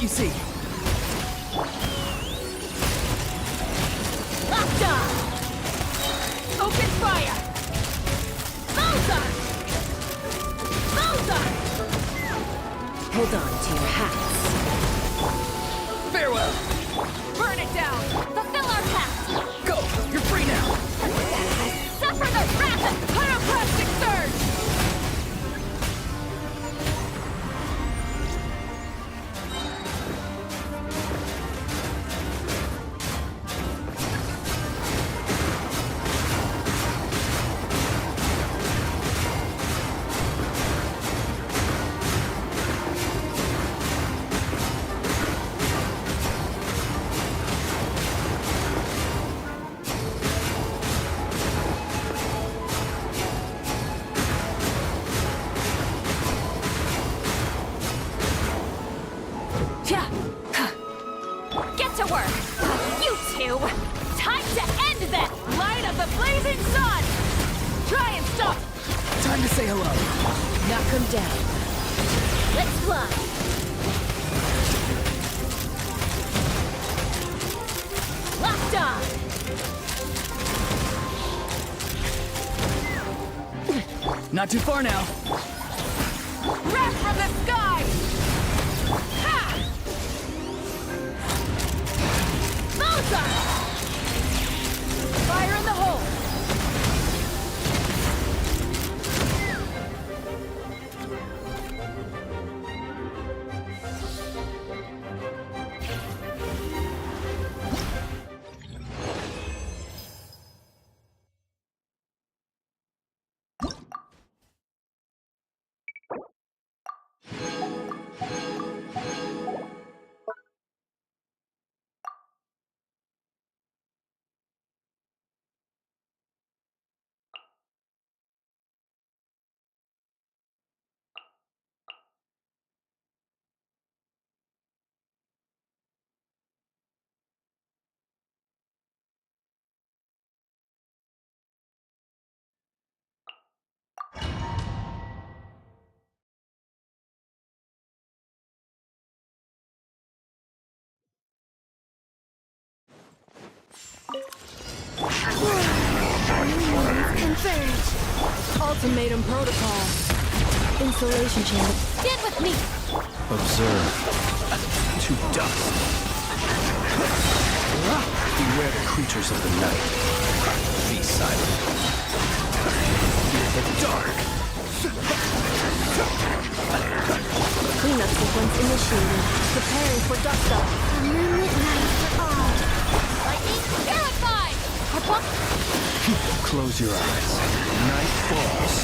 you see. Lockdown! Open fire! Bullseye! Bullseye! Hold on to your hats. Farewell. Burn it down! Fulfill our pact! Go! You're free now! Suffer the wrath of pyroclastic surge! Get to work! You two! Time to end this! Light of the blazing sun! Try and stop! Time to say hello. Knock them down. Let's fly! Locked on! Not too far now. Wrath from the sky! Ha! Bullseye! Fire in the hole! Converge. Ultimatum protocol. Installation channel. Get with me! Observe. To dust. Beware the creatures of the night. Be silent. Fear the dark. Cleanup sequence initiated. Preparing for dust up. A moonlit night for all. Lightning terrified! Our pump... Close your eyes. Night falls.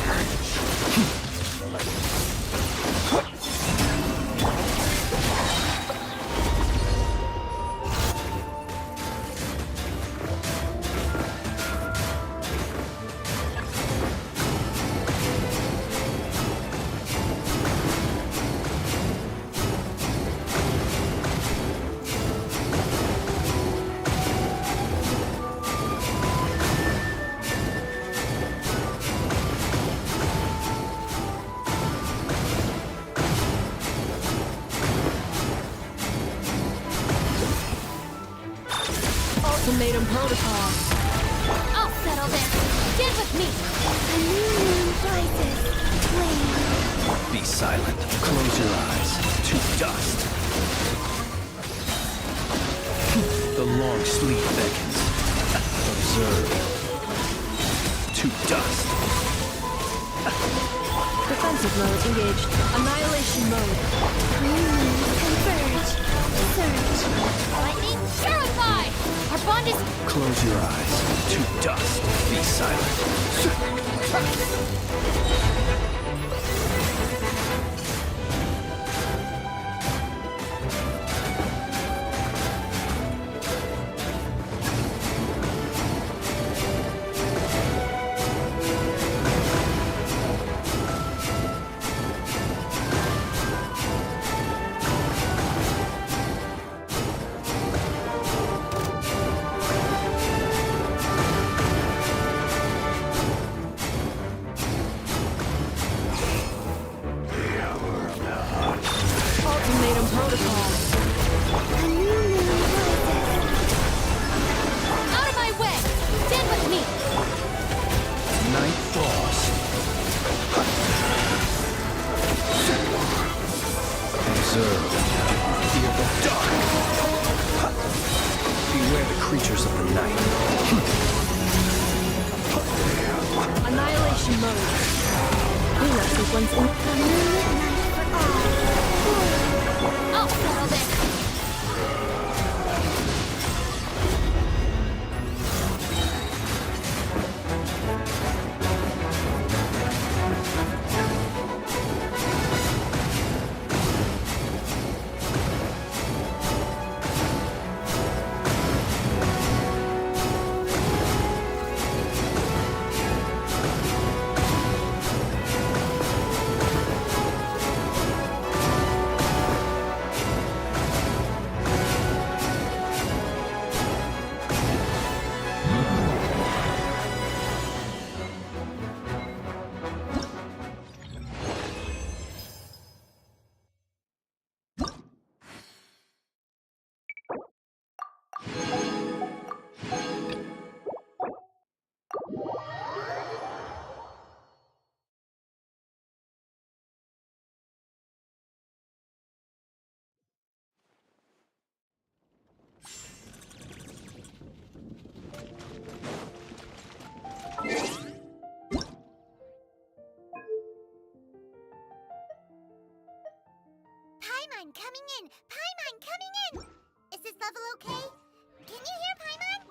Ultimatum protocol. I'll settle this! Get with me! A new moon rises. Flame. Be silent. Close your eyes. To dust. The long sleep beckons. Observe. To dust. Defensive mode engaged. Annihilation mode. Converge. Surge. Lightning terrified! Our bond is... Close your eyes. To dust. Be silent. deserve. Fear the dark. Beware the creatures of the night. Annihilation mode. Cleanup sequence I'll settle this. Paimon coming in! Paimon coming in! Is this level okay? Can you hear Paimon?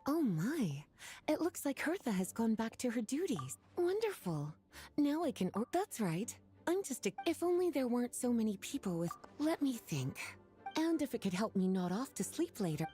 Oh my. It looks like Hertha has gone back to her duties. Wonderful. Now I can that's right. I'm just if only there weren't so many people with let me think. And if it could help me nod off to sleep later.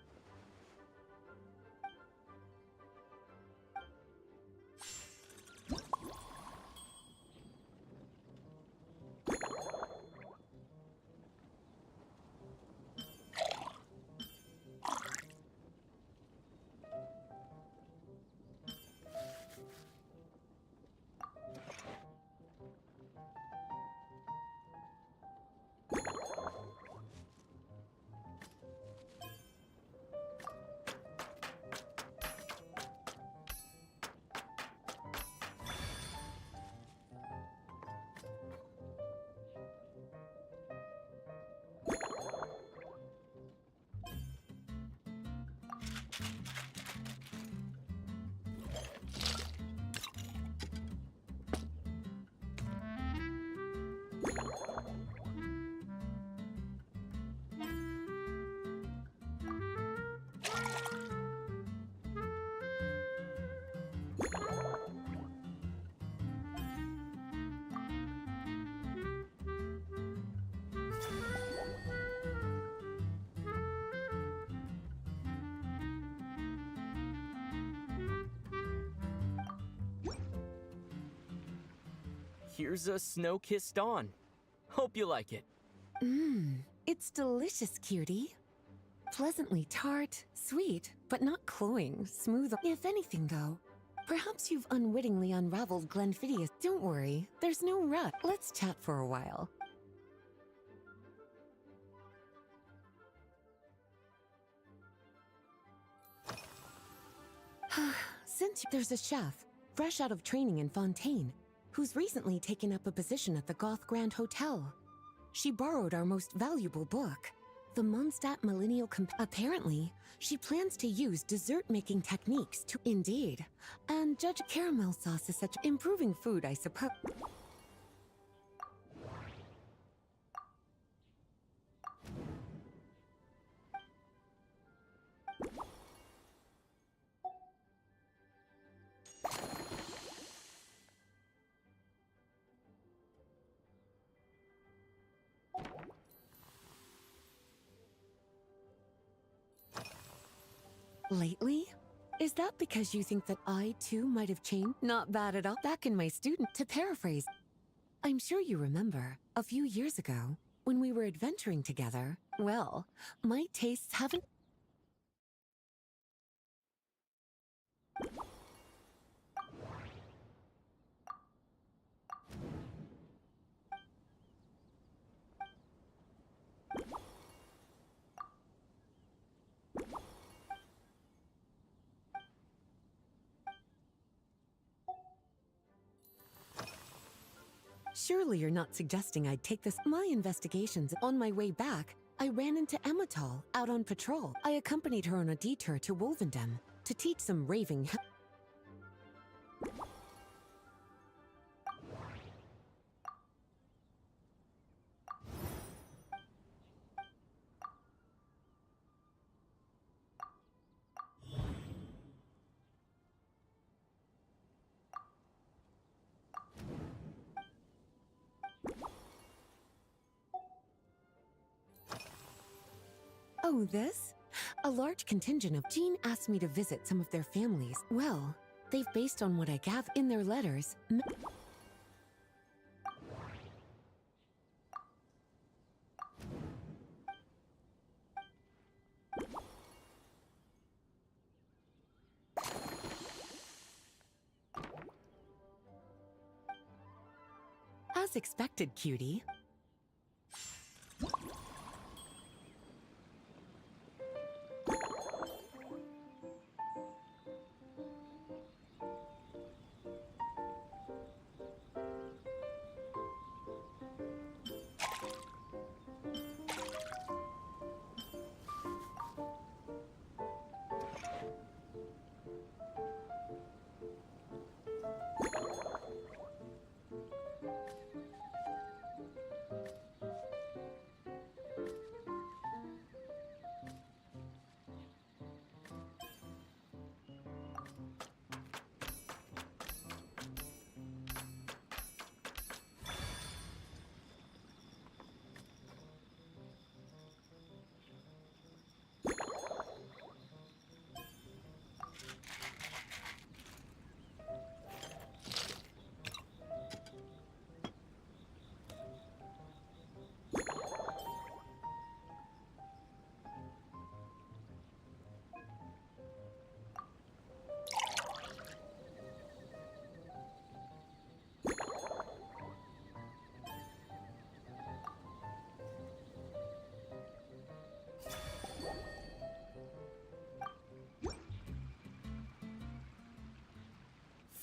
Here's a snow-kissed dawn. Hope you like it. It's delicious, cutie. Pleasantly tart, sweet, but not cloying, smooth. If anything, though, perhaps you've unwittingly unraveled Glenfidius. Don't worry, there's no rush. Let's chat for a while. Since there's a chef, fresh out of training in Fontaine, who's recently taken up a position at the Goth Grand Hotel. She borrowed our most valuable book, the Mondstadt Millennial Apparently, she plans to use dessert-making techniques to— Indeed. And Judge Caramel Sauce is such— improving food, I suppose. Lately? Is that because you think that I, too, might have changed? Not bad at all. Back in my student— To paraphrase, I'm sure you remember, a few years ago, when we were adventuring together, well, my tastes haven't— Surely you're not suggesting I'd take this— My investigations— On my way back, I ran into Emmetall out on patrol. I accompanied her on a detour to Wolvendem to teach some raving— Oh, this? A large contingent of— Jean asked me to visit some of their families. Well, they've— based on what I gather in their letters— As expected, cutie.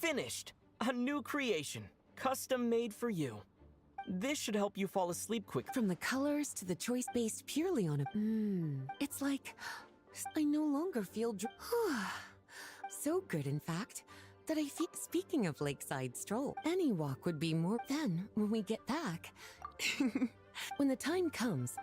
Finished! A new creation, custom made for you. This should help you fall asleep quick. From the colors to the choice based purely on a... It's like I no longer feel so good, in fact, that I feel... Speaking of lakeside stroll, any walk would be more... Then, when we get back, when the time comes...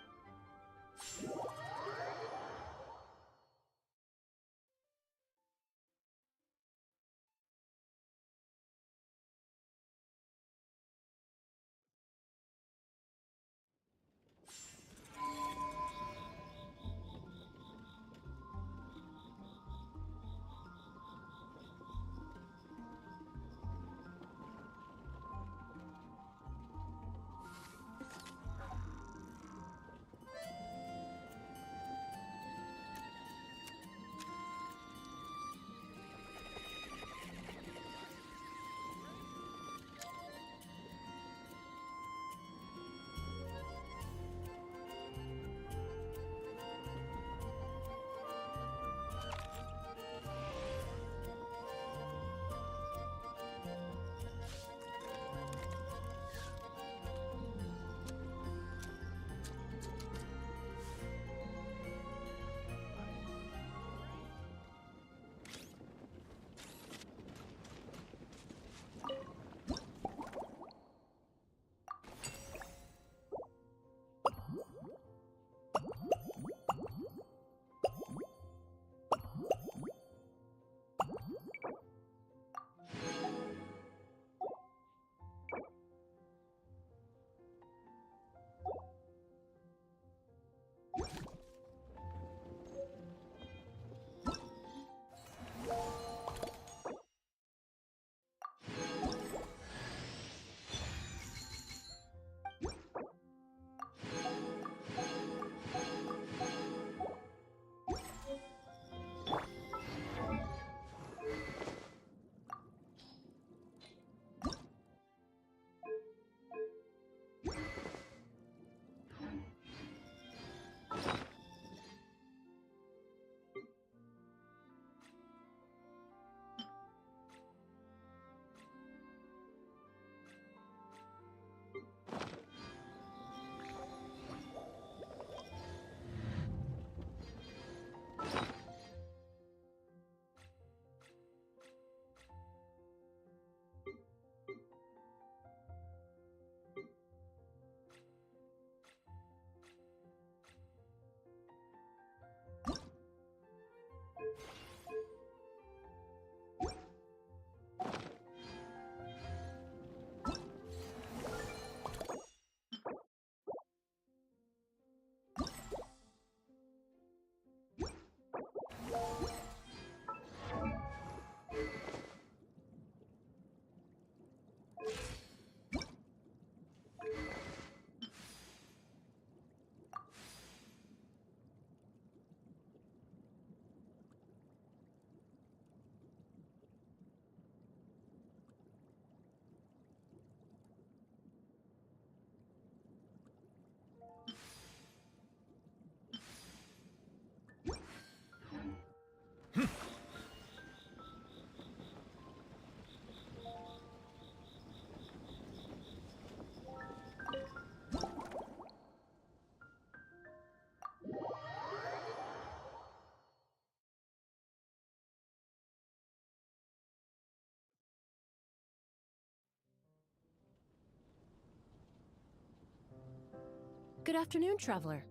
Good afternoon, Traveler.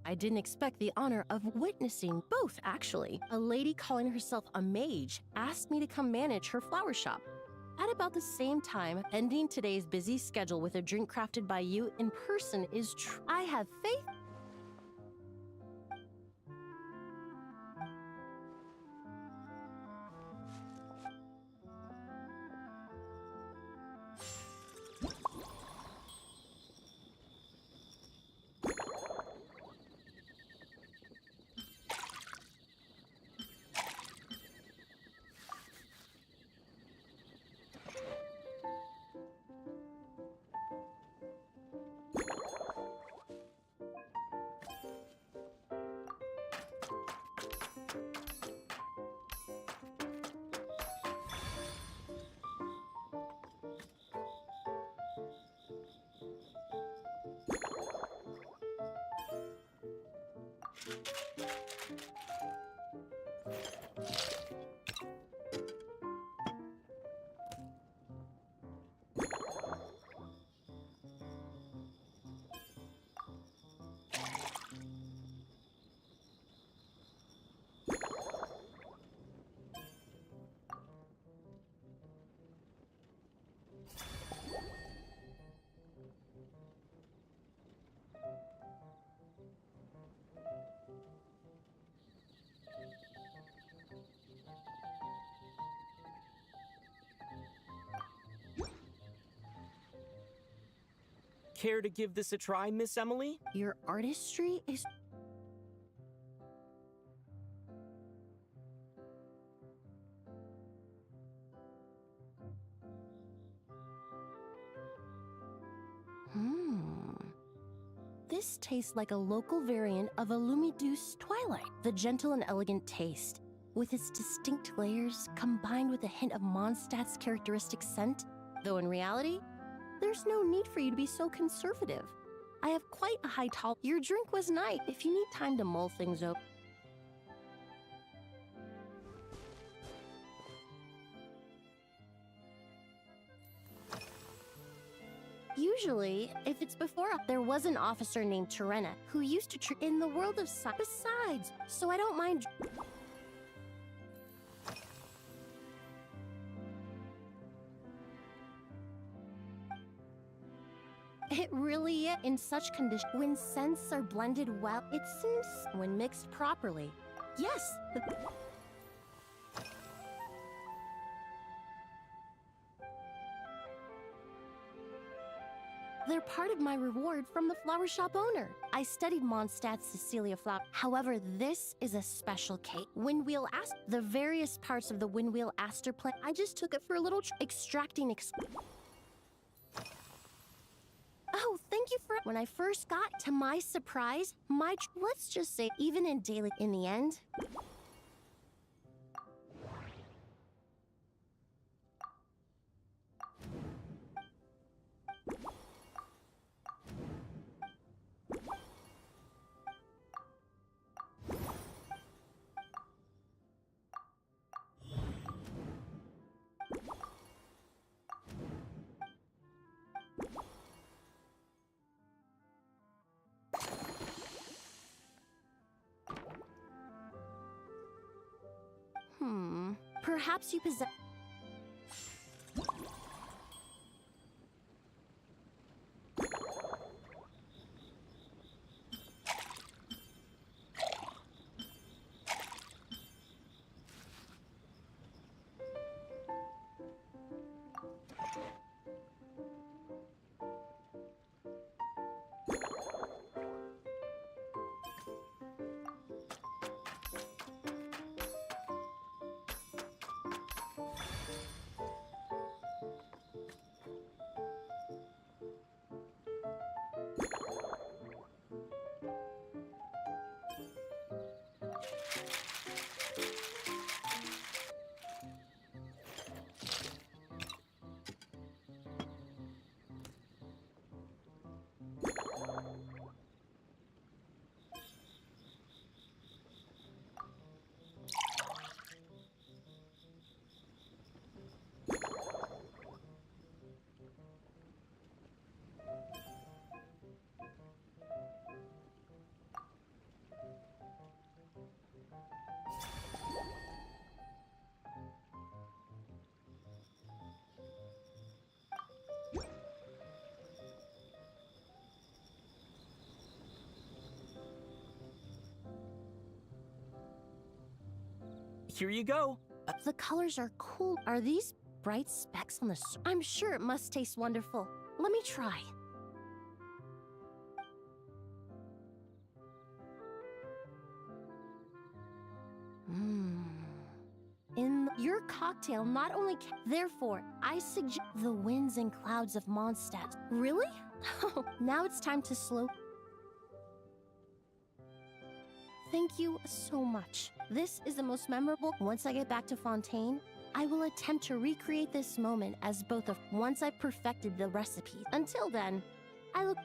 I didn't expect the honor of witnessing both, actually. A lady calling herself a mage asked me to come manage her flower shop. At about the same time, ending today's busy schedule with a drink crafted by you in person is I have faith. Care to give this a try, Miss Emily? Your artistry is... This tastes like a local variant of a Lumideuse Twilight. The gentle and elegant taste, with its distinct layers, combined with a hint of Mondstadt's characteristic scent. Though in reality, there's no need for you to be so conservative. I have quite a high tolerance. Your drink was nice if you need time to mull things over. Usually, if it's before, there was an officer named Terena who used to in the world of science. Besides, so I don't mind. It really is. In such conditions, when scents are blended well, it seems when mixed properly. Yes. They're part of my reward from the flower shop owner. I studied Mondstadt's Cecilia flower. However, this is a special cake. Windwheel aster. The various parts of the windwheel aster plant. I just took it for a little extracting. Oh, thank you for... When I first got, to my surprise, let's just say, even in daily... In the end... Perhaps you possess... Here you go. The colors are cool. Are these bright specks on the... I'm sure it must taste wonderful. Let me try. In your cocktail not only... Therefore, I suggest the winds and clouds of Mondstadt. Really? Now it's time to slow... Thank you so much. This is the most memorable. Once I get back to Fontaine, I will attempt to recreate this moment as both of once I've perfected the recipe. Until then, I look...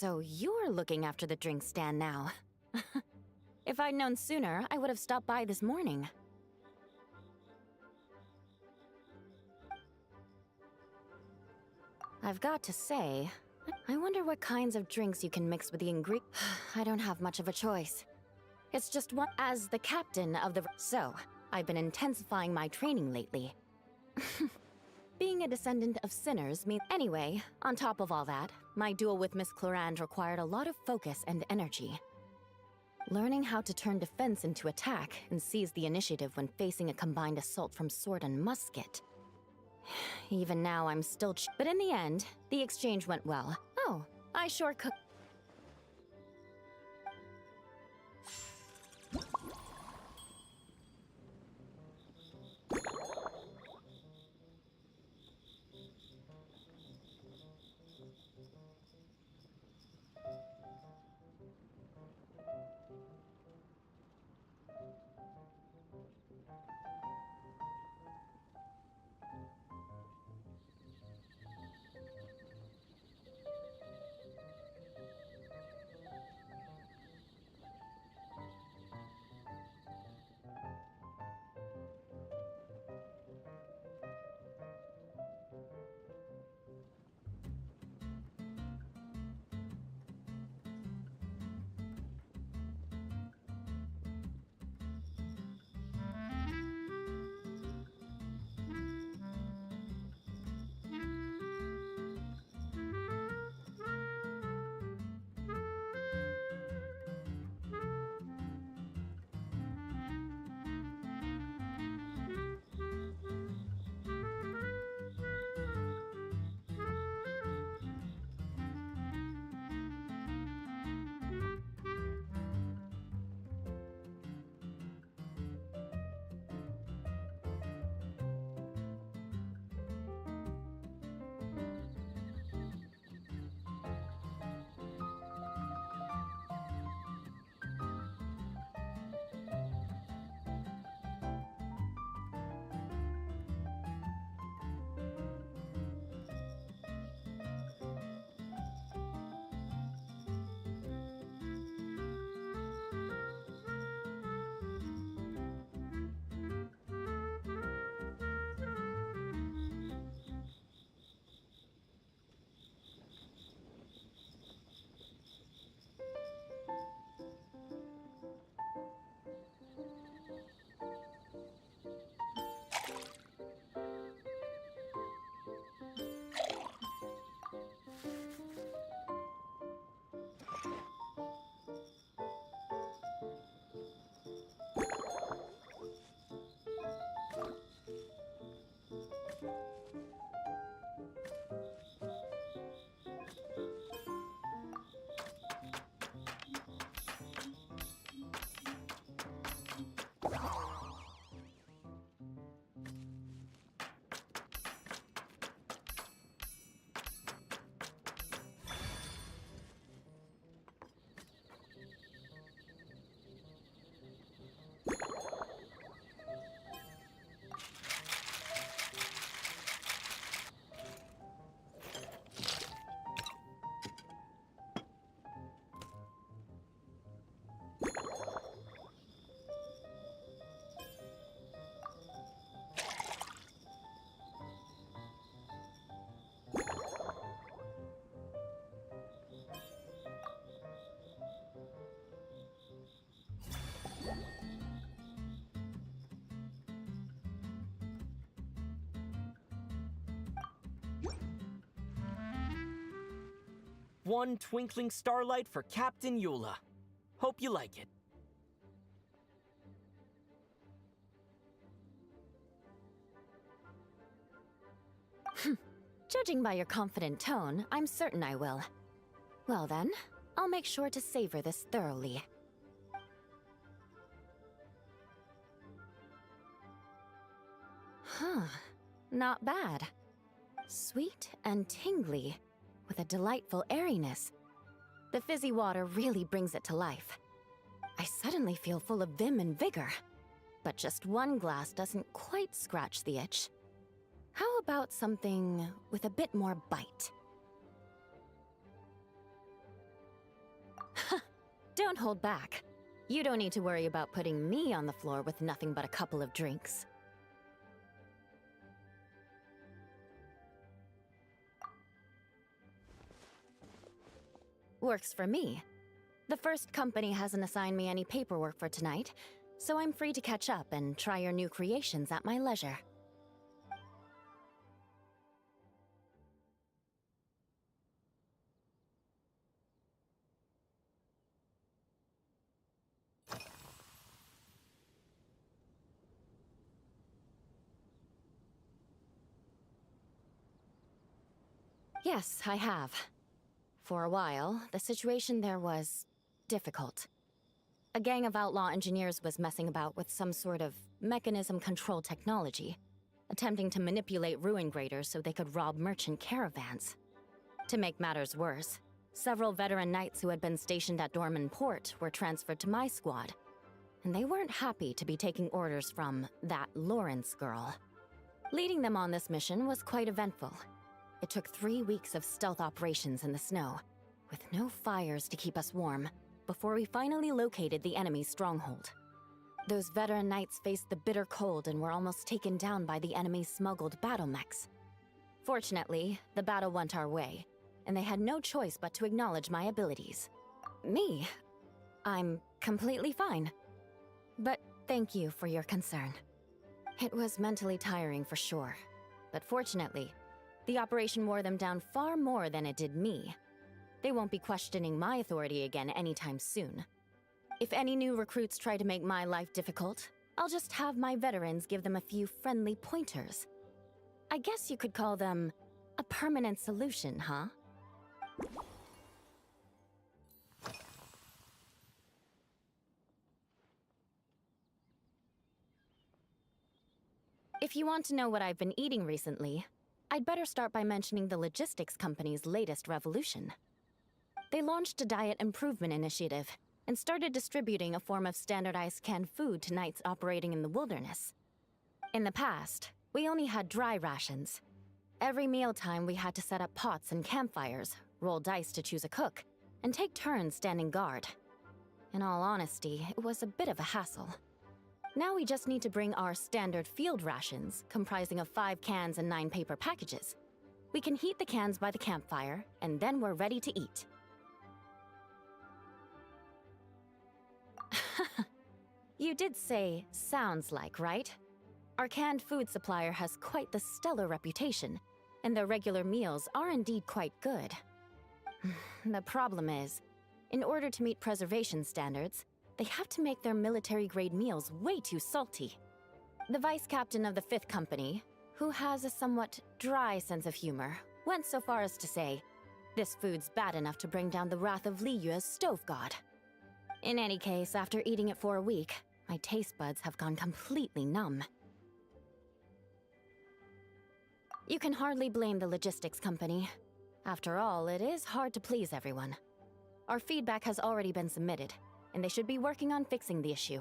So you're looking after the drink stand now. If I'd known sooner, I would have stopped by this morning. I've got to say, I wonder what kinds of drinks you can mix with the ingredients. I don't have much of a choice. It's just one. As the captain of the. So, I've been intensifying my training lately. Being a descendant of sinners means. Anyway, on top of all that, my duel with Miss Clorand required a lot of focus and energy. Learning how to turn defense into attack and seize the initiative when facing a combined assault from sword and musket. Even now, I'm still but in the end, the exchange went well. Oh, I sure cooked. One twinkling starlight for Captain Eula. Hope you like it. Judging by your confident tone, I'm certain I will. Well then, I'll make sure to savor this thoroughly. Huh, not bad. Sweet and tingly, with a delightful airiness. The fizzy water really brings it to life. I suddenly feel full of vim and vigor. But just one glass doesn't quite scratch the itch. How about something with a bit more bite? Don't hold back. You don't need to worry about putting me on the floor with nothing but a couple of drinks. Works for me. The first company hasn't assigned me any paperwork for tonight, so I'm free to catch up and try your new creations at my leisure. Yes, I have. For a while, the situation there was difficult. A gang of outlaw engineers was messing about with some sort of mechanism control technology, attempting to manipulate ruin graders so they could rob merchant caravans. To make matters worse, several veteran knights who had been stationed at Dorman Port were transferred to my squad, and they weren't happy to be taking orders from that Lawrence girl. Leading them on this mission was quite eventful. It took 3 weeks of stealth operations in the snow, with no fires to keep us warm, before we finally located the enemy's stronghold. Those veteran knights faced the bitter cold and were almost taken down by the enemy's smuggled battle mechs. Fortunately, the battle went our way, and they had no choice but to acknowledge my abilities. Me? I'm completely fine. But thank you for your concern. It was mentally tiring for sure, but fortunately, the operation wore them down far more than it did me. They won't be questioning my authority again anytime soon. If any new recruits try to make my life difficult, I'll just have my veterans give them a few friendly pointers. I guess you could call them a permanent solution, huh? If you want to know what I've been eating recently, I'd better start by mentioning the logistics company's latest revolution. They launched a diet improvement initiative and started distributing a form of standardized canned food to knights operating in the wilderness. In the past, we only had dry rations. Every mealtime we had to set up pots and campfires, roll dice to choose a cook, and take turns standing guard. In all honesty, it was a bit of a hassle. Now we just need to bring our standard field rations, comprising of 5 cans and 9 paper packages. We can heat the cans by the campfire, and then we're ready to eat. You did say, sounds like, right? Our canned food supplier has quite the stellar reputation, and their regular meals are indeed quite good. The problem is, in order to meet preservation standards, they have to make their military-grade meals way too salty. The vice captain of the 5th Company, who has a somewhat dry sense of humor, went so far as to say, this food's bad enough to bring down the wrath of Li Yue's stove god. In any case, after eating it for a week, my taste buds have gone completely numb. You can hardly blame the logistics company. After all, it is hard to please everyone. Our feedback has already been submitted, and they should be working on fixing the issue.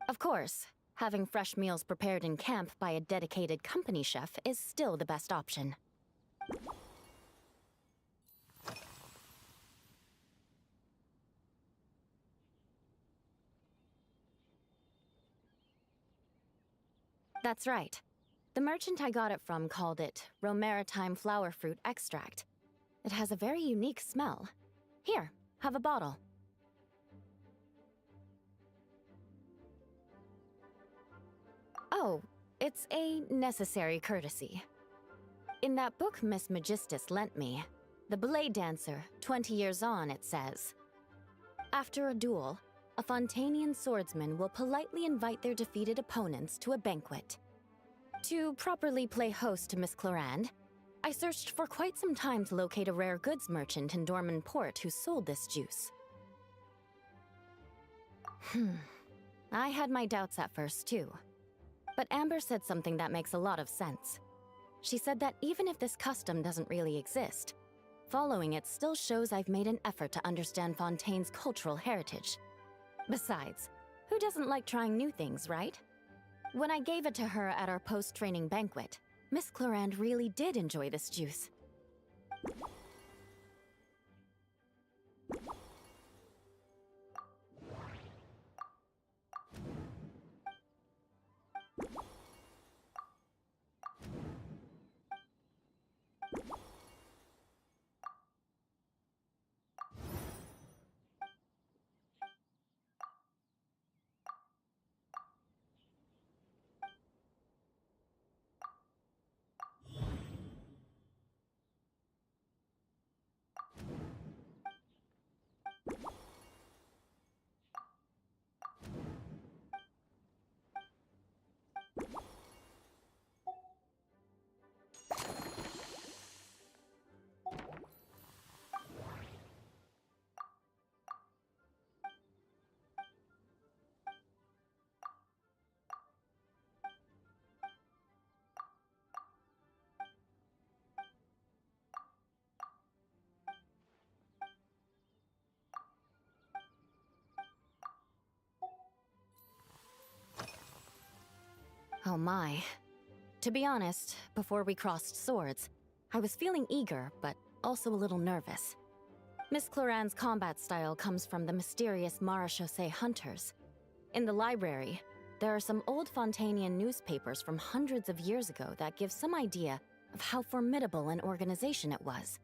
Of course, having fresh meals prepared in camp by a dedicated company chef is still the best option. That's right. The merchant I got it from called it Romaritime flower fruit extract. It has a very unique smell. Here, have a bottle. Oh, it's a necessary courtesy. In that book Miss Magistus lent me, The Blade Dancer, 20 Years On, it says, after a duel, a Fontanian swordsman will politely invite their defeated opponents to a banquet. To properly play host to Miss Clorand, I searched for quite some time to locate a rare goods merchant in Dorman Port who sold this juice. I had my doubts at first, too. But Amber said something that makes a lot of sense. She said that even if this custom doesn't really exist, following it still shows I've made an effort to understand Fontaine's cultural heritage. Besides, who doesn't like trying new things, right? When I gave it to her at our post-training banquet, Miss Clorand really did enjoy this juice. Oh my. To be honest, before we crossed swords, I was feeling eager, but also a little nervous. Miss Cloran's combat style comes from the mysterious Marechaussee hunters. In the library, there are some old Fontanian newspapers from hundreds of years ago that give some idea of how formidable an organization it was.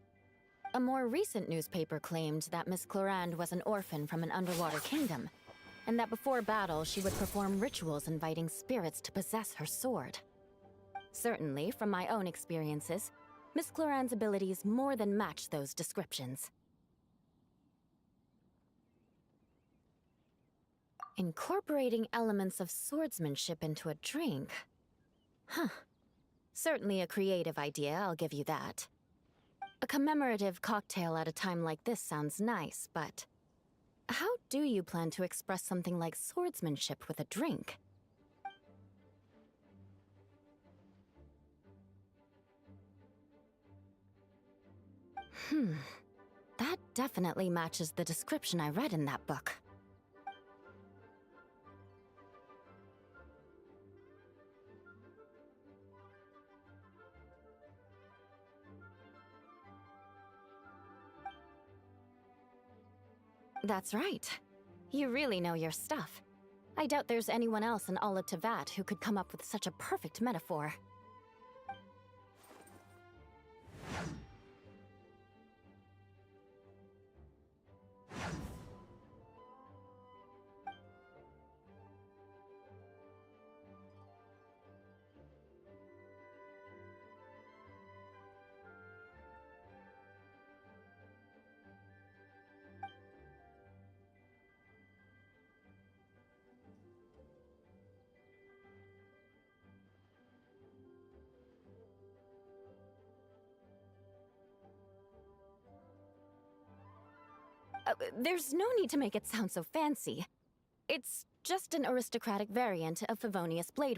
A more recent newspaper claimed that Miss Cloran was an orphan from an underwater kingdom, and that before battle she would perform rituals inviting spirits to possess her sword. Certainly, from my own experiences, Miss Cloran's abilities more than match those descriptions. Incorporating elements of swordsmanship into a drink? Huh. Certainly a creative idea, I'll give you that. A commemorative cocktail at a time like this sounds nice, but how do you plan to express something like swordsmanship with a drink? That definitely matches the description I read in that book. That's right. You really know your stuff. I doubt there's anyone else in all of Tevat who could come up with such a perfect metaphor. There's no need to make it sound so fancy. It's just an aristocratic variant of Favonius blade.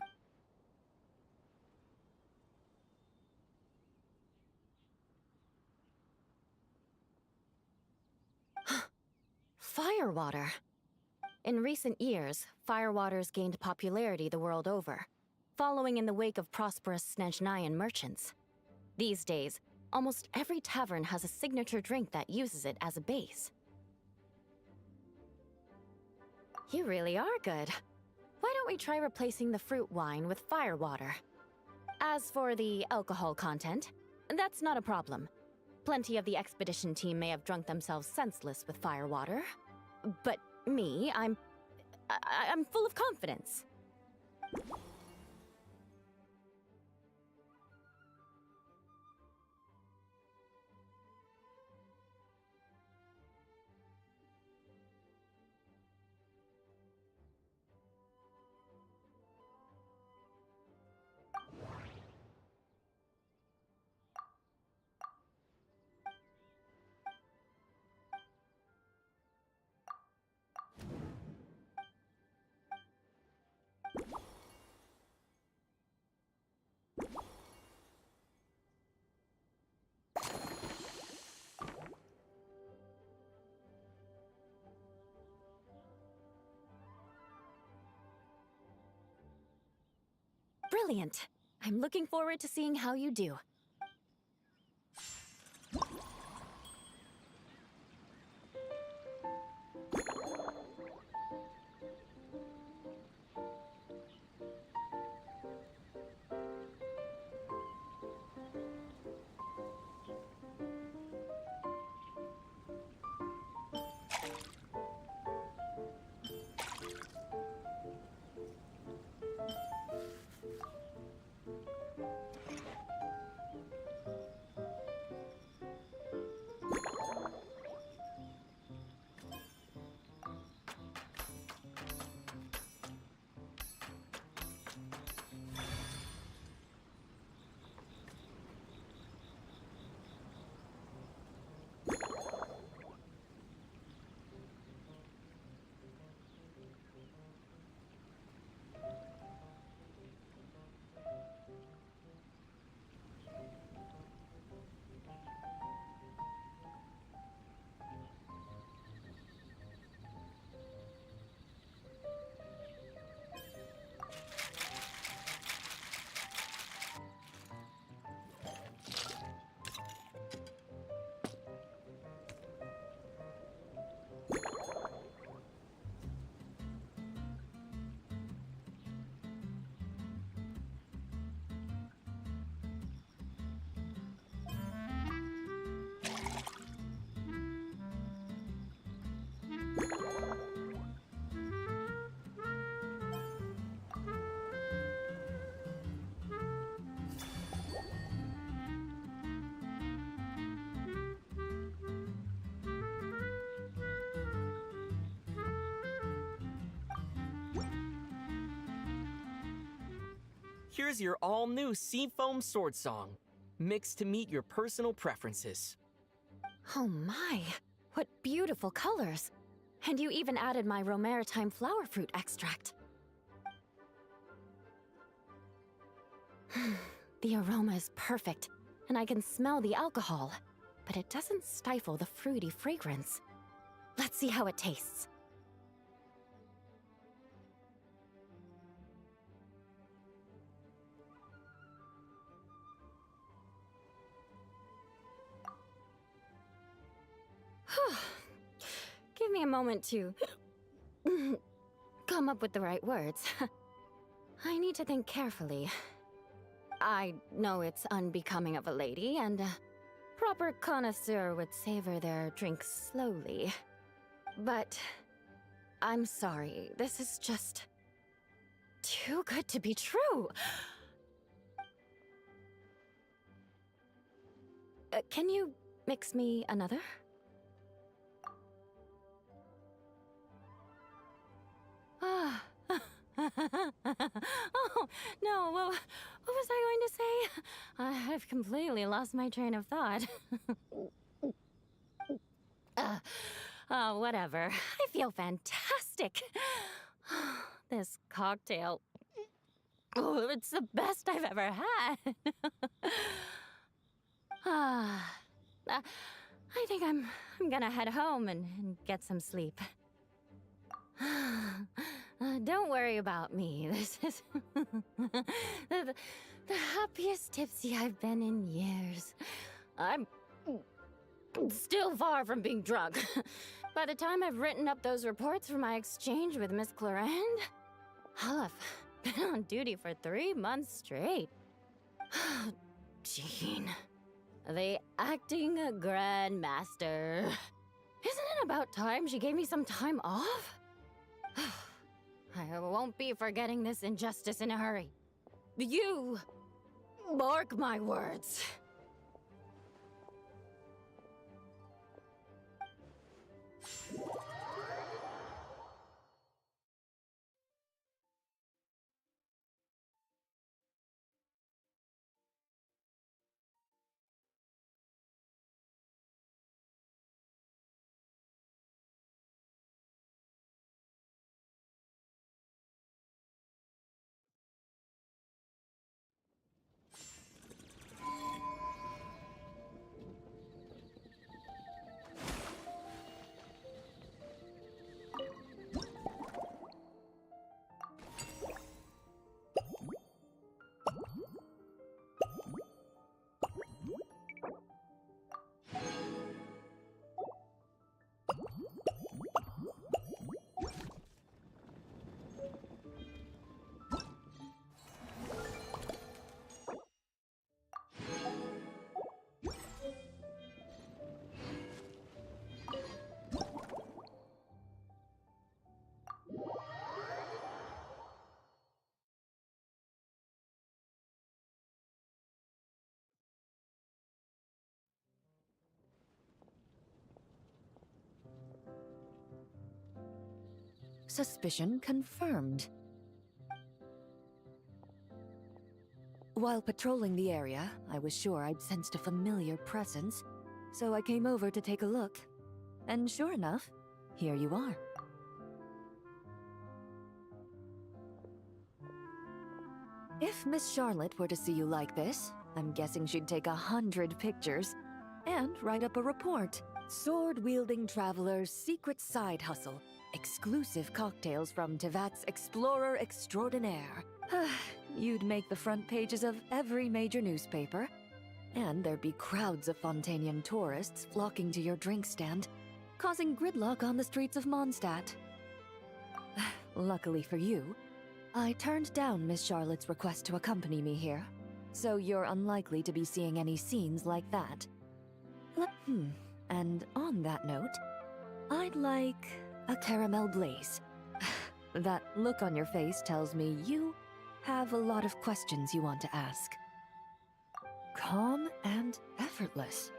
Firewater. In recent years, firewaters gained popularity the world over, following in the wake of prosperous Snezhnayan merchants. These days, almost every tavern has a signature drink that uses it as a base. You really are good. Why don't we try replacing the fruit wine with firewater? As for the alcohol content, that's not a problem. Plenty of the expedition team may have drunk themselves senseless with firewater. But me, I'm full of confidence. Brilliant! I'm looking forward to seeing how you do. Here's your all-new Seafoam Sword Song, mixed to meet your personal preferences. Oh my, what beautiful colors. And you even added my Romaritime flower fruit extract. The aroma is perfect, and I can smell the alcohol, but it doesn't stifle the fruity fragrance. Let's see how it tastes. Give me a moment to come up with the right words. I need to think carefully. I know it's unbecoming of a lady, and a proper connoisseur would savor their drinks slowly. But I'm sorry, this is just too good to be true. Can you mix me another? Ah. Oh, no, what was I going to say? I've completely lost my train of thought. Whatever. I feel fantastic. This cocktail. Oh, it's the best I've ever had. I think I'm gonna head home and get some sleep. Don't worry about me. This is the happiest tipsy I've been in years. I'm still far from being drunk. By the time I've written up those reports for my exchange with Miss Clarend, I'll have been on duty for 3 months straight. Jean, the acting grandmaster. Isn't it about time she gave me some time off? I won't be forgetting this injustice in a hurry. You mark my words. Suspicion confirmed. While patrolling the area, I was sure I'd sensed a familiar presence, so I came over to take a look. And sure enough, here you are. If Miss Charlotte were to see you like this, I'm guessing she'd take 100 pictures and write up a report. Sword-wielding traveler's secret side hustle. Exclusive cocktails from Tevat's Explorer Extraordinaire. You'd make the front pages of every major newspaper, and there'd be crowds of Fontanian tourists flocking to your drink stand, causing gridlock on the streets of Mondstadt. Luckily for you, I turned down Miss Charlotte's request to accompany me here, so you're unlikely to be seeing any scenes like that. And on that note, I'd like a caramel blaze. That look on your face tells me you have a lot of questions you want to ask. Calm and effortless.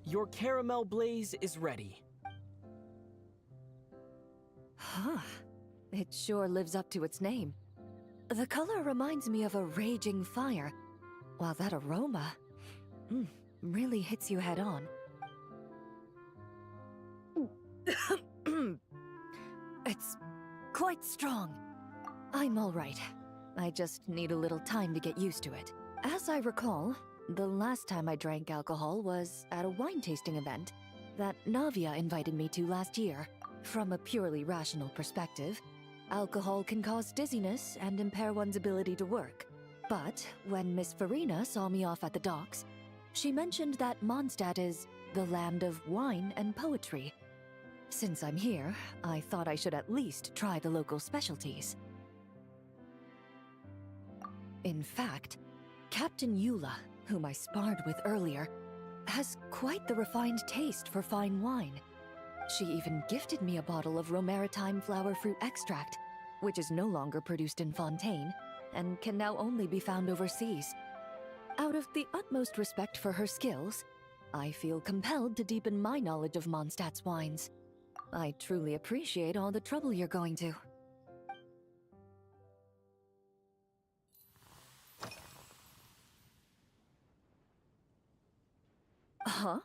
Your caramel blaze is ready. Huh. It sure lives up to its name. The color reminds me of a raging fire, while that aroma really hits you head on. It's quite strong. I'm all right. I just need a little time to get used to it. As I recall, the last time I drank alcohol was at a wine tasting event that Navia invited me to last year. From a purely rational perspective, alcohol can cause dizziness and impair one's ability to work. But when Miss Farina saw me off at the docks, she mentioned that Mondstadt is the land of wine and poetry. Since I'm here, I thought I should at least try the local specialties. In fact, Captain Eula, whom I sparred with earlier, has quite the refined taste for fine wine. She even gifted me a bottle of Romaritime flower fruit extract, which is no longer produced in Fontaine and can now only be found overseas. Out of the utmost respect for her skills, I feel compelled to deepen my knowledge of Mondstadt's wines. I truly appreciate all the trouble you're going to. Huh?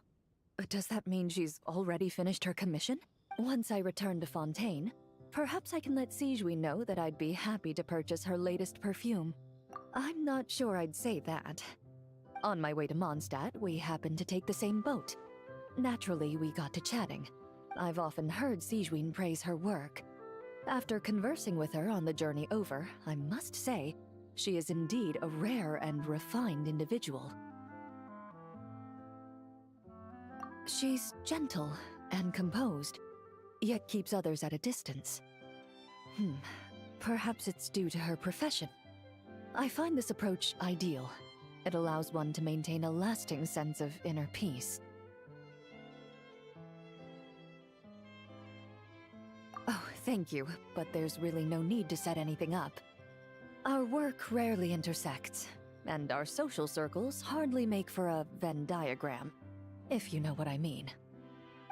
Does that mean she's already finished her commission? Once I return to Fontaine, perhaps I can let Sigewinne know that I'd be happy to purchase her latest perfume. I'm not sure I'd say that. On my way to Mondstadt, we happened to take the same boat. Naturally, we got to chatting. I've often heard Sigewinne praise her work. After conversing with her on the journey over, I must say, she is indeed a rare and refined individual. She's gentle and composed, yet keeps others at a distance. Perhaps it's due to her profession. I find this approach ideal. It allows one to maintain a lasting sense of inner peace. Oh, thank you, but there's really no need to set anything up. Our work rarely intersects, and our social circles hardly make for a Venn diagram, if you know what I mean.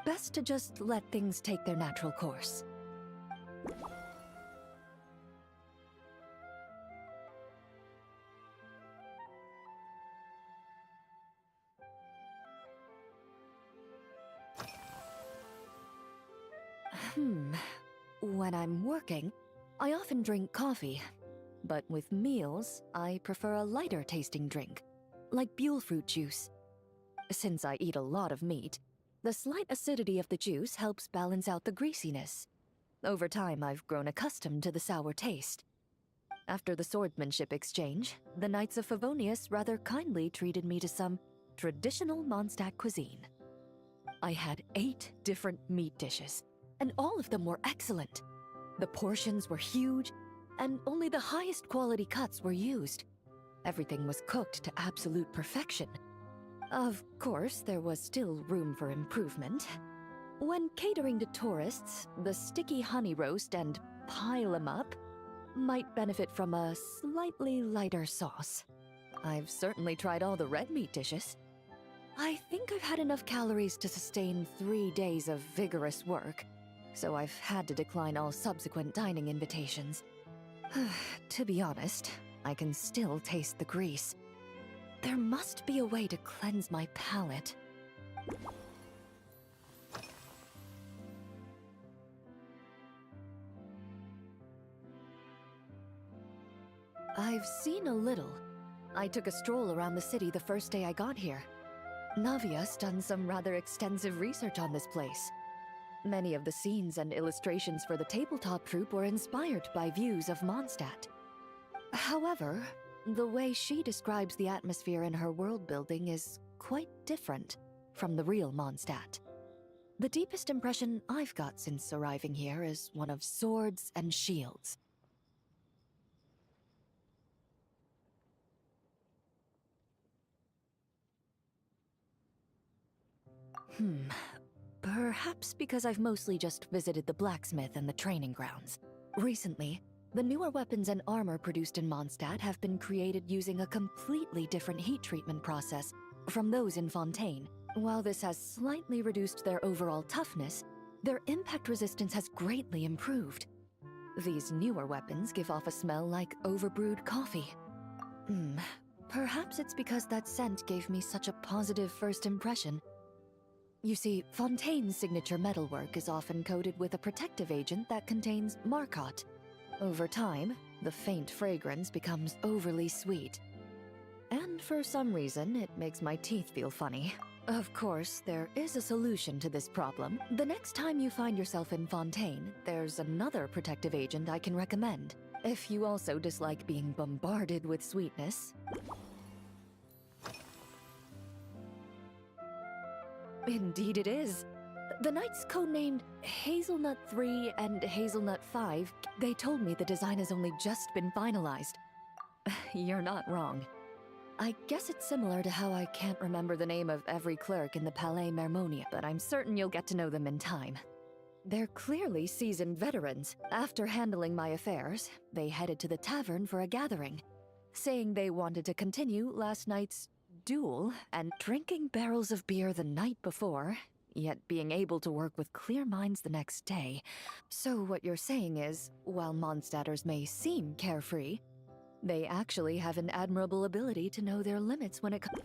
Best to just let things take their natural course. When I'm working, I often drink coffee. But with meals, I prefer a lighter tasting drink, like Buell fruit juice. Since I eat a lot of meat, the slight acidity of the juice helps balance out the greasiness. Over time, I've grown accustomed to the sour taste. After the swordsmanship exchange, the Knights of Favonius rather kindly treated me to some traditional Mondstadt cuisine. I had 8 different meat dishes, and all of them were excellent. The portions were huge, and only the highest quality cuts were used. Everything was cooked to absolute perfection. Of course, there was still room for improvement. When catering to tourists, the sticky honey roast and pile 'em up might benefit from a slightly lighter sauce. I've certainly tried all the red meat dishes. I think I've had enough calories to sustain 3 days of vigorous work, so I've had to decline all subsequent dining invitations. To be honest, I can still taste the grease. There must be a way to cleanse my palate. I've seen a little. I took a stroll around the city the first day I got here. Navia's done some rather extensive research on this place. Many of the scenes and illustrations for the tabletop troupe were inspired by views of Mondstadt. However, the way she describes the atmosphere in her world building is quite different from the real Mondstadt. The deepest impression I've got since arriving here is one of swords and shields. Perhaps because I've mostly just visited the blacksmith and the training grounds. Recently, the newer weapons and armor produced in Mondstadt have been created using a completely different heat treatment process from those in Fontaine. While this has slightly reduced their overall toughness, their impact resistance has greatly improved. These newer weapons give off a smell like overbrewed coffee. Perhaps it's because that scent gave me such a positive first impression. You see, Fontaine's signature metalwork is often coated with a protective agent that contains Marcotte. Over time, the faint fragrance becomes overly sweet. And for some reason, it makes my teeth feel funny. Of course, there is a solution to this problem. The next time you find yourself in Fontaine, there's another protective agent I can recommend. If you also dislike being bombarded with sweetness. Indeed it is. The knights codenamed Hazelnut 3 and Hazelnut 5, they told me the design has only just been finalized. You're not wrong. I guess it's similar to how I can't remember the name of every clerk in the Palais Mermonia, but I'm certain you'll get to know them in time. They're clearly seasoned veterans. After handling my affairs, they headed to the tavern for a gathering, saying they wanted to continue last night's duel and drinking barrels of beer the night before, yet being able to work with clear minds the next day. So what you're saying is, while Mondstadters may seem carefree, they actually have an admirable ability to know their limits when it comes.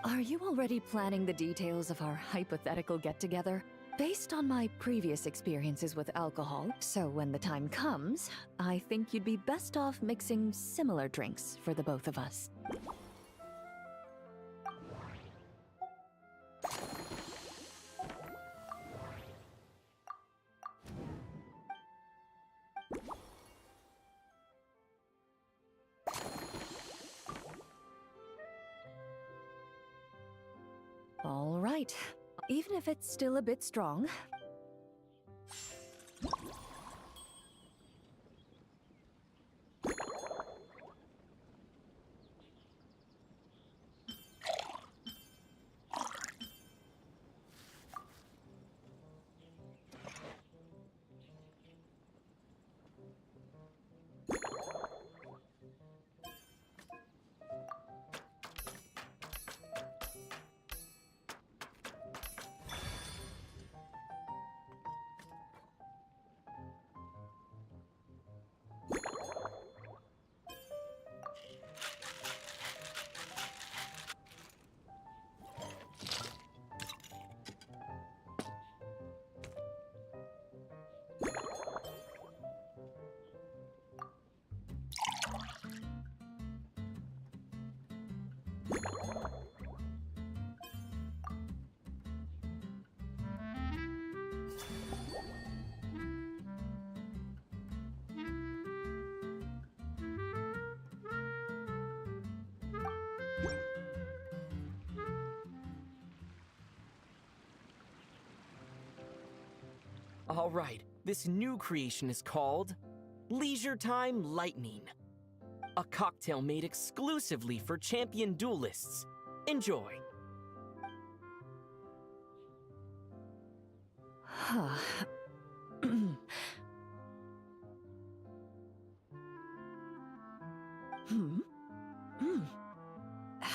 Are you already planning the details of our hypothetical get-together? Based on my previous experiences with alcohol, so when the time comes, I think you'd be best off mixing similar drinks for the both of us. All right, even if it's still a bit strong. All right, this new creation is called Leisure Time Lightning. A cocktail made exclusively for champion duelists. Enjoy.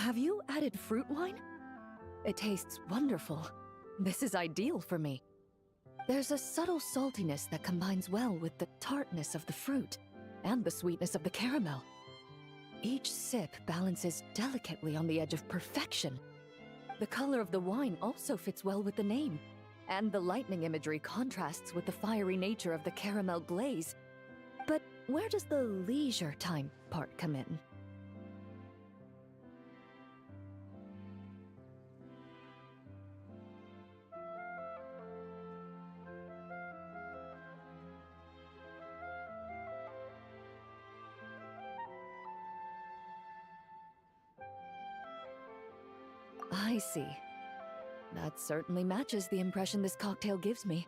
Have you added fruit wine? It tastes wonderful. This is ideal for me. There's a subtle saltiness that combines well with the tartness of the fruit and the sweetness of the caramel. Each sip balances delicately on the edge of perfection. The color of the wine also fits well with the name, and the lightning imagery contrasts with the fiery nature of the caramel glaze. But where does the leisure time part come in? I see. That certainly matches the impression this cocktail gives me.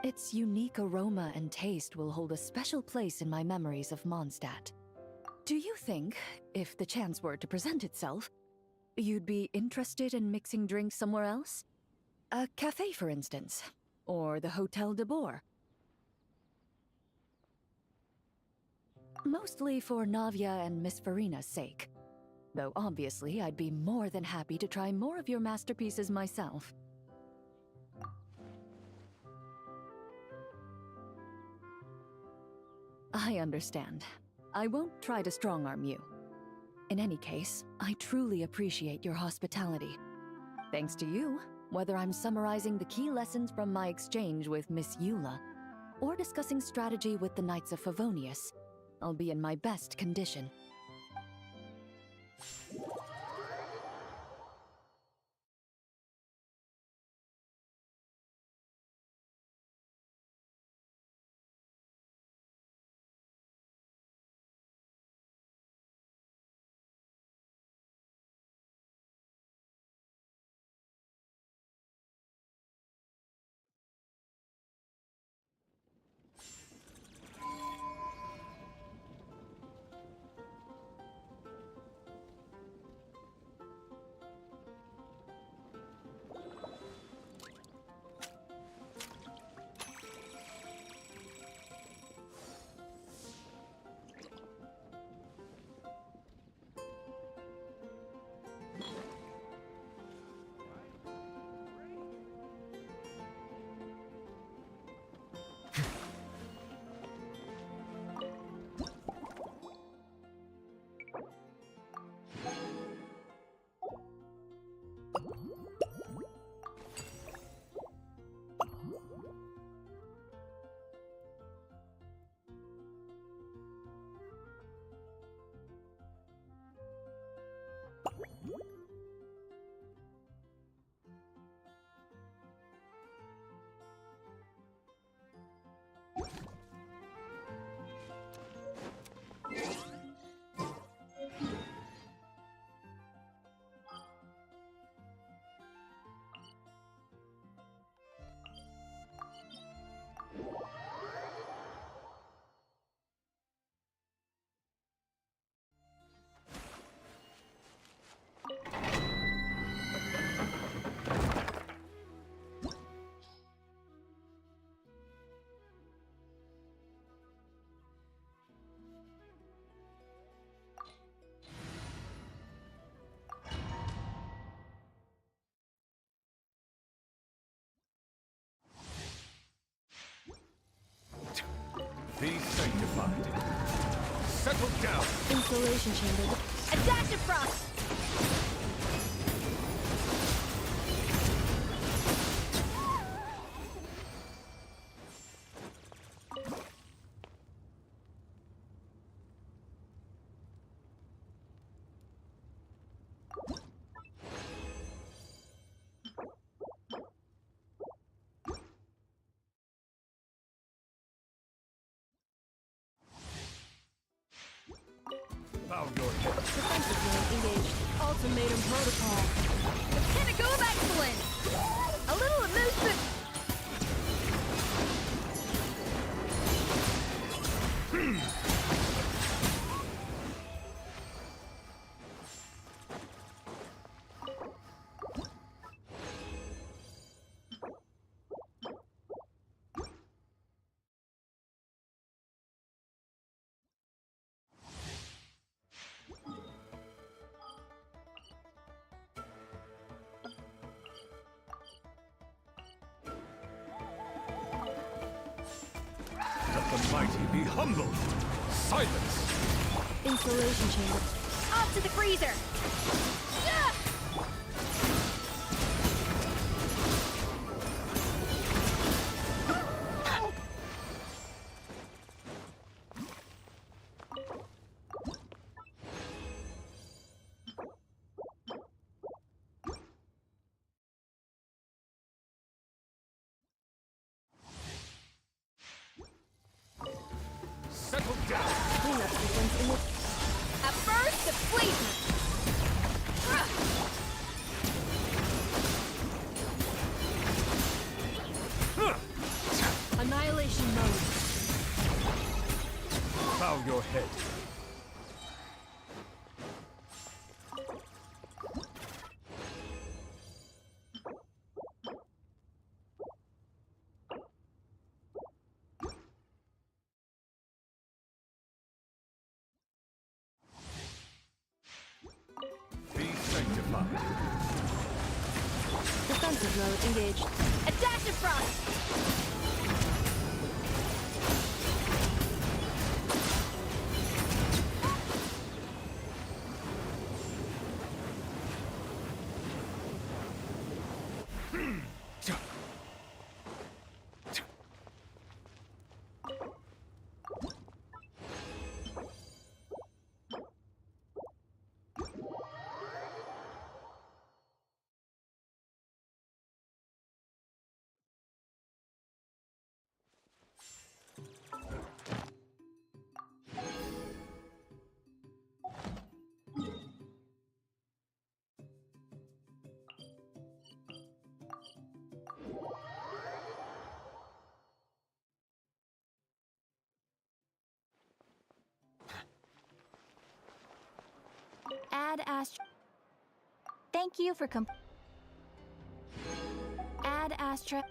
Its unique aroma and taste will hold a special place in my memories of Mondstadt. Do you think, if the chance were to present itself, you'd be interested in mixing drinks somewhere else? A cafe, for instance, or the Hotel de Boer? Mostly for Navia and Miss Farina's sake. Though obviously I'd be more than happy to try more of your masterpieces myself. I understand. I won't try to strong-arm you. In any case, I truly appreciate your hospitality. Thanks to you, whether I'm summarizing the key lessons from my exchange with Miss Eula, or discussing strategy with the Knights of Favonius, I'll be in my best condition. Be sanctified. Settle down. Installation chamber. A dash of frost! Bow your head. Defensive mode engaged. Ultimatum protocol. The pinnacle of excellence! A little elusive. Be humble. Silence. Insulation chamber. Off to the freezer! Settle down. Cleanup sequence in the... At first, depletion! Annihilation mode. Bow your head. Be sanctified. Defensive mode engaged. Adaptive frost! Add Astra... Thank you for Add Astra...